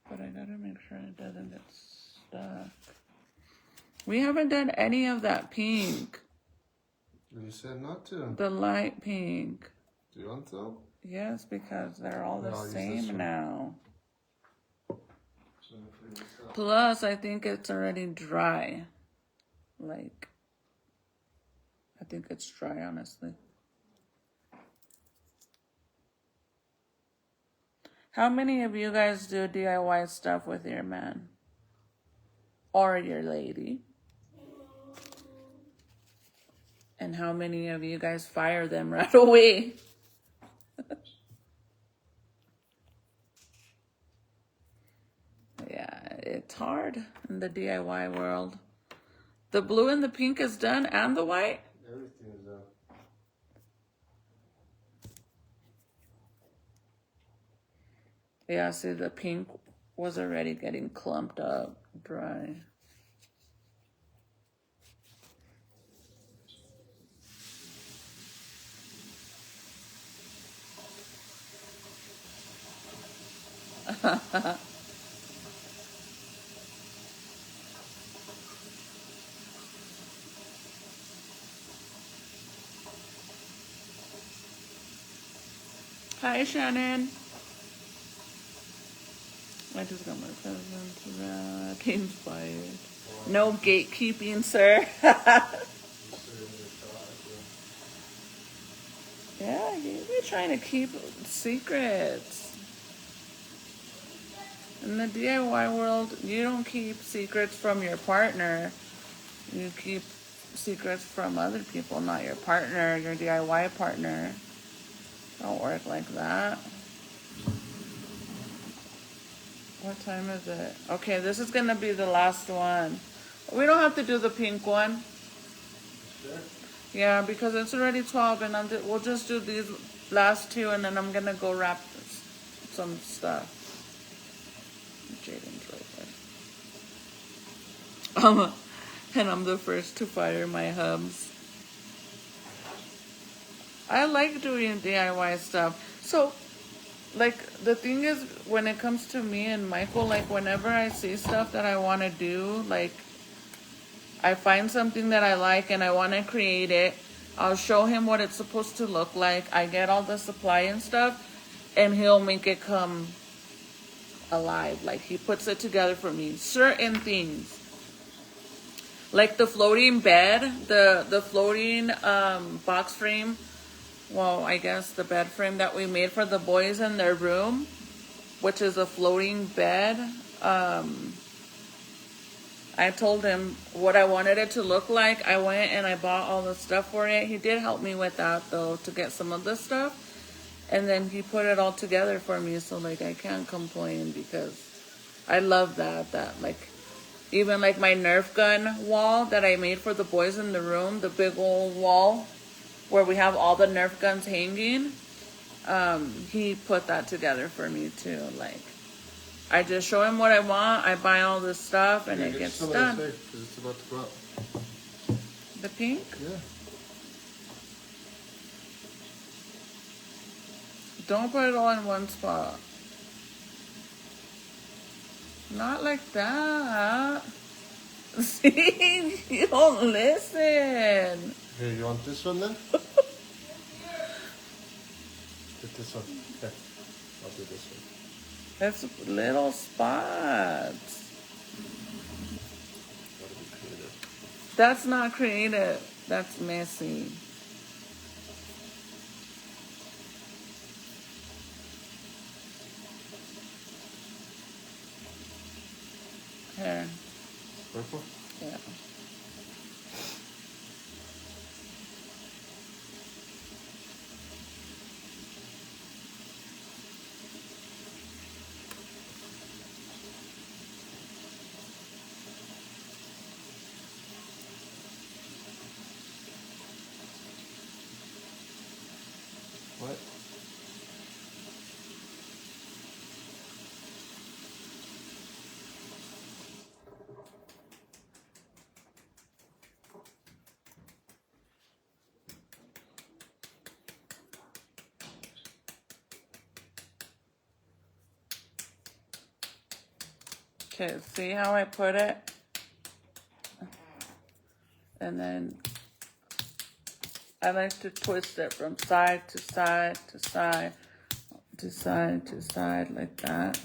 But I gotta make sure it doesn't get stuck. We haven't done any of that pink. You said not to. The light pink. Do you want to? Yes, because they're all the No, I'll use this same one. now. Plus, I think it's already dry. Like, I think it's dry, honestly. How many of you guys do DIY stuff with your man? Or your lady? And how many of you guys fire them right away? Yeah, it's hard in the DIY world. The blue and the pink is done, and the white? Everything is done. Yeah, see, the pink was already getting clumped up, dry. Hi, Shannon. I just got my present. Inspired. No gatekeeping, sir. Yeah, you're trying to keep secrets. In the DIY world, you don't keep secrets from your partner. You keep secrets from other people, not your partner, your DIY partner. Don't work like that. What time is it? Okay, this is gonna be the last one. We don't have to do the pink one. Sure. Yeah, because it's already 12 and we'll just do these last two and then I'm gonna go wrap some stuff. Jaden's right there. And I'm the first to fire my hubs. I like doing DIY stuff. So, like, the thing is, when it comes to me and Michael, like, whenever I see stuff that I want to do, like, I find something that I like and I want to create it, I'll show him what it's supposed to look like. I get all the supply and stuff, and he'll make it come alive. Like, he puts it together for me. Certain things. Like the floating bed, the floating box frame. Well, I guess the bed frame that we made for the boys in their room, which is a floating bed. I told him what I wanted it to look like. I went and I bought all the stuff for it. He did help me with that though, to get some of the stuff. And then he put it all together for me. So like, I can't complain because I love that, like, even like my Nerf gun wall that I made for the boys in the room, the big old wall where we have all the Nerf guns hanging. He put that together for me too. Like, I just show him what I want. I buy all this stuff and it gets done. Because it's about to go out. The pink? Yeah. Don't put it all in one spot. Not like that. See, you don't listen. Here, you want this one then? Get this one. Okay. I'll do this one. That's little spots. Gotta be creative. That's not creative. That's messy. Here. Purple? Yeah. What? Okay, see how I put it? And then I like to twist it from side to side to side to side to side like that.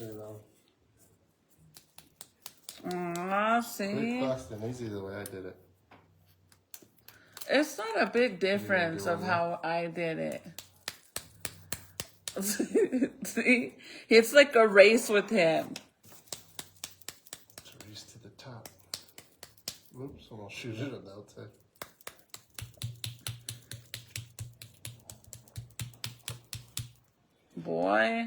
You know. See? Quick, fast, and easy the way I did it. It's not a big difference of how I did it. See? It's like a race with him. It's a race to the top. Oops, almost shoot it on the outside. Boy.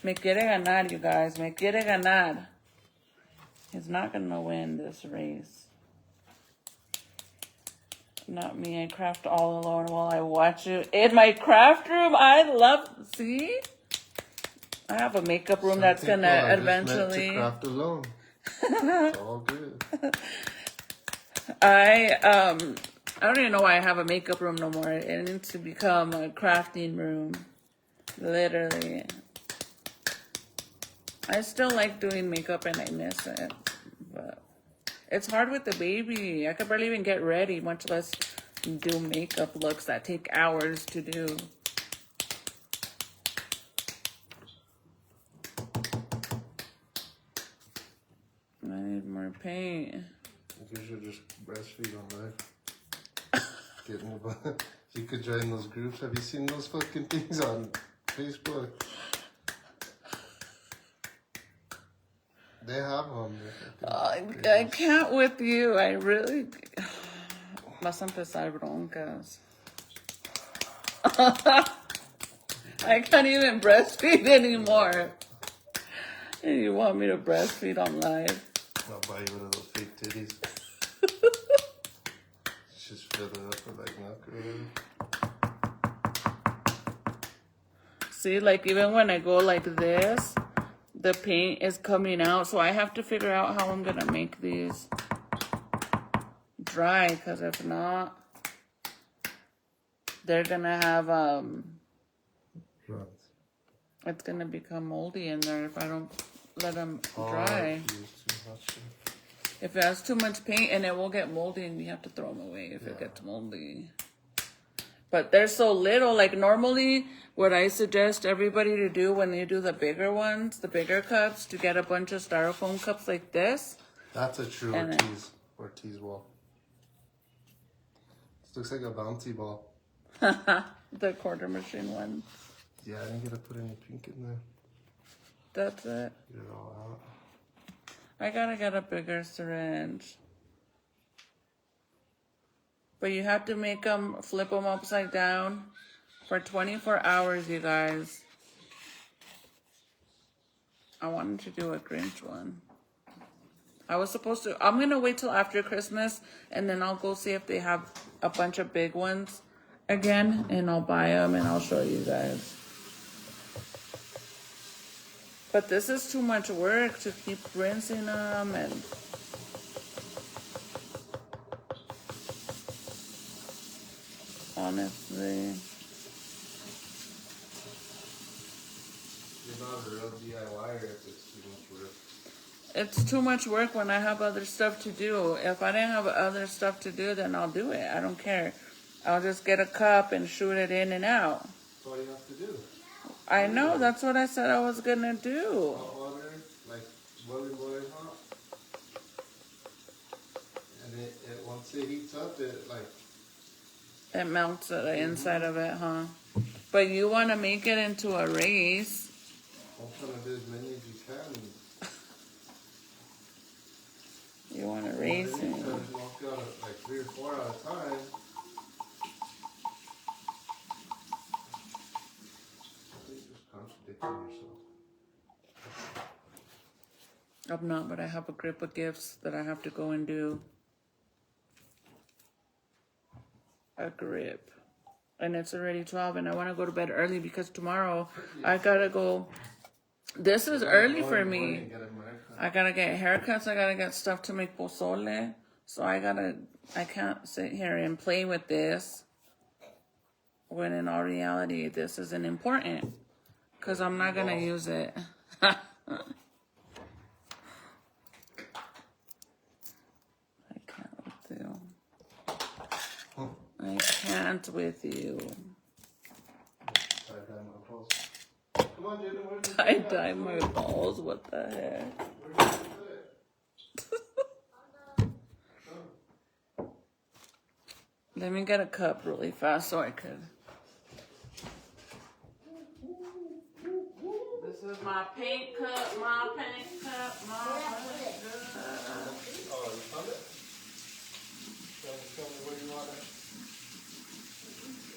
Me quiere ganar, you guys. Me quiere ganar. He's not going to win this race. Not me. I craft all alone while I watch you. In my craft room, I love... See? I have a makeup room that's going to eventually... To craft alone. It's all good. I don't even know why I have a makeup room no more. It needs to become a crafting room. Literally. I still like doing makeup and I miss it. But it's hard with the baby. I could barely even get ready, much less do makeup looks that take hours to do. need more paint. You should just breastfeed on live. Getting about. You could join those groups. Have you seen those fucking things on Facebook? They have them. I can't with you. I really. Vas a empezar broncas. I can't even breastfeed anymore. You want me to breastfeed on live? I'll buy you one of those fake titties. Just fill it up with like milk or whatever. See, like even when I go like this, the paint is coming out. So I have to figure out how I'm gonna make these dry, because if not, they're gonna have it's gonna become moldy in there if I don't let them dry. If it has too much paint, and it will get moldy, and we have to throw them away if it gets moldy. But they're so little. Like normally, what I suggest everybody to do when you do the bigger ones, the bigger cups, to get a bunch of styrofoam cups like this. That's a true Ortiz ball. This looks like a bouncy ball. The quarter machine one. Yeah, I didn't get to put any pink in there. That's it. Get it all out. I gotta get a bigger syringe. But you have to make them, flip them upside down for 24 hours, you guys. I wanted to do a Grinch one. I was supposed to, I'm gonna wait till after Christmas, and then I'll go see if they have a bunch of big ones again, and I'll buy them and I'll show you guys. But this is too much work to keep rinsing them and... Honestly. You're not a real DIYer if it's too much work. It's too much work when I have other stuff to do. If I didn't have other stuff to do, then I'll do it. I don't care. I'll just get a cup and shoot it in and out. That's all you have to do. I know, that's what I said I was gonna do. Hot water, like boiling hot. And it once it heats up, it like... It melts at the inside of it, huh? But you want to make it into a race. I'm trying to do as many as you can. You want to race it. Knock out like 3 or 4 at a time. I think you're just contradicting yourself. I'm not, but I have a grip of gifts that I have to go and do. A grip. And it's already 12 and I want to go to bed early because tomorrow I gotta go. This is early for me. I gotta get haircuts. I gotta get stuff to make pozole. So I can't sit here and play with this when in all reality this isn't important because I'm not gonna use it. I can't with you. I can't with you. Come on, Jaden, where's the I dye my balls. What the heck? Let me get a cup really fast so I could. This is my pink cup, my pink cup, my pink cup. Oh, you found it? Tell me where you want it.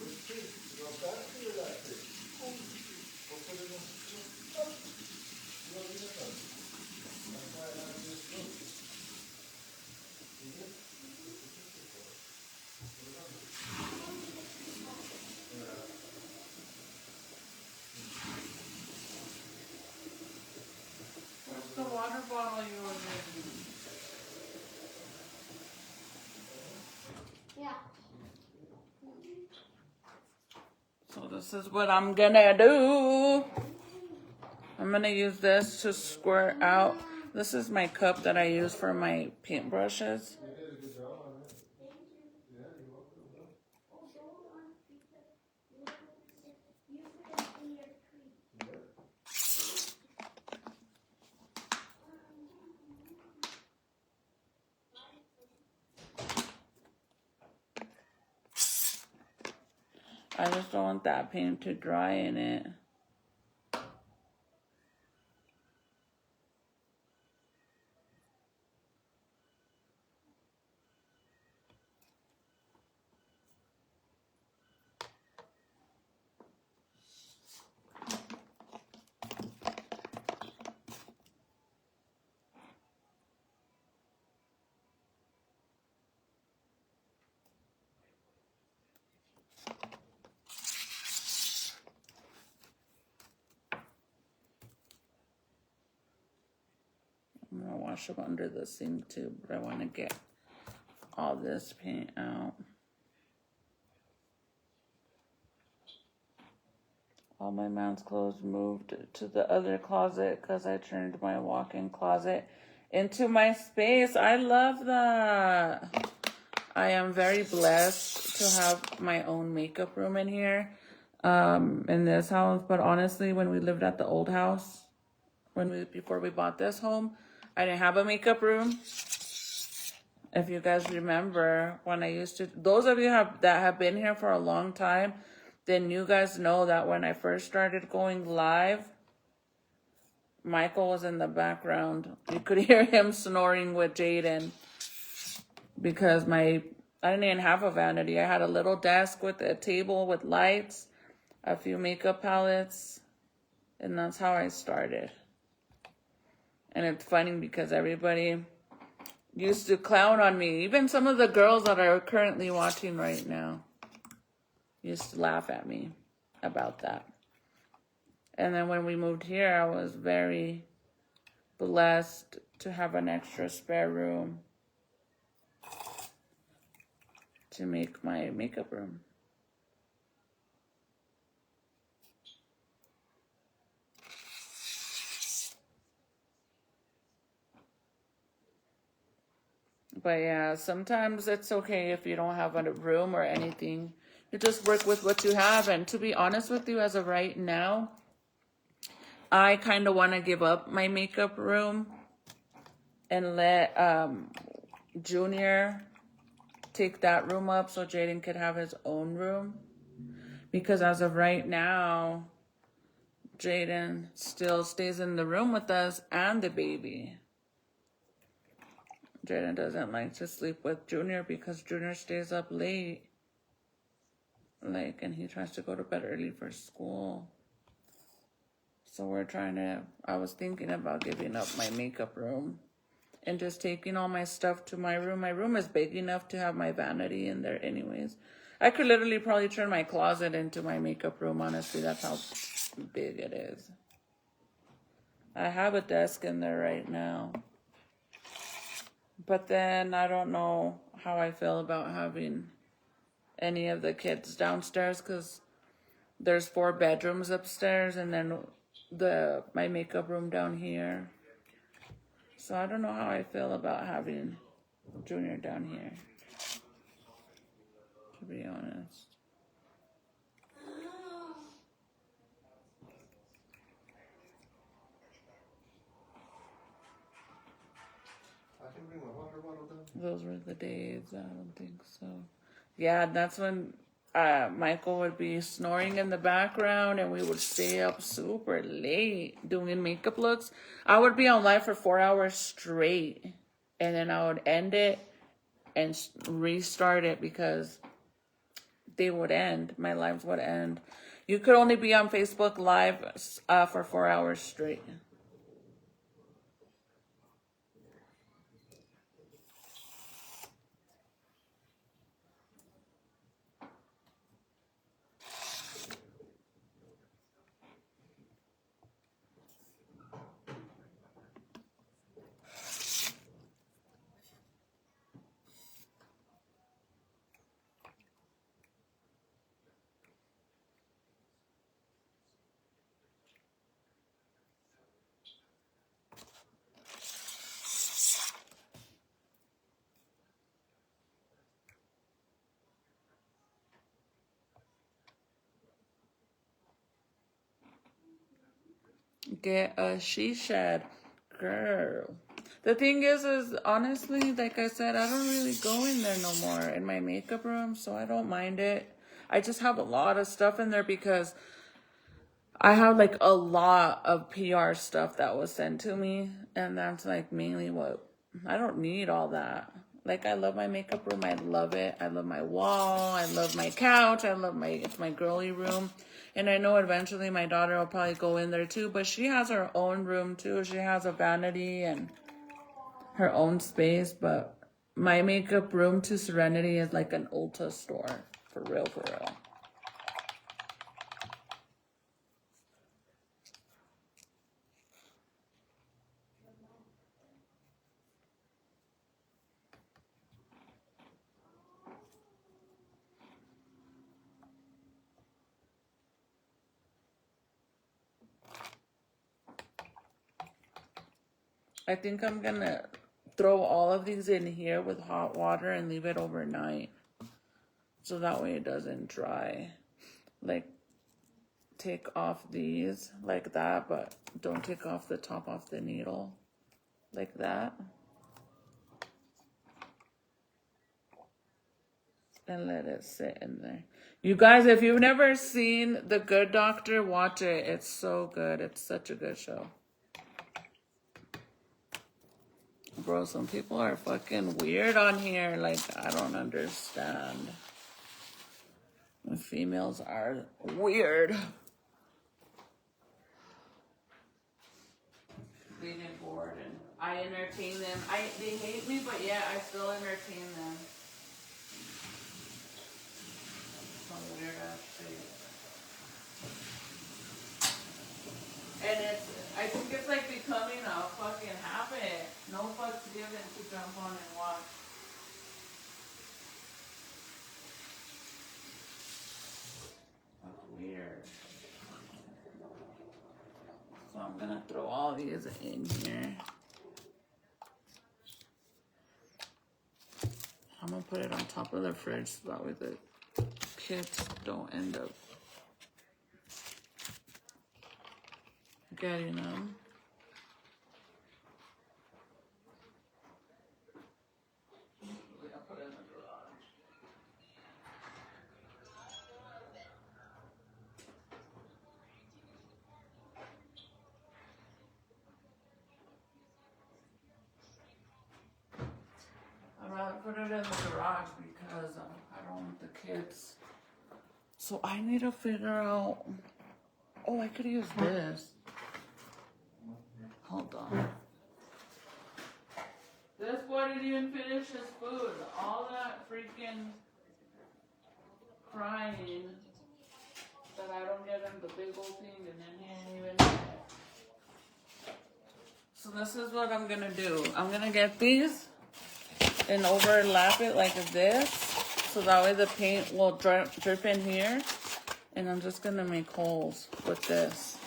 Which tree? You want that tree or that tree? We'll put it in. You want this one? That's why I have this room. See it? Where's the water bottle you were using? Yeah. So this is what I'm gonna do. I'm gonna use this to squirt out. This is my cup that I use for my paintbrushes. You did a good job on it. Yeah, you're welcome. I just don't want that paint to dry in it. I'm gonna wash them under the sink too, but I want to get all this paint out. All my man's clothes moved to the other closet because I turned my walk-in closet into my space. I love that. I am very blessed to have my own makeup room in here, in this house. But honestly, when we lived at the old house, before we bought this home, I didn't have a makeup room. If you guys remember, when I used to, those of you that have been here for a long time, then you guys know that when I first started going live, Michael was in the background. You could hear him snoring with Jaden because I didn't even have a vanity. I had a little desk with a table with lights, a few makeup palettes, and that's how I started. And it's funny because everybody used to clown on me. Even some of the girls that are currently watching right now used to laugh at me about that. And then when we moved here, I was very blessed to have an extra spare room to make my makeup room. But yeah, sometimes it's okay if you don't have a room or anything. You just work with what you have. And to be honest with you, as of right now, I kind of want to give up my makeup room and let Junior take that room up so Jaden could have his own room. Because as of right now, Jaden still stays in the room with us and the baby. Jaden doesn't like to sleep with Junior because Junior stays up late. And he tries to go to bed early for school. So I was thinking about giving up my makeup room and just taking all my stuff to my room. My room is big enough to have my vanity in there anyways. I could literally probably turn my closet into my makeup room, honestly. That's how big it is. I have a desk in there right now. But then I don't know how I feel about having any of the kids downstairs because there's 4 bedrooms upstairs and then my makeup room down here. So I don't know how I feel about having Junior down here, to be honest. I can bring my water bottle down. Those were the days. I don't think so. Yeah, that's when Michael would be snoring in the background and we would stay up super late doing makeup looks. I would be on live for 4 hours straight and then I would end it and restart it because they would end. My lives would end. You could only be on Facebook Live for 4 hours straight. Get a she shed, girl. The thing is honestly, like I said, I don't really go in there no more in my makeup room, so I don't mind it. I just have a lot of stuff in there because I have like a lot of PR stuff that was sent to me, and that's like mainly what I don't need all that. Like, I love my makeup room. I love it. I love my wall. I love my couch. It's my girly room. And I know eventually my daughter will probably go in there too, but she has her own room too. She has a vanity and her own space, but my makeup room to Serenity is like an Ulta store. For real, for real. I think I'm gonna throw all of these in here with hot water and leave it overnight. So that way it doesn't dry. Like, take off these like that, but don't take off the top off the needle. Like that. And let it sit in there. You guys, if you've never seen The Good Doctor, watch it. It's so good. It's such a good show. Bro, some people are fucking weird on here. Like, I don't understand. The females are weird. They get bored and I entertain them. They hate me, but yeah, I still entertain them. Some weird ass shit. And I think it's like becoming a fucking habit. No fucks given to jump on and watch. That's weird. So I'm gonna throw all these in here. I'm gonna put it on top of the fridge so that way the kids don't end up getting them. I'd rather put it in the garage because I don't want the kids. So I need to figure out. Oh, I could use this. Hold on. This boy didn't even finish his food. All that freaking crying that I don't get him the big old thing and then he ain't even eat it. So this is what I'm gonna do. I'm gonna get these and overlap it like this, so that way the paint will drip in here. And I'm just gonna make holes with this.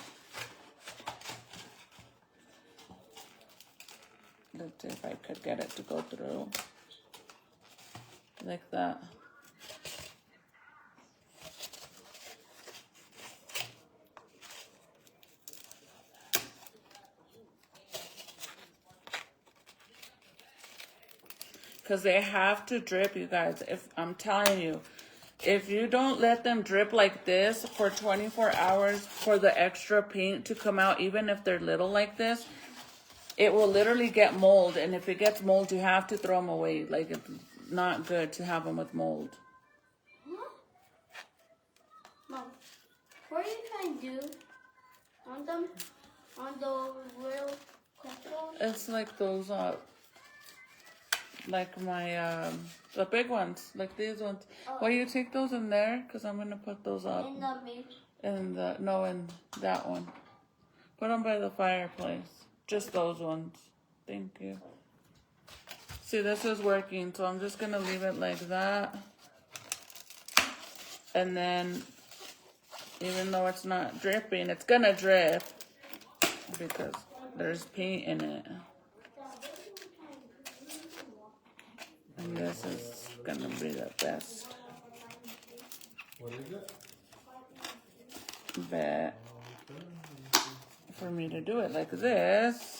Let's see if I could get it to go through. Like that. Because they have to drip, you guys. If I'm telling you, if you don't let them drip like this for 24 hours for the extra paint to come out, even if they're little like this, it will literally get mold. And if it gets mold, you have to throw them away. Like, it's not good to have them with mold. Mom, what are you trying to do on them? On the real crystals? It's like those, like my, the big ones, like these ones. Oh. Well, you take those in there, because I'm going to put those up. In the meat? In that one. Put them by the fireplace. Just those ones. Thank you. See, this is working, so I'm just going to leave it like that. And then, even though it's not dripping, it's going to drip because there's paint in it. And this is going to be the best bet for me to do it like this.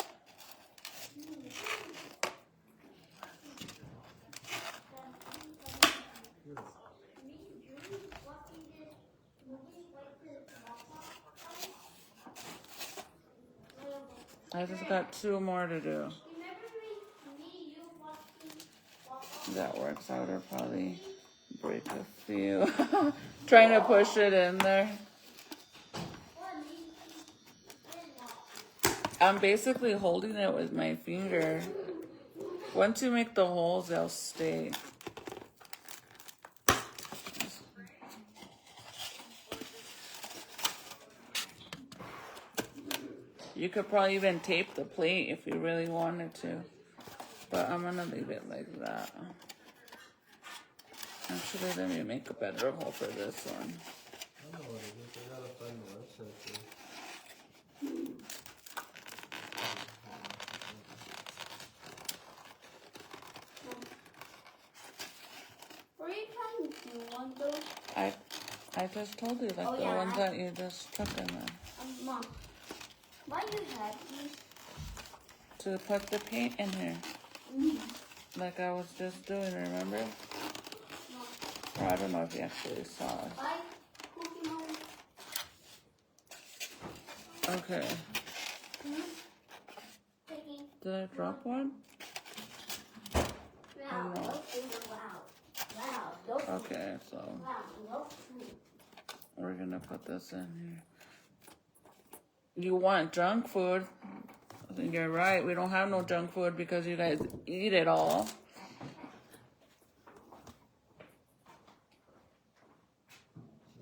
I just got 2 more to do. Remember me, you watching. That works out or probably break a few. Trying to push it in there. I'm basically holding it with my finger. Once you make the holes, they'll stay. You could probably even tape the plate if you really wanted to. But I'm gonna leave it like that. Actually, let me make a better hole for this one. I know what it is. I gotta find the website too. Were you trying to do one though? I just told you, like Oh, the yeah. ones that you just took in there. Mom, why you have these? To put the paint in here. Like I was just doing, remember? Or I don't know if you actually saw it. Why cookie mom? Okay. Taking. Did I drop one? Wow, no. those things are wow. Wow, those Okay, so wow, those things. we're gonna put this in here. You want junk food? I think you're right. We don't have no junk food because you guys eat it all.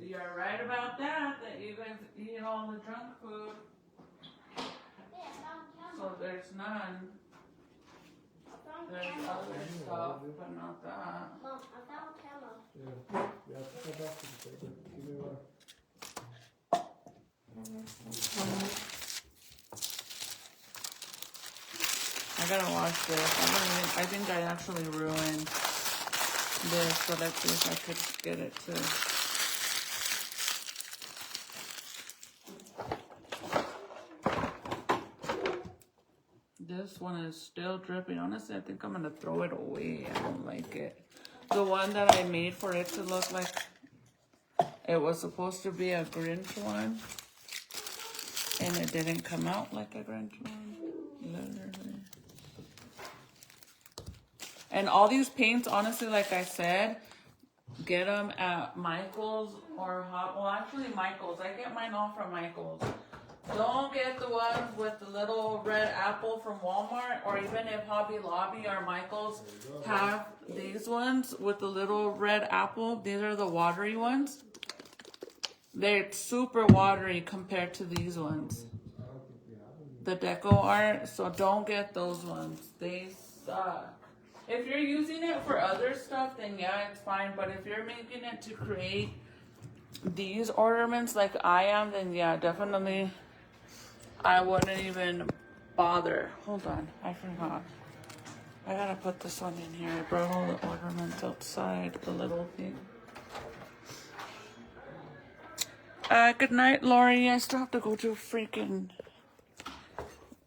You're right about that, that you guys eat all the junk food. So there's none. There's other stuff, but not that. Mom, I found camera. Yeah. You have to go back to the paper. Give me one. I gotta wash this. I think I actually ruined this, but let's see if I could get it to. This one is still dripping. Honestly, I think I'm gonna throw it away. I don't like it. The one that I made for it to look like it was supposed to be a Grinch one, and it didn't come out like a Grinch one. Literally. And all these paints, honestly, like I said, get them at Michael's or well, actually Michael's. I get mine all from Michael's. Don't get the ones with the little red apple from Walmart, or even if Hobby Lobby or Michael's have these ones with the little red apple. These are the watery ones. They're super watery compared to these ones. The deco art, so don't get those ones. They suck. If you're using it for other stuff, then yeah, it's fine. But if you're making it to create these ornaments like I am, then yeah, definitely I wouldn't even bother. Hold on, I forgot. I gotta put this one in here. I brought all the ornaments outside, the little thing. Good night, Lori. I still have to go to freaking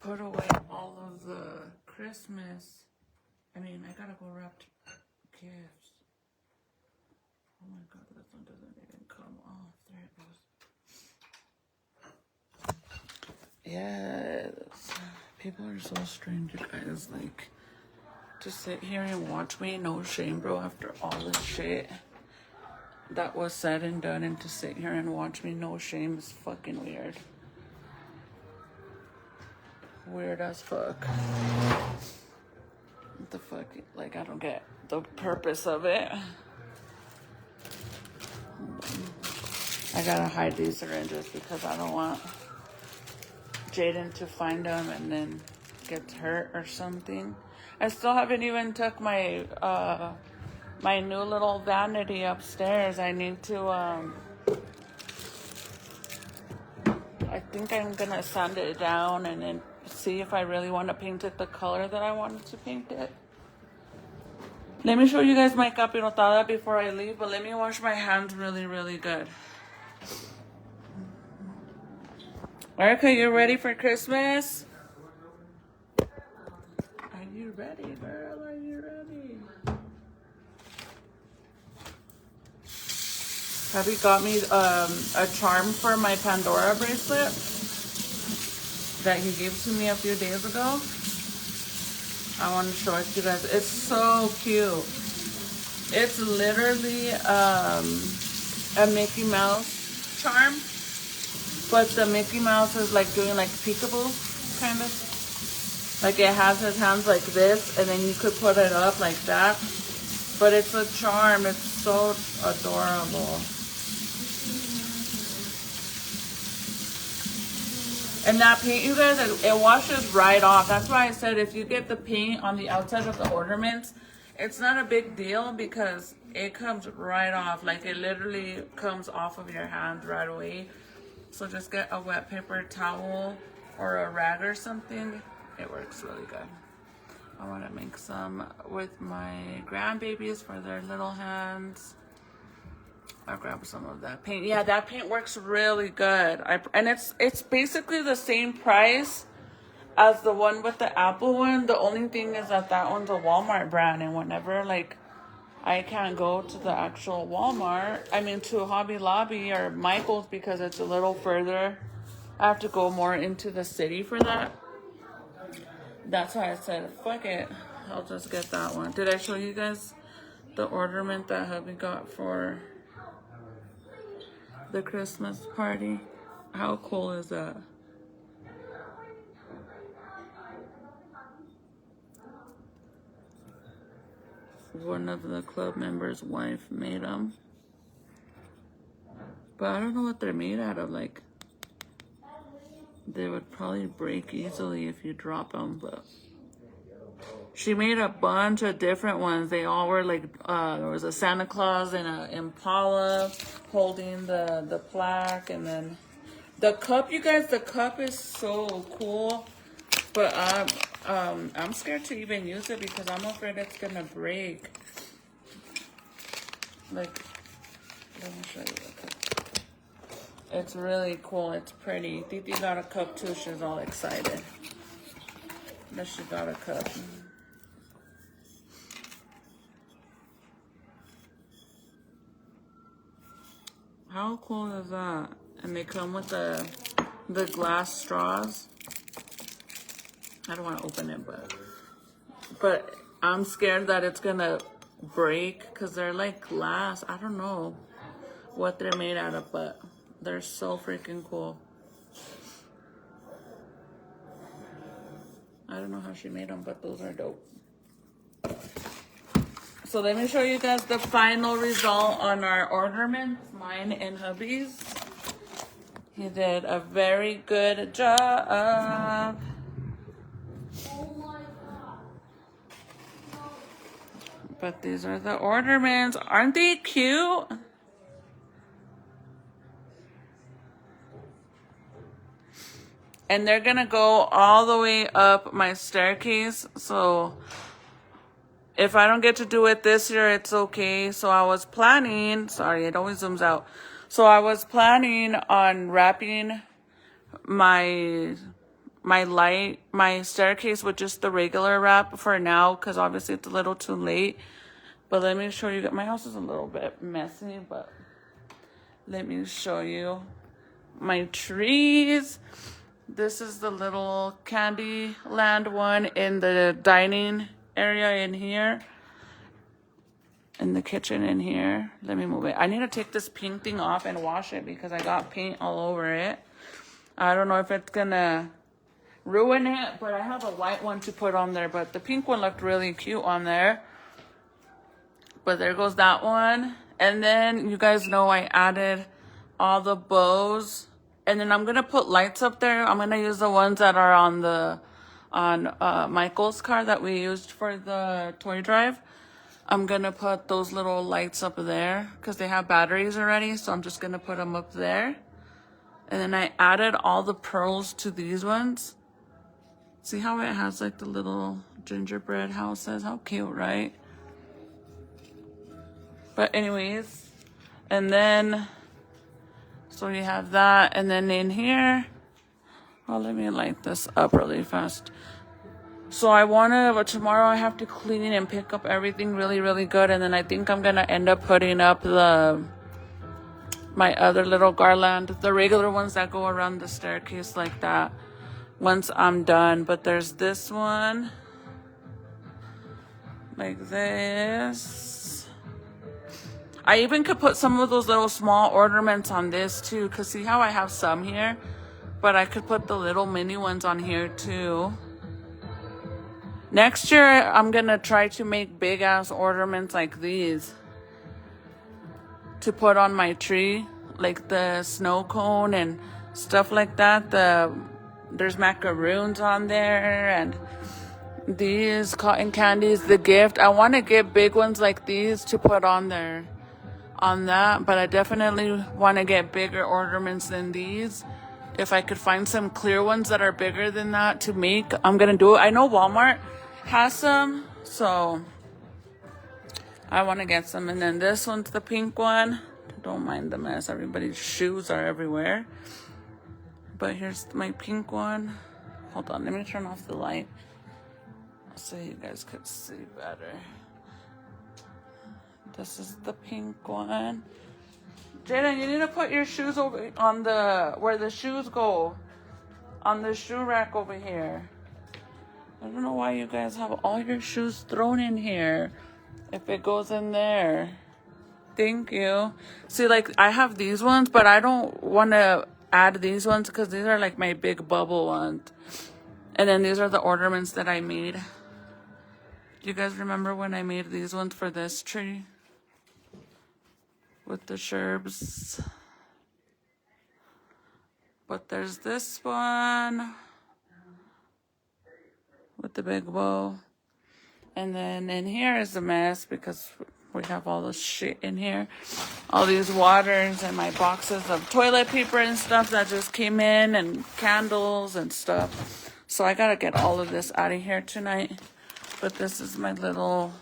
put away all of the Christmas. I gotta go wrap gifts. Oh my god, this one doesn't even come off. There it goes. Yes. People are so strange, you guys. Like, to sit here and watch me, no shame, bro, after all this shit that was said and done, and to sit here and watch me, no shame, is fucking weird. Weird as fuck. What the fuck? Like, I don't get the purpose of it. I gotta hide these syringes because I don't want Jaden to find them and then gets hurt or something. I still haven't even took my my new little vanity upstairs. I need to I think I'm gonna sand it down and then see if I really want to paint it the color that I wanted to paint it. Let me show you guys my capirotada before I leave, but let me wash my hands really, really good. Erica, you ready for Christmas? Are you ready, girl? Are you ready? Happy got me a charm for my Pandora bracelet. that he gave to me a few days ago. I want to show it to you guys. It's so cute. It's literally a Mickey Mouse charm, but the Mickey Mouse is like doing like peekaboo, kind of. Like it has his hands like this, and then you could put it up like that. But it's a charm. It's so adorable. And that paint, you guys, it washes right off. That's why I said if you get the paint on the outside of the ornaments, it's not a big deal because it comes right off. Like it literally comes off of your hand right away. So just get a wet paper towel or a rag or something. It works really good. I want to make some with my grandbabies for their little hands. I'll grab some of that paint. Yeah, that paint works really good. And it's basically the same price as the one with the Apple one. The only thing is that one's a Walmart brand, and whenever like I can't go to the actual Walmart, I mean to Hobby Lobby or Michael's because it's a little further. I have to go more into the city for that. That's why I said, fuck it. I'll just get that one. Did I show you guys the ornament that hubby got for the Christmas party? How cool is that? One of the club members' wife made them. But I don't know what they're made out of. Like, they would probably break easily if you drop them, but she made a bunch of different ones. They all were like, there was a Santa Claus and an Impala holding the plaque, and then the cup, you guys, the cup is so cool, but I'm scared to even use it because I'm afraid it's gonna break. Like, let me show you the cup. It's really cool. It's pretty. Titi got a cup too. She's all excited that she got a cup. How cool is that? And they come with the glass straws. I don't want to open it, but I'm scared that it's gonna break because they're like glass. I don't know what they're made out of, but they're so freaking cool. I don't know how she made them, but those are dope. So let me show you guys the final result on our ornaments, mine and hubby's. He did a very good job. But these are the ornaments. Aren't they cute? And they're gonna go all the way up my staircase. So if I don't get to do it this year, it's okay. So I was planning, sorry, it always zooms out. So I was planning on wrapping my staircase with just the regular wrap for now, because obviously it's a little too late. But let me show you, my house is a little bit messy, but let me show you my trees. This is the little Candyland one in the dining area in here. In the kitchen in here. Let me move it. I need to take this pink thing off and wash it because I got paint all over it. I don't know if it's gonna ruin it, but I have a white one to put on there. But the pink one looked really cute on there. But there goes that one. And then you guys know I added all the bows. And then I'm gonna put lights up there. I'm gonna use the ones that are on Michael's car that we used for the toy drive. I'm gonna put those little lights up there because they have batteries already. So I'm just gonna put them up there. And then I added all the pearls to these ones. See how it has like the little gingerbread houses? How cute, right? But anyways, and then, so you have that. And then in here, oh, let me light this up really fast. So but tomorrow I have to clean and pick up everything really, really good. And then I think I'm going to end up putting up my other little garland, the regular ones that go around the staircase like that. once I'm done. But there's this one. Like this. I even could put some of those little small ornaments on this too. Cause see how I have some here? But I could put the little mini ones on here too. Next year, I'm gonna try to make big ass ornaments like these to put on my tree. Like the snow cone and stuff like that. There's macaroons on there and these cotton candies, the gift. I want to get big ones like these to put on there, on that. But I definitely want to get bigger ornaments than these. If I could find some clear ones that are bigger than that to make, I'm going to do it. I know Walmart has some, so I want to get some. And then this one's the pink one. Don't mind the mess. Everybody's shoes are everywhere. But here's my pink one. Hold on, let me turn off the light so you guys could see better. This is the pink one. Jaden, you need to put your shoes over on where the shoes go. On the shoe rack over here. I don't know why you guys have all your shoes thrown in here. If it goes in there. Thank you. See, like, I have these ones, but I don't want to add these ones because these are like my big bubble ones. And then these are the ornaments that I made. Do you guys remember when I made these ones for this tree? With the sherbs. But there's this one. With the big bow. And then in here is a mess because we have all this shit in here. All these waters and my boxes of toilet paper and stuff that just came in. And candles and stuff. So I gotta get all of this out of here tonight. But this is my little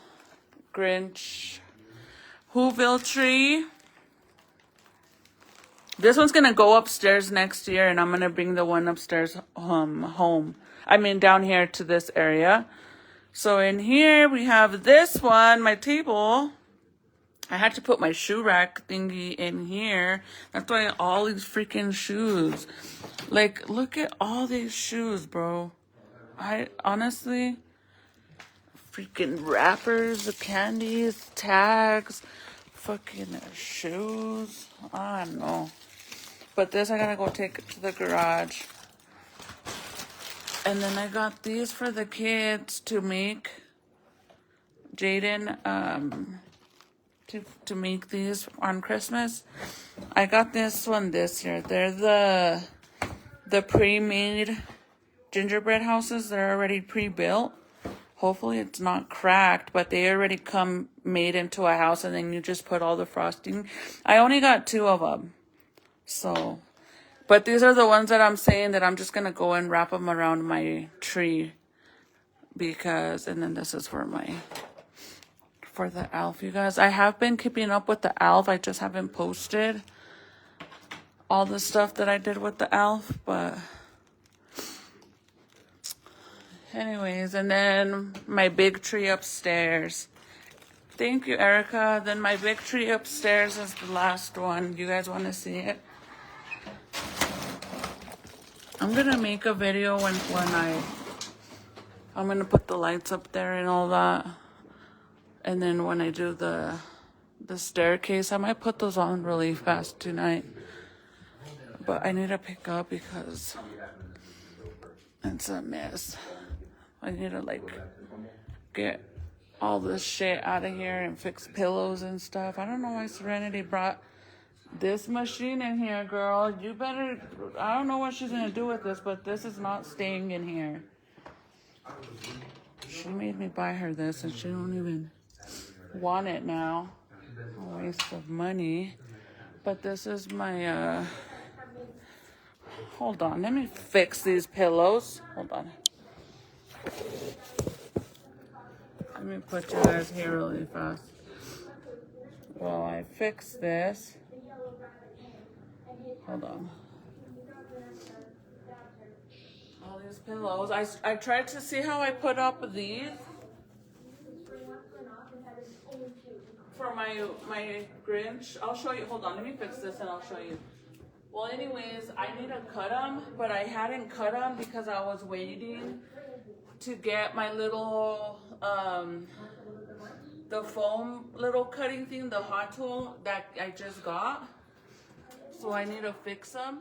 Grinch Whoville tree. This one's gonna go upstairs next year, and I'm gonna bring the one upstairs home. I mean down here to this area. So in here we have this one, my table. I had to put my shoe rack thingy in here. That's why all these freaking shoes. Like, look at all these shoes, bro. I honestly, freaking wrappers, candies, tags, fucking shoes. I don't know. But this I gotta go take it to the garage. And then I got these for the kids to make. Jaden, to make these on Christmas. I got this one this year. They're the pre-made gingerbread houses. They're already pre-built. Hopefully it's not cracked, but they already come made into a house and then you just put all the frosting. I only got 2 of them. So, but these are the ones that I'm saying that I'm just going to go and wrap them around my tree. Because, and then this is for the elf, you guys. I have been keeping up with the elf. I just haven't posted all the stuff that I did with the elf, but anyways, and then my big tree upstairs. Thank you, Erica. Then my big tree upstairs is the last one. You guys want to see it? I'm going to make a video when I'm going to put the lights up there and all that. And then when I do the staircase, I might put those on really fast tonight. But I need to pick up because it's a mess. I need to like get all this shit out of here and fix pillows and stuff. I don't know why Serenity brought this machine in here, girl. You better, I don't know what she's gonna do with this, but this is not staying in here. She made me buy her this and she don't even want it now. A waste of money. But this is my, hold on, let me fix these pillows. Hold on. Let me put you guys here really fast. Well, I fixed this. Hold on. All these pillows. I tried to see how I put up these for my Grinch. I'll show you. Hold on. Let me fix this and I'll show you Well, anyways, I need to cut them, but I hadn't cut them because I was waiting to get my little, the foam little cutting thing, the hot tool that I just got. So I need to fix them.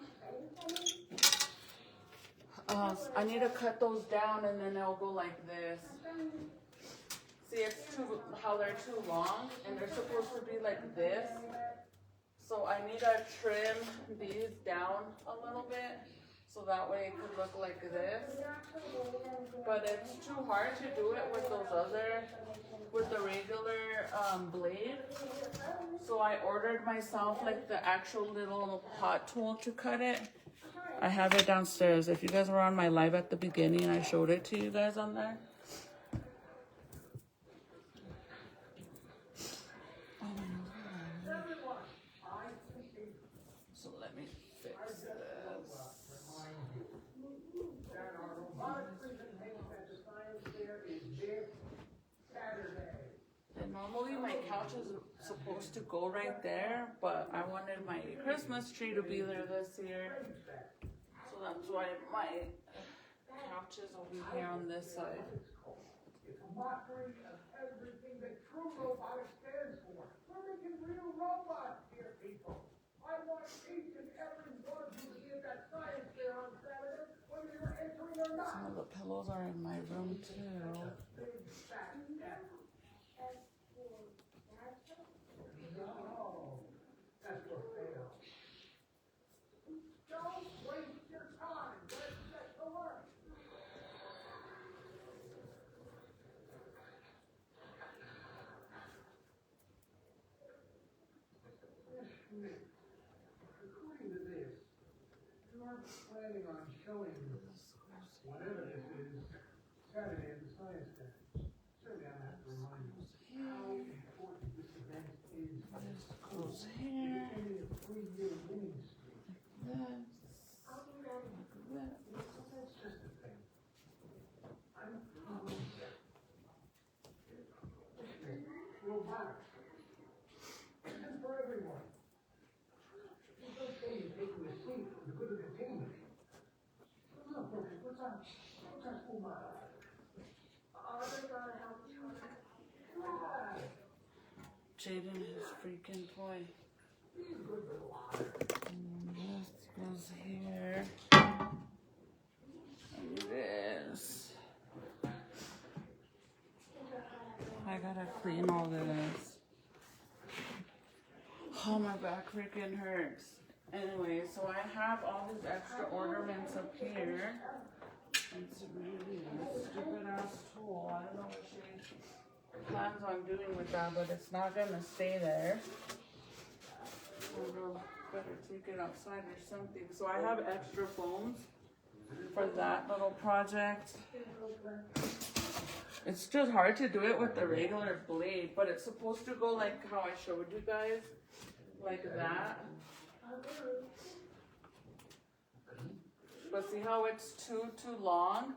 I need to cut those down and then they'll go like this. See, it's how they're too long and they're supposed to be like this. So I need to trim these down a little bit so that way it could look like this. But it's too hard to do it with with the regular blade. So I ordered myself like the actual little hot tool to cut it. I have it downstairs. If you guys were on my live at the beginning, I showed it to you guys on there. So let me fix this. And normally my couch is supposed to go right there, but I wanted my Christmas tree to be there this year. So that's why my couch is over here on this side. It's a mockery of everything that true robotics stands for. We're making real robots here, people. I want each and every one of you to be at that science fair on Saturday, whether you're entering or not. Some of the pillows are in my room too. No, that's for fail. Don't waste your time. Let's get to work. According to this, you are planning on showing whatever this is Saturday at the science fair. Certainly, I have to remind you how important this event is. This goes here. It's only a 3-year winning streak. This. That's just a thing. I'm robotics. This is for everyone. It's okay to take a seat for the good of the team. Look, what's our school motto? Are they gonna help each other? Jaden, his freaking toy. And this goes here. And this. I gotta clean all this. Oh, my back freaking hurts. Anyway, so I have all these extra ornaments up here. It's really a stupid ass tool. I don't know what she plans on doing with that, but it's not gonna stay there. I'll better take it outside or something. So I have extra foams for that little project. It's just hard to do it with the regular blade, but it's supposed to go like how I showed you guys, like that. But see how it's too long?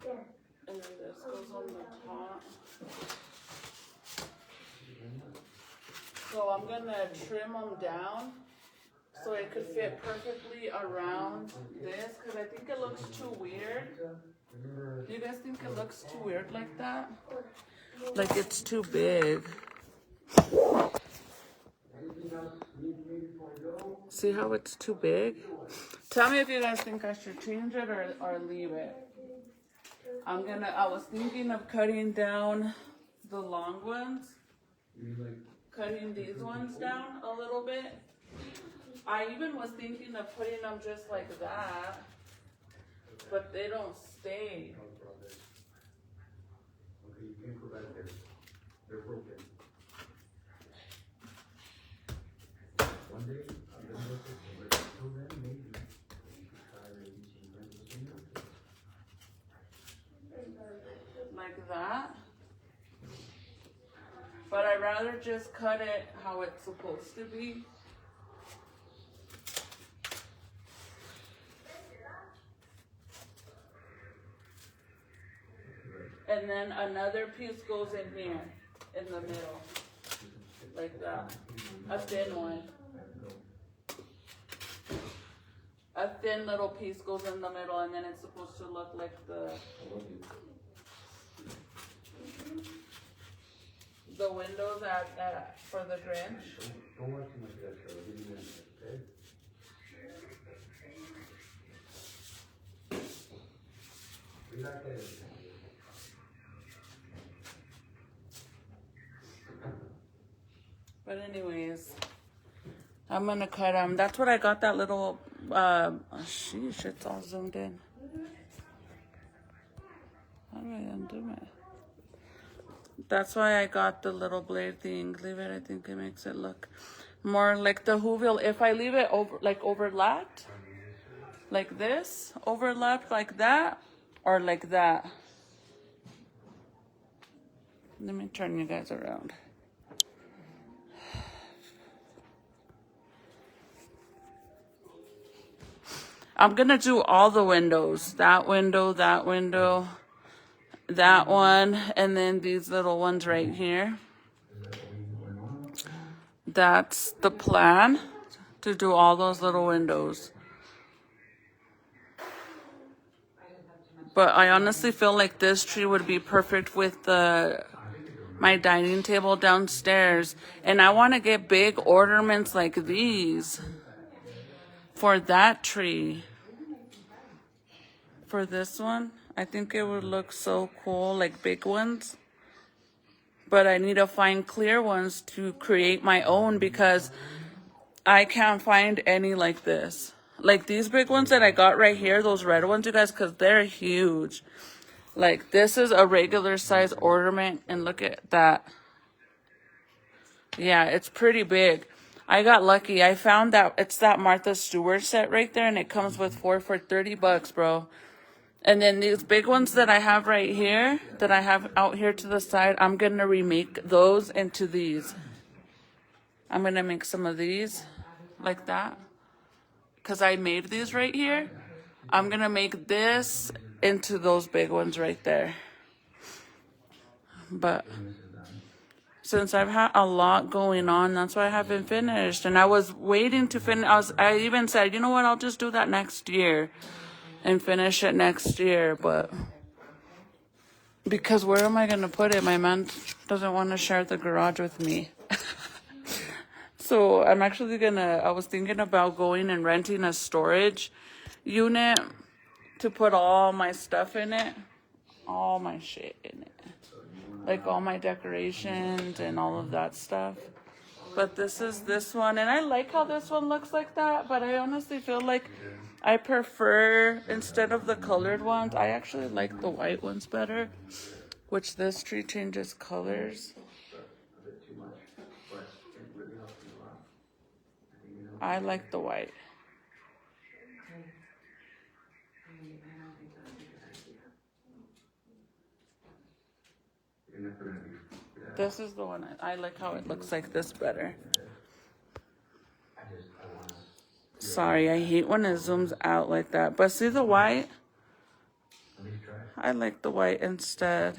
And then this goes on the top. So I'm gonna trim them down so it could fit perfectly around this, because I think it looks too weird. Do you guys think it looks too weird like that? Like it's too big. See how it's too big? Tell me if you guys think I should change it or leave it. I was thinking of cutting down the long ones. Cutting these ones down a little bit. I even was thinking of putting them just like that, but they don't stay. Okay, you can't go back there. They're broken. One day, I'm gonna look at them, but until then, maybe you should try reducing rentals. Like that. But I'd rather just cut it how it's supposed to be. And then another piece goes in here, in the middle. Like that. A thin one. a thin little piece goes in the middle, and then it's supposed to look like the windows for the Grinch. Don't work too much of that, Cheryl. Give me a minute, okay? We like that. But anyways, I'm gonna cut them. That's what I got, that little, sheesh, it's all zoomed in. How do I undo it? That's why I got the little blade thing. Leave it, I think it makes it look more like the Whoville. If I leave it overlapped, like this, overlapped like that, or like that. Let me turn you guys around. I'm gonna do all the windows. That window, that window, that one, and then these little ones right here. That's the plan, to do all those little windows. But I honestly feel like this tree would be perfect with my dining table downstairs. And I want to get big ornaments like these for that tree. For this one, I think it would look so cool, like big ones. But I need to find clear ones to create my own, because I can't find any like this. Like these big ones that I got right here, those red ones, you guys, because they're huge. Like this is a regular size ornament, and look at that. Yeah, it's pretty big. I got lucky. I found that it's that Martha Stewart set right there, and it comes with 4 for $30, bro. And then these big ones that I have right here, that I have out here to the side, I'm going to remake those into these. I'm going to make some of these like that, because I made these right here. I'm going to make this into those big ones right there. But since I've had a lot going on, that's why I haven't finished. And I was waiting to finish. I even said, you know what, I'll just do that next year and finish it next year. But because where am I going to put it? My man doesn't want to share the garage with me. So I'm actually I was thinking about going and renting a storage unit to put all my stuff in it. All my shit in it. Like all my decorations and all of that stuff. But this is this one. And I like how this one looks like that. But I honestly feel like I prefer, instead of the colored ones, I actually like the white ones better. Which this tree changes colors. I like the white. This is the one. I like how it looks like this better. Sorry, I hate when it zooms out like that. But see the white? I like the white instead.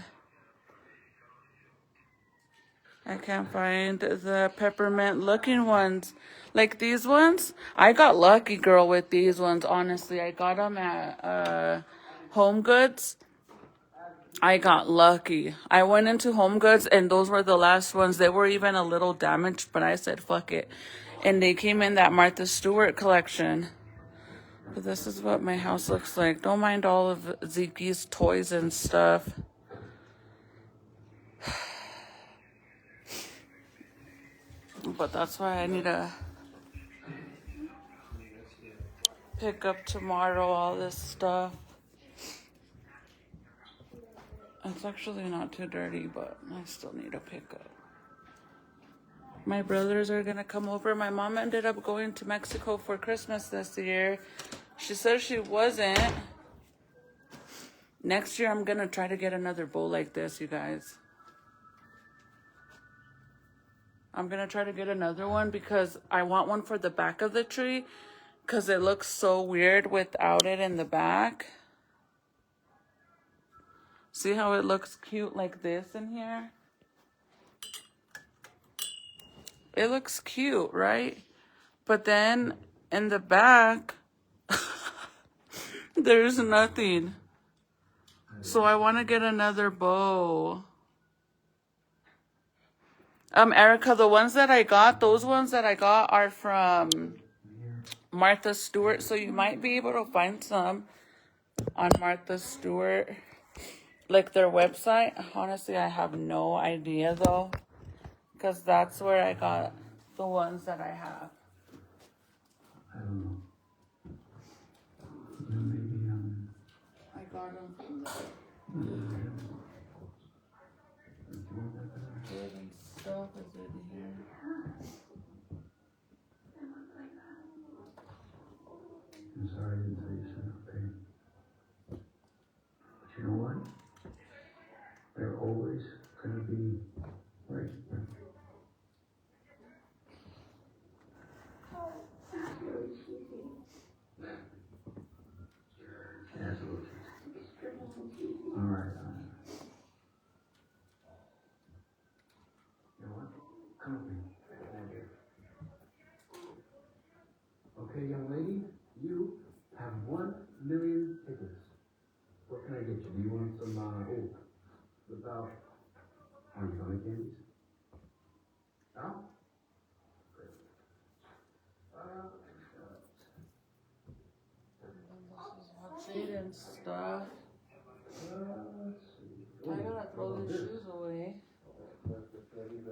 I can't find the peppermint looking ones. Like these ones. I got lucky, girl, with these ones, honestly. I got them at Home Goods. I got lucky. I went into Home Goods and those were the last ones. They were even a little damaged, but I said, fuck it. And they came in that Martha Stewart collection. But this is what my house looks like. Don't mind all of Zeke's toys and stuff. But that's why I need to pick up tomorrow all this stuff. It's actually not too dirty, but I still need to pick up. My brothers are gonna come over. My mom ended up going to Mexico for Christmas this year. She said she wasn't. Next year, I'm gonna try to get another bowl like this, you guys. I'm gonna try to get another one because I want one for the back of the tree because it looks so weird without it in the back. See how it looks cute like this in here? It looks cute, right? But then in the back, There's nothing. So I want to get another bow. Erica, the ones that I got, those ones that I got are from Martha Stewart. So you might be able to find some on Martha Stewart, like their website. Honestly, I have no idea though, because that's where I got the ones that I have. I don't know. Maybe, I got them from the good and stuff. Is it here? I'm sorry I didn't tell you so, okay? But you know what? They're always gonna be right. That's a little cheesy. All right. You know what? Come with me. Come on here. Okay, young lady, you have 1,000,000 tickets. What can I get you? Do you want some, without honey candies? No? Great. Shade and stuff. Let's see. I gotta throw these shoes away.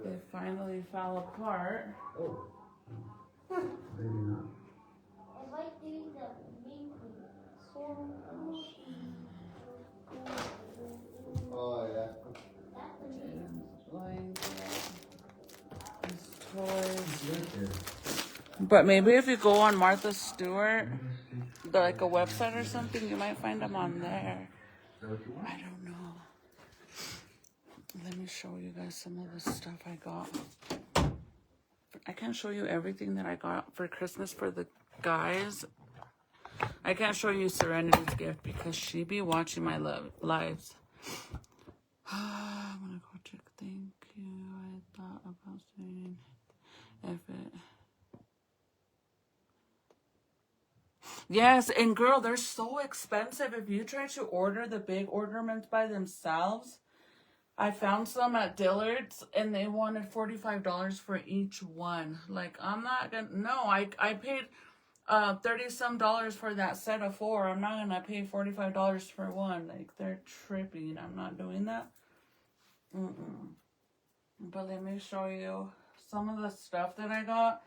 They finally fell apart. Oh. Maybe not. I like doing the main so Oh, yeah. that's the main. And blanket. These toys. Right there. But maybe if you go on Martha Stewart, like a website or something, you might find them on there. Is that what you want? I don't know. Let me show you guys some of the stuff I got. I can't show you everything that I got for Christmas for the guys. I can't show you Serenity's gift because she be watching my lives. I'm gonna go check. Thank you. I thought about saying if it. Yes, and girl, they're so expensive. If you try to order the big ornaments by themselves, I found some at Dillard's and they wanted $45 for each one. Like, I'm not gonna, no, I paid 30 some dollars for that set of 4. I'm not gonna pay $45 for one. Like, they're tripping. I'm not doing that. But let me show you some of the stuff that I got.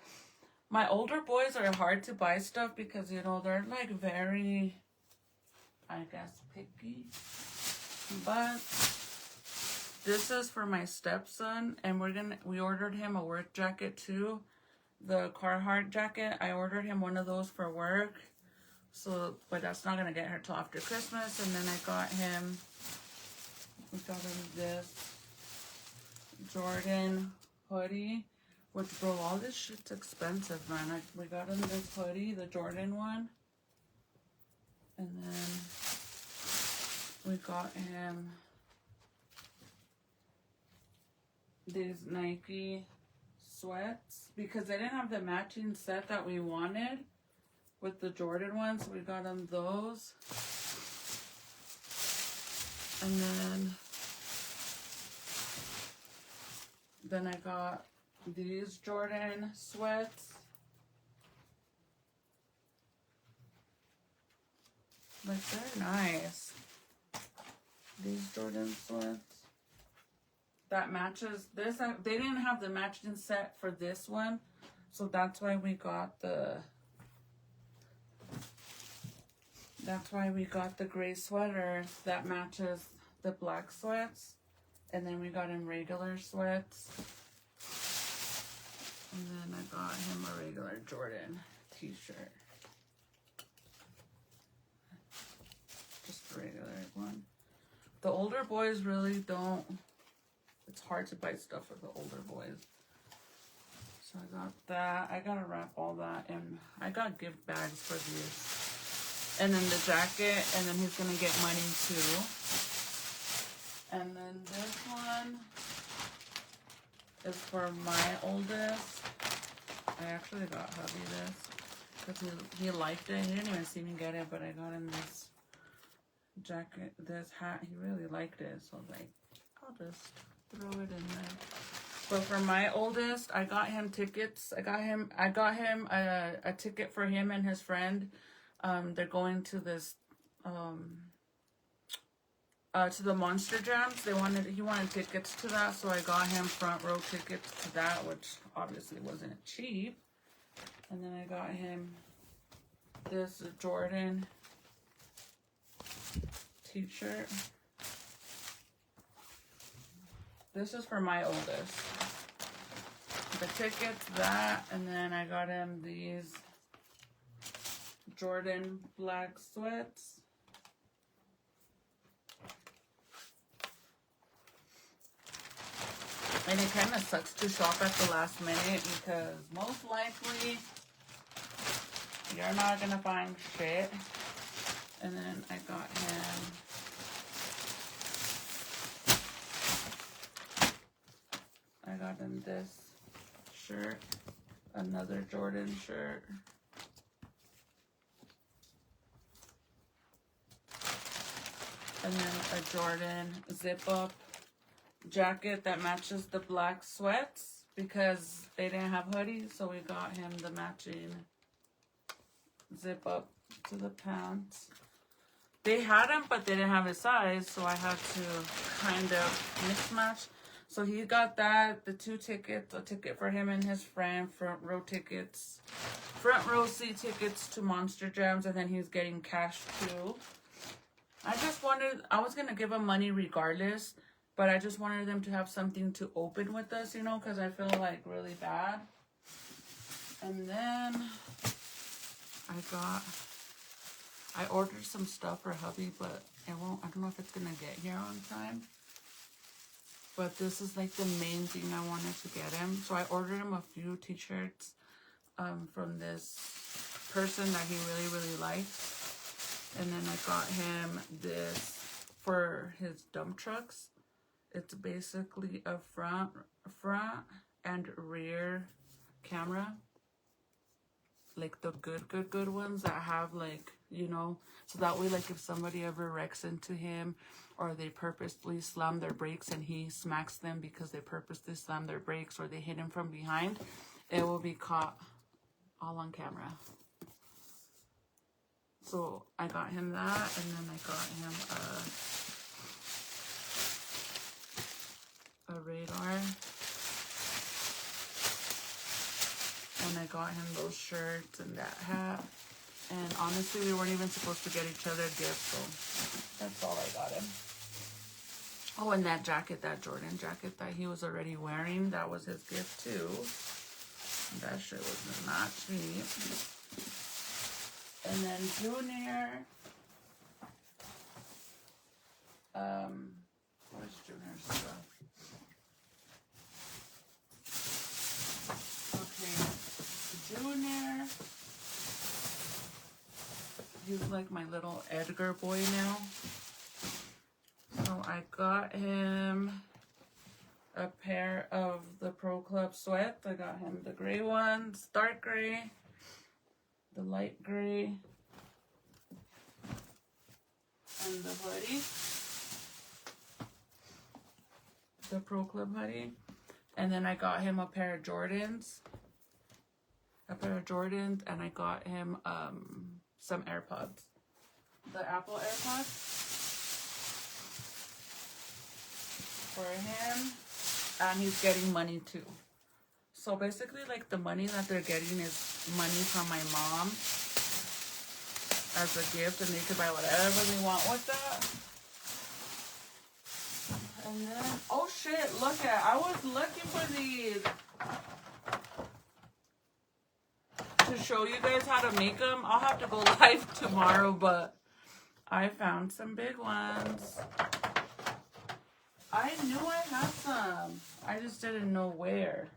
My older boys are hard to buy stuff because, you know, they're like very, I guess, picky. But this is for my stepson, and we ordered him a work jacket too. The Carhartt jacket. I ordered him one of those for work. So, but that's not gonna get her till after Christmas. And then we got him this Jordan hoodie. Which, bro, all this shit's expensive, man. We got him this hoodie, the Jordan one. And then we got him these Nike sweats. Because they didn't have the matching set that we wanted with the Jordan ones. So we got him those. And then I got these Jordan sweats. Like, they're nice. These Jordan sweats. That matches this. They didn't have the matching set for this one. So that's why we got the... That's why we got the gray sweater that matches the black sweats. And then we got him regular sweats. And then I got him a regular Jordan t-shirt. Just a regular one. The older boys really don't... It's hard to buy stuff for the older boys. So I got that. I gotta wrap all that in. I got gift bags for these. And then the jacket. And then he's gonna get money too. And then this one is for my oldest. I actually got hubby this. because he liked it. He didn't even see me get it, but I got him this jacket, this hat. He really liked it, so I was like, I'll just throw it in there. But for my oldest, I got him tickets. I got him a ticket for him and his friend. They're going to this to the Monster Jams. He wanted tickets to that, so I got him front row tickets to that, which obviously wasn't cheap. And then I got him this Jordan t-shirt. This is for my oldest. The tickets, that, and then I got him these Jordan black sweats. And it kind of sucks to shop at the last minute because most likely you're not gonna find shit. And then I got him this shirt, another Jordan shirt. And then a Jordan zip-up jacket that matches the black sweats because they didn't have hoodies, so we got him the matching zip-up to the pants. They had him, but they didn't have his size, so I had to kind of mix-match. So he got that, the 2 tickets, a ticket for him and his friend, front row seat tickets to Monster Jams, and then he's getting cash too. I was going to give him money regardless, but I just wanted them to have something to open with us, you know, because I feel like really bad. And then I ordered some stuff for hubby, but I don't know if it's going to get here on time. But this is like the main thing I wanted to get him. So I ordered him a few t-shirts from this person that he really, really likes. And then I got him this for his dump trucks. It's basically a front and rear camera. Like the good ones that have, like, you know, so that way, like, if somebody ever wrecks into him or they purposely slam their brakes and he smacks them because they purposely slam their brakes or they hit him from behind, it will be caught all on camera. So I got him that, and then I got him a radar. And I got him those shirts and that hat. And honestly, we weren't even supposed to get each other gifts, so that's all I got him. Oh, and that jacket, that Jordan jacket that he was already wearing, that was his gift too. That shit was not cheap. And then Junior, where's Junior's stuff? Okay, Junior, he's like my little Edgar boy now. So I got him a pair of the Pro Club sweats. I got him the gray ones, dark gray, the light gray, and the hoodie, the Pro Club hoodie. And then I got him a pair of Jordans, and I got him some AirPods, the Apple AirPods for him, and he's getting money too. So basically, like, the money that they're getting is money from my mom as a gift, and they could buy whatever they want with that. And then, oh shit, I was looking for these to show you guys how to make them. I'll have to go live tomorrow, but I found some big ones. I knew I had some. I just didn't know where.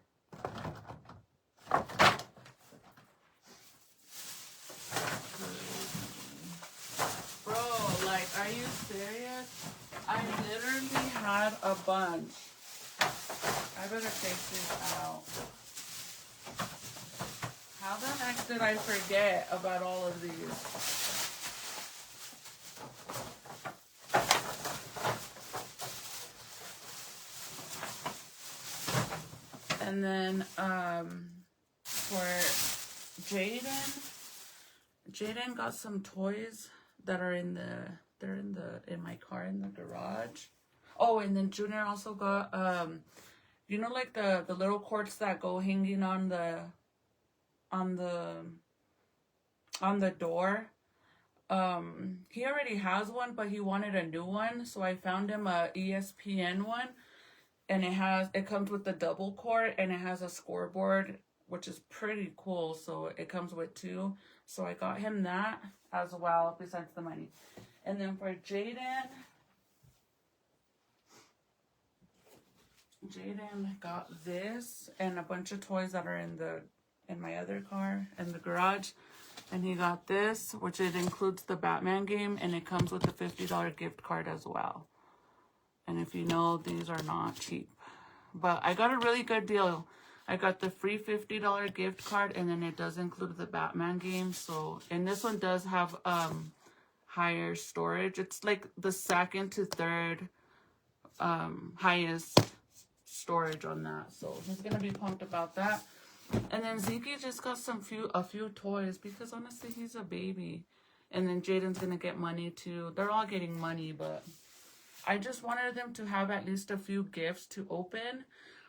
Bro, like, are you serious? I literally had a bunch. I better take this out. How the heck did I forget about all of these? And then for Jaden got some toys that are in my car in the garage. Oh, and then Junior also got you know, like the little cords that go hanging on the door. He already has one, but he wanted a new one, so I found him a ESPN one, and it comes with the double cord, and it has a scoreboard, which is pretty cool. So it comes with two, so I got him that as well, besides the money. And then for Jaden got this and a bunch of toys that are in my other car in the garage. And he got this, which it includes the Batman game, and it comes with a $50 gift card as well. And if you know, these are not cheap. But I got a really good deal. I got the free $50 gift card, and then it does include the Batman game. So, and this one does have higher storage. It's like the second to third highest storage on that. So he's gonna be pumped about that. And then Zeke just got a few toys, because honestly he's a baby. And then Jaden's gonna get money too. They're all getting money, but I just wanted them to have at least a few gifts to open.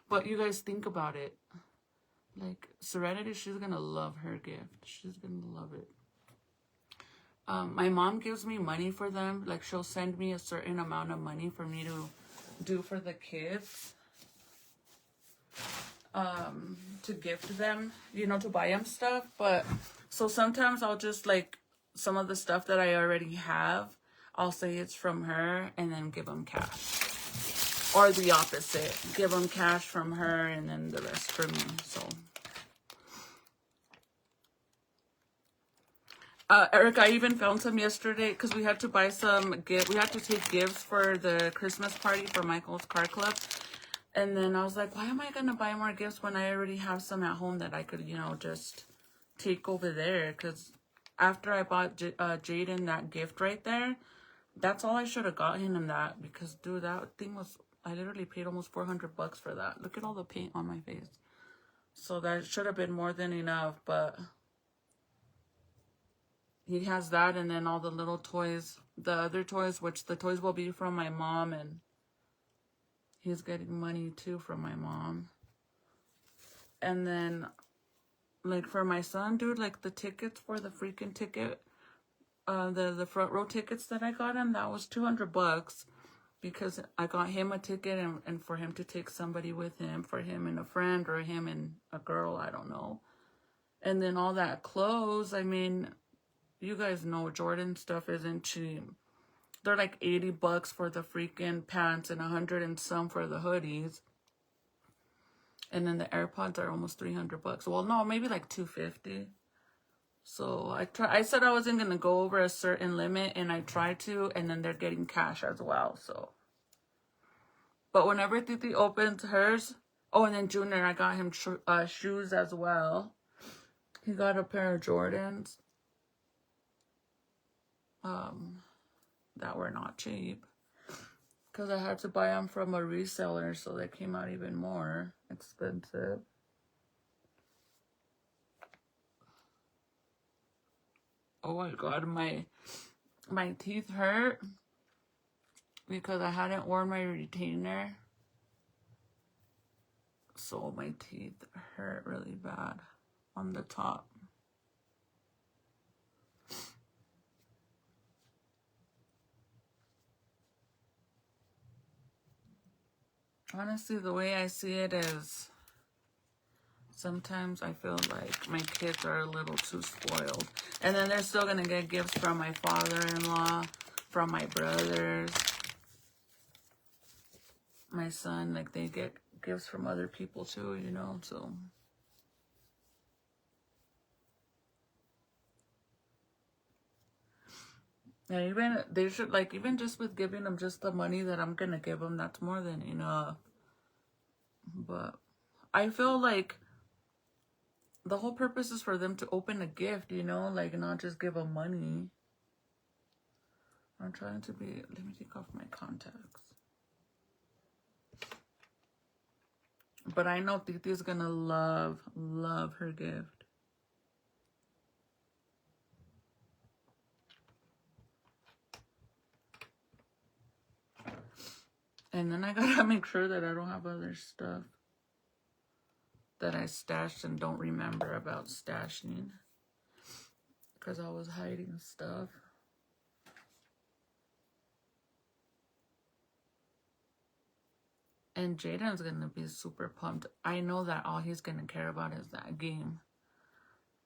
But you guys think about it. Like Serenity, she's gonna love her gift. She's gonna love it. My mom gives me money for them. Like she'll send me a certain amount of money for me to do for the kids. To gift them, you know, to buy them stuff. But so sometimes I'll just, like, some of the stuff that I already have, I'll say it's from her and then give them cash. Or the opposite, give them cash from her and then the rest for me. So Eric, I even found some yesterday, because we had to buy some we had to take gifts for the Christmas party for Michael's car club. And then I was like, why am I going to buy more gifts when I already have some at home that I could, you know, just take over there? Because after I bought Jaden that gift right there, that's all I should have gotten him that. Because, dude, that thing was, I literally paid almost $400 for that. Look at all the paint on my face. So that should have been more than enough. But he has that, and then all the little toys, the other toys, which the toys will be from my mom, and he's getting money too from my mom. And then, like, for my son, dude, like, the tickets for the freaking ticket, the front row tickets that I got him, that was $200, because I got him a ticket and for him to take somebody with him, for him and a friend, or him and a girl, I don't know. And then all that clothes, I mean, you guys know Jordan stuff isn't cheap. They're like $80 for the freaking pants and $100 and some for the hoodies. And then the AirPods are almost $300. Well, no, maybe like $250. So I said I wasn't gonna go over a certain limit, and I tried to, and then they're getting cash as well. So, but whenever Titi opens hers, oh, and then Junior, I got him shoes as well. He got a pair of Jordans. That were not cheap, because I had to buy them from a reseller, so they came out even more expensive. Oh my god, my teeth hurt because I hadn't worn my retainer, so my teeth hurt really bad on the top. Honestly, the way I see it is, sometimes I feel like my kids are a little too spoiled. And then they're still going to get gifts from my father-in-law, from my brothers, my son. Like, they get gifts from other people too, you know, so. And even, they should, like, even just with giving them just the money that I'm going to give them, that's more than enough. But I feel like the whole purpose is for them to open a gift, you know, like not just give them money. I'm trying to be, let me take off my contacts. But I know Titi's gonna love her gift. And then I gotta make sure that I don't have other stuff that I stashed and don't remember about stashing. Because I was hiding stuff. And Jaden's gonna be super pumped. I know that all he's gonna care about is that game,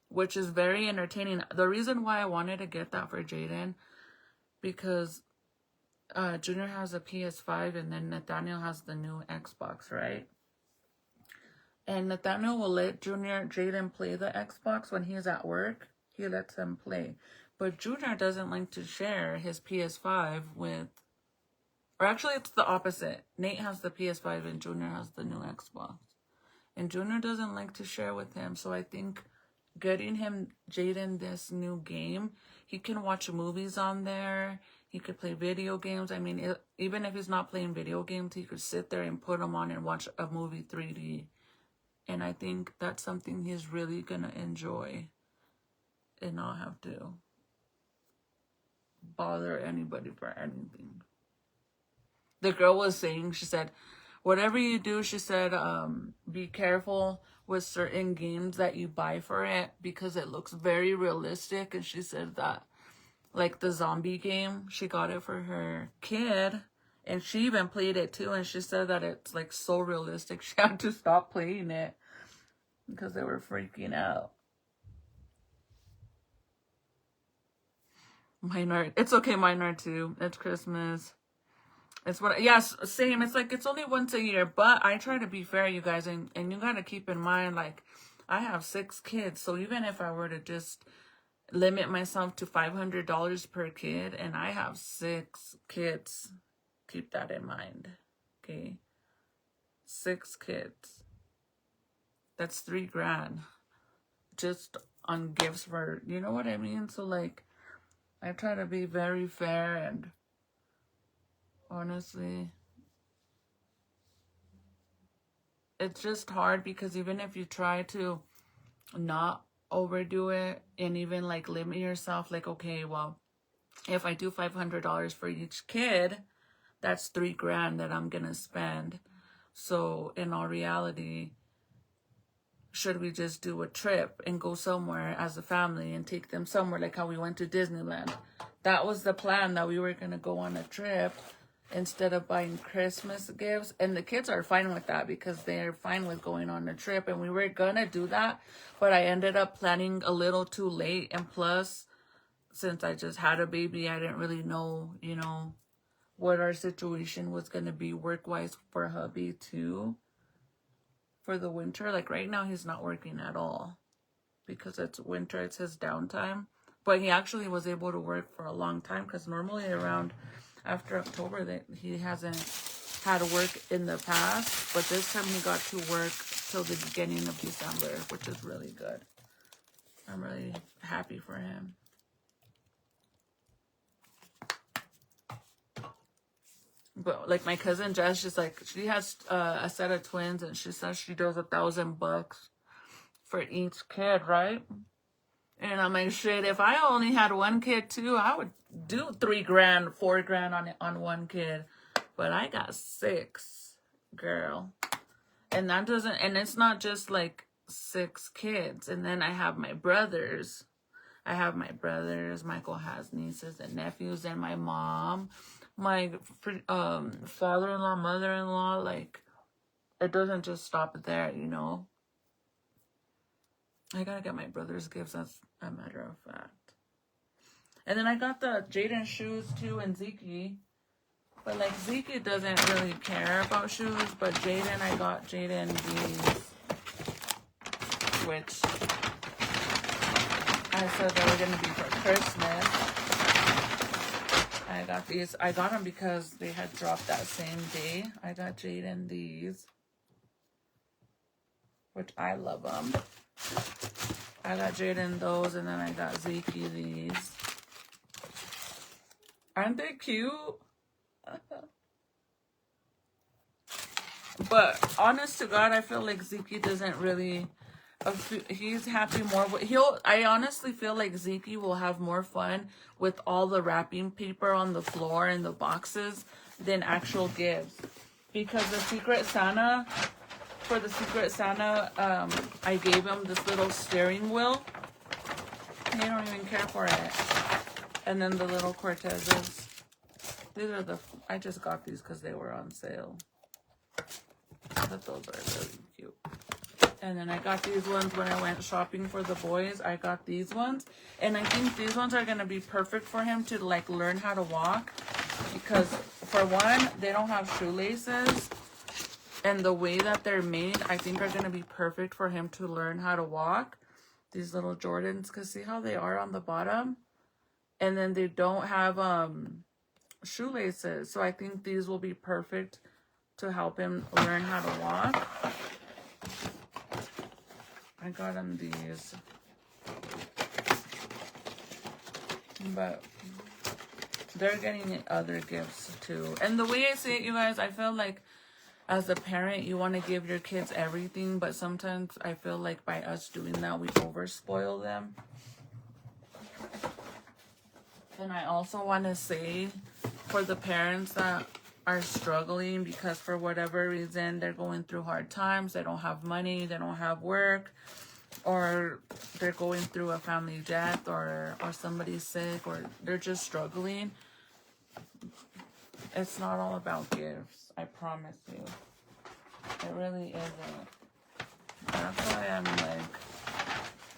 which is very entertaining. The reason why I wanted to get that for Jaden, because Junior has a PS5 and then Nathaniel has the new Xbox, right? And Nathaniel will let Jaden play the Xbox when he's at work. He lets him play. But Junior doesn't like to share his PS5 with... Or actually, it's the opposite. Nate has the PS5 and Junior has the new Xbox. And Junior doesn't like to share with him. So I think getting Jaden this new game, he can watch movies on there. He could play video games. I mean, even if he's not playing video games, he could sit there and put them on and watch a movie 3D. And I think that's something he's really going to enjoy and not have to bother anybody for anything. The girl was saying, she said, whatever you do, she said, be careful with certain games that you buy for it because it looks very realistic. And she said that, like the zombie game, she got it for her kid and she even played it too. And she said that it's like so realistic, she had to stop playing it because they were freaking out. Mine are, it's okay, mine are too. It's Christmas. It's what, yes, same. It's like, it's only once a year, but I try to be fair, you guys, and you got to keep in mind, like, I have 6 kids, so even if I were to just limit myself to $500 per kid, and I have 6 kids, keep that in mind, okay? 6 kids. That's $3,000 just on gifts for, you know what I mean? So, like, I try to be very fair and honestly, it's just hard because even if you try to not overdo it and even like limit yourself, like, okay, well, if I do $500 for each kid, that's $3,000 that I'm gonna spend. So in all reality, should we just do a trip and go somewhere as a family and take them somewhere, like how we went to Disneyland? That was the plan, that we were gonna go on a trip instead of buying Christmas gifts. And the kids are fine with that because they're fine with going on a trip. And we were gonna do that, but I ended up planning a little too late. And plus, since I just had a baby, I didn't really know, you know, what our situation was gonna be work-wise for hubby too for the winter. Like right now, he's not working at all because it's winter, it's his downtime. But he actually was able to work for a long time because normally around after October that he hasn't had work in the past, but this time he got to work till the beginning of December, which is really good. I'm really happy for him. But like my cousin Jess, she's like, she has a set of twins and she says she does $1,000 for each kid, right? And I'm like, shit, if I only had one kid too, I would do $3,000, $4,000 on one kid. But I got 6, girl. And that doesn't, and it's not just like 6 kids. And then I have my brothers. Michael has nieces and nephews, and my mom, my father-in-law, mother-in-law. Like, it doesn't just stop there, you know. I gotta get my brother's gifts, that's a matter of fact. And then I got the Jaden shoes too, and Zeke. But like Zeke doesn't really care about shoes, but Jaden, I got Jaden these, which I said they were gonna be for Christmas. I got these. I got them because they had dropped that same day. I got Jaden these, which I love them. I got Jaden those, and then I got Zeke these. Aren't they cute? But honest to God, I feel like Zeke doesn't really. He's happy more. I honestly feel like Zeke will have more fun with all the wrapping paper on the floor and the boxes than actual gifts. Because the Secret Santa, for the Secret Santa, I gave him this little steering wheel. They don't even care for it. And then the little Cortezes. These are I just got these because they were on sale. But those are really cute. And then I got these ones when I went shopping for the boys. I got these ones. And I think these ones are going to be perfect for him to like learn how to walk. Because for one, they don't have shoelaces. And the way that they're made, I think are going to be perfect for him to learn how to walk. These little Jordans, because see how they are on the bottom? And then they don't have shoelaces. So I think these will be perfect to help him learn how to walk. I got him these. But they're getting other gifts too. And the way I say it, you guys, I feel like as a parent, you want to give your kids everything. But sometimes I feel like by us doing that, we overspoil them. And I also want to say for the parents that are struggling because for whatever reason they're going through hard times, they don't have money, they don't have work, or they're going through a family death, or somebody's sick, or they're just struggling. It's not all about gifts, I promise you. It really isn't. That's why I'm like,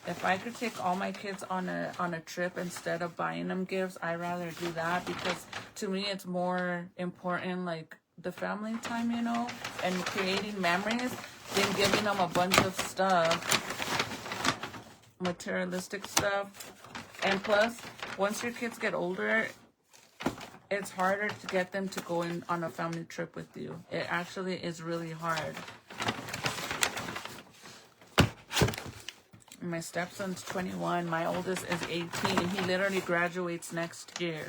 if I could take all my kids on a trip instead of buying them gifts, I'd rather do that, because to me it's more important, like the family time, you know, and creating memories than giving them a bunch of stuff, materialistic stuff. And plus, once your kids get older, it's harder to get them to go on a family trip with you. It actually is really hard. My stepson's 21. My oldest is 18. He literally graduates next year.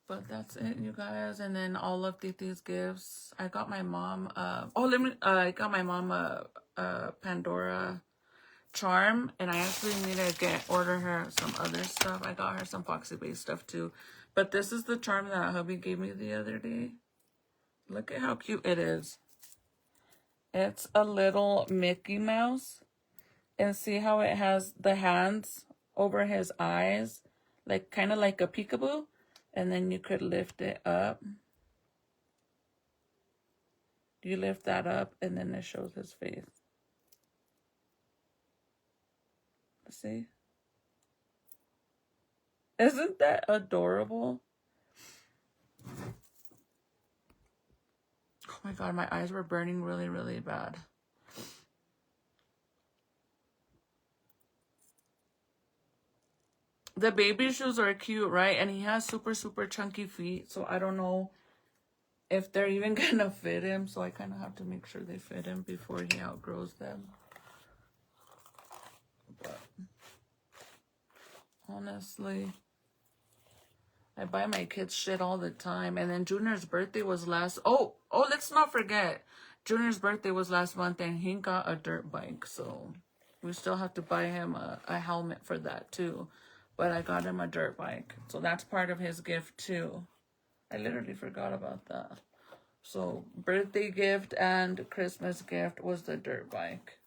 But that's it, you guys. And then all of Titi's gifts. I got my mom. I got my mom a Pandora charm, and I actually need to order her some other stuff. I got her some Foxy Bay stuff too. But this is the charm that hubby gave me the other day. Look at how cute it is. It's a little Mickey Mouse. And see how it has the hands over his eyes? Like kind of like a peekaboo. And then you could lift it up. You lift that up and then it shows his face. See? Isn't that adorable? Oh my God, my eyes were burning really, really bad. The baby shoes are cute, right? And he has super, super chunky feet. So I don't know if they're even gonna fit him. So I kind of have to make sure they fit him before he outgrows them. But honestly, I buy my kids shit all the time. And then Junior's birthday was let's not forget. Junior's birthday was last month and he got a dirt bike. So we still have to buy him a helmet for that too. But I got him a dirt bike. So that's part of his gift too. I literally forgot about that. So birthday gift and Christmas gift was the dirt bike.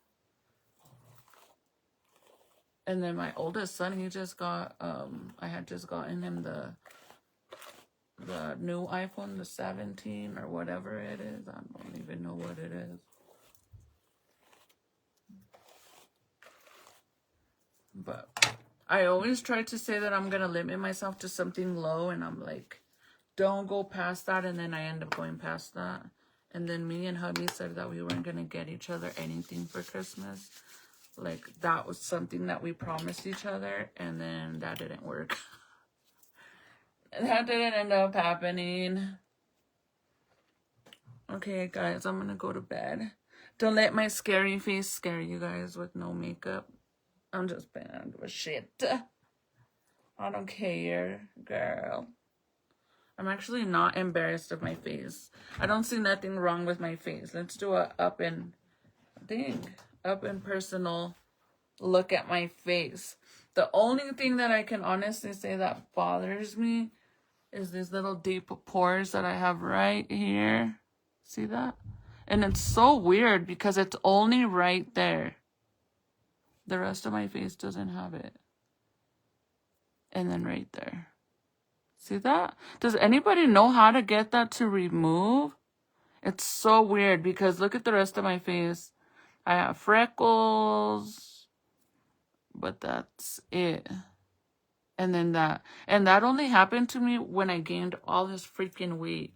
And then my oldest son, he just got, I had just gotten him the new iPhone, the 17 or whatever it is. I don't even know what it is. But I always try to say that I'm going to limit myself to something low. And I'm like, don't go past that. And then I end up going past that. And then me and hubby said that we weren't going to get each other anything for Christmas. Like, that was something that we promised each other. And then that didn't work. That didn't end up happening. Okay, guys, I'm gonna go to bed. Don't let my scary face scare you guys with no makeup. I'm just being, I don't give a shit. I don't care, girl. I'm actually not embarrassed of my face. I don't see nothing wrong with my face. Let's do a up and personal look at my face. The only thing that I can honestly say that bothers me is these little deep pores that I have right here. See that? And it's so weird because it's only right there. The rest of my face doesn't have it. And then right there. See that? Does anybody know how to get that to remove? It's so weird because look at the rest of my face. I have freckles, but that's it. And then that. And that only happened to me when I gained all this freaking weight.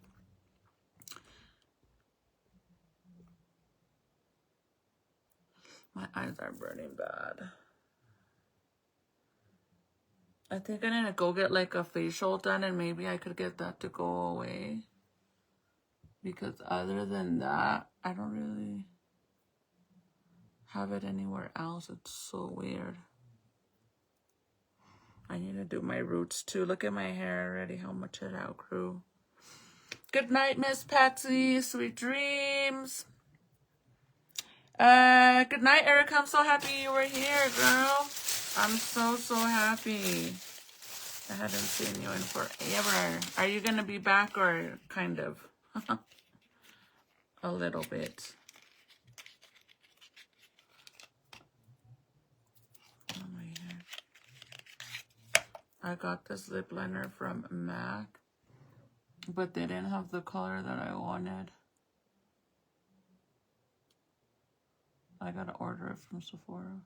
My eyes are burning bad. I think I need to go get like a facial done and maybe I could get that to go away. Because other than that, I don't really have it anywhere else. It's so weird. I need to do my roots too. Look at my hair already, how much it outgrew. Good night, Miss Patsy. Sweet dreams. Good night, Erica. I'm so happy you were here, girl. I'm so happy. I hadn't seen you in forever. Are you gonna be back or kind of? A little bit. Oh, my hair. I got this lip liner from MAC, but they didn't have the color that I wanted. I gotta order it from Sephora.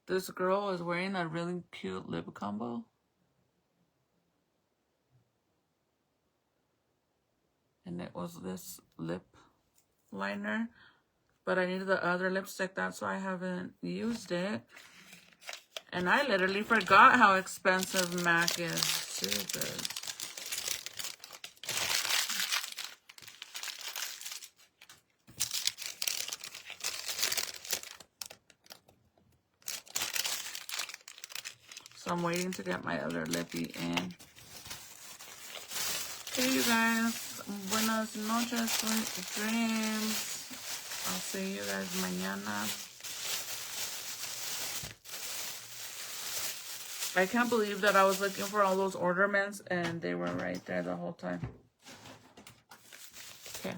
This girl was wearing a really cute lip combo. And it was this lip liner. But I needed the other lipstick, that's why I haven't used it. And I literally forgot how expensive MAC is. Jesus. So I'm waiting to get my other lippy in. Okay, you guys. Buenas noches, sweet dreams. I'll see you guys mañana. I can't believe that I was looking for all those ornaments and they were right there the whole time. Okay.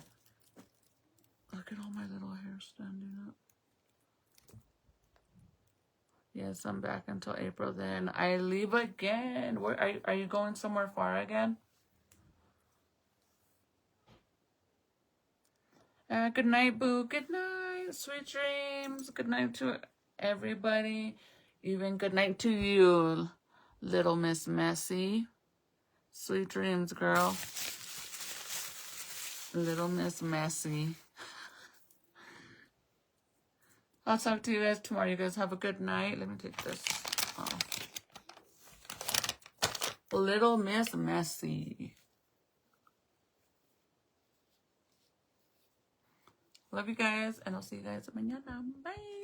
Look at all my little hair standing up. Yes, I'm back until April. Then I leave again. Where are you going somewhere far again? Good night, boo. Good night. Sweet dreams. Good night to everybody. Even good night to you, little Miss Messy. Sweet dreams, girl. Little Miss Messy. I'll talk to you guys tomorrow. You guys have a good night. Let me take this off. Little Miss Messy. Love you guys, and I'll see you guys mañana. Bye.